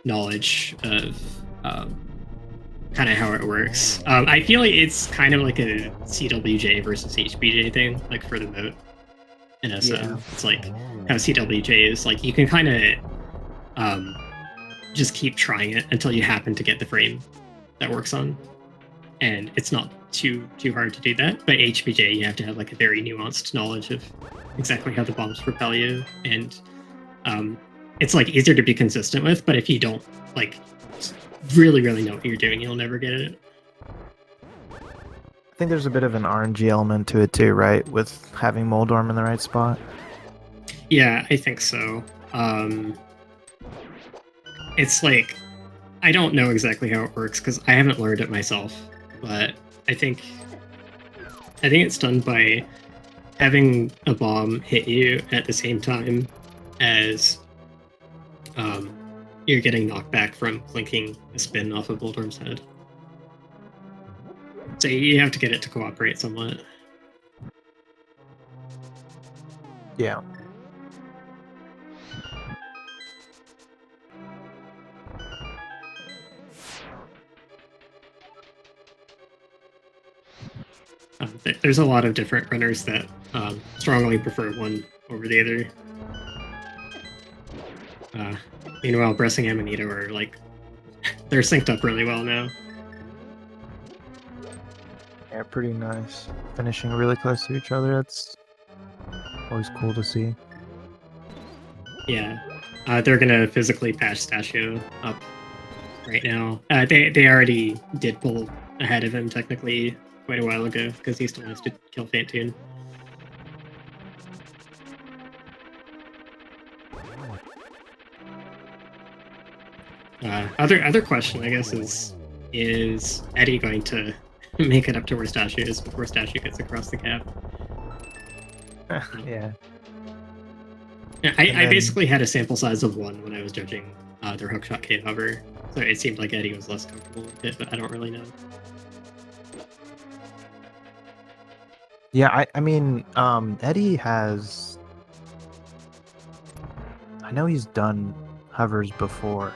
knowledge of kind of how it works. I feel like it's kind of like a CWJ versus HBJ thing, like for the moat in SM. Yeah. It's like how CWJ is like you can kind of just keep trying it until you happen to get the frame that works on, and it's not too hard to do that. But HBJ, you have to have like a very nuanced knowledge of exactly how the bombs propel you, and it's like easier to be consistent with. But if you don't like really know what you're doing, you'll never get it.
I think there's a bit of an RNG element to it too, right? With having Moldorm in the right spot.
Yeah, I think so. It's like I don't know exactly how it works because I haven't learned it myself, but I think it's done by having a bomb hit you at the same time as you're getting knocked back from clinking a spin off of Moldorm's head. So you have to get it to cooperate somewhat.
Yeah.
There's a lot of different runners that strongly prefer one over the other. Meanwhile, Bressingham and Nito are like, they're synced up really well now.
Yeah, pretty nice. Finishing really close to each other. That's always cool to see.
Yeah. They're gonna physically patch Stashio up right now. They already did pull ahead of him technically quite a while ago because he still has to kill Fantoon. Other question, I guess, is Eddie going to make it up to where Stashio is before Stashio gets across the gap?
Yeah.
I basically had a sample size of 1 when I was judging their hookshot cave hover, so it seemed like Eddie was less comfortable with it, but I don't really know.
Yeah, I mean, Eddie has... I know he's done hovers before,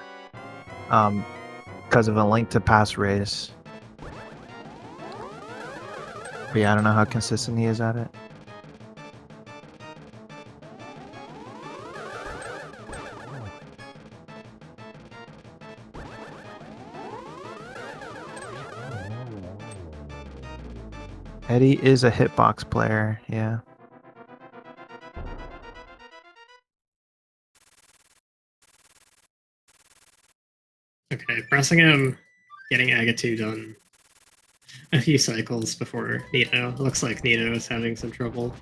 because of a link to pass race. But yeah, I don't know how consistent he is at it. Eddie is a hitbox player, yeah.
Okay, Bressingham getting Agatu done a few cycles before Nito. Looks like Nito is having some trouble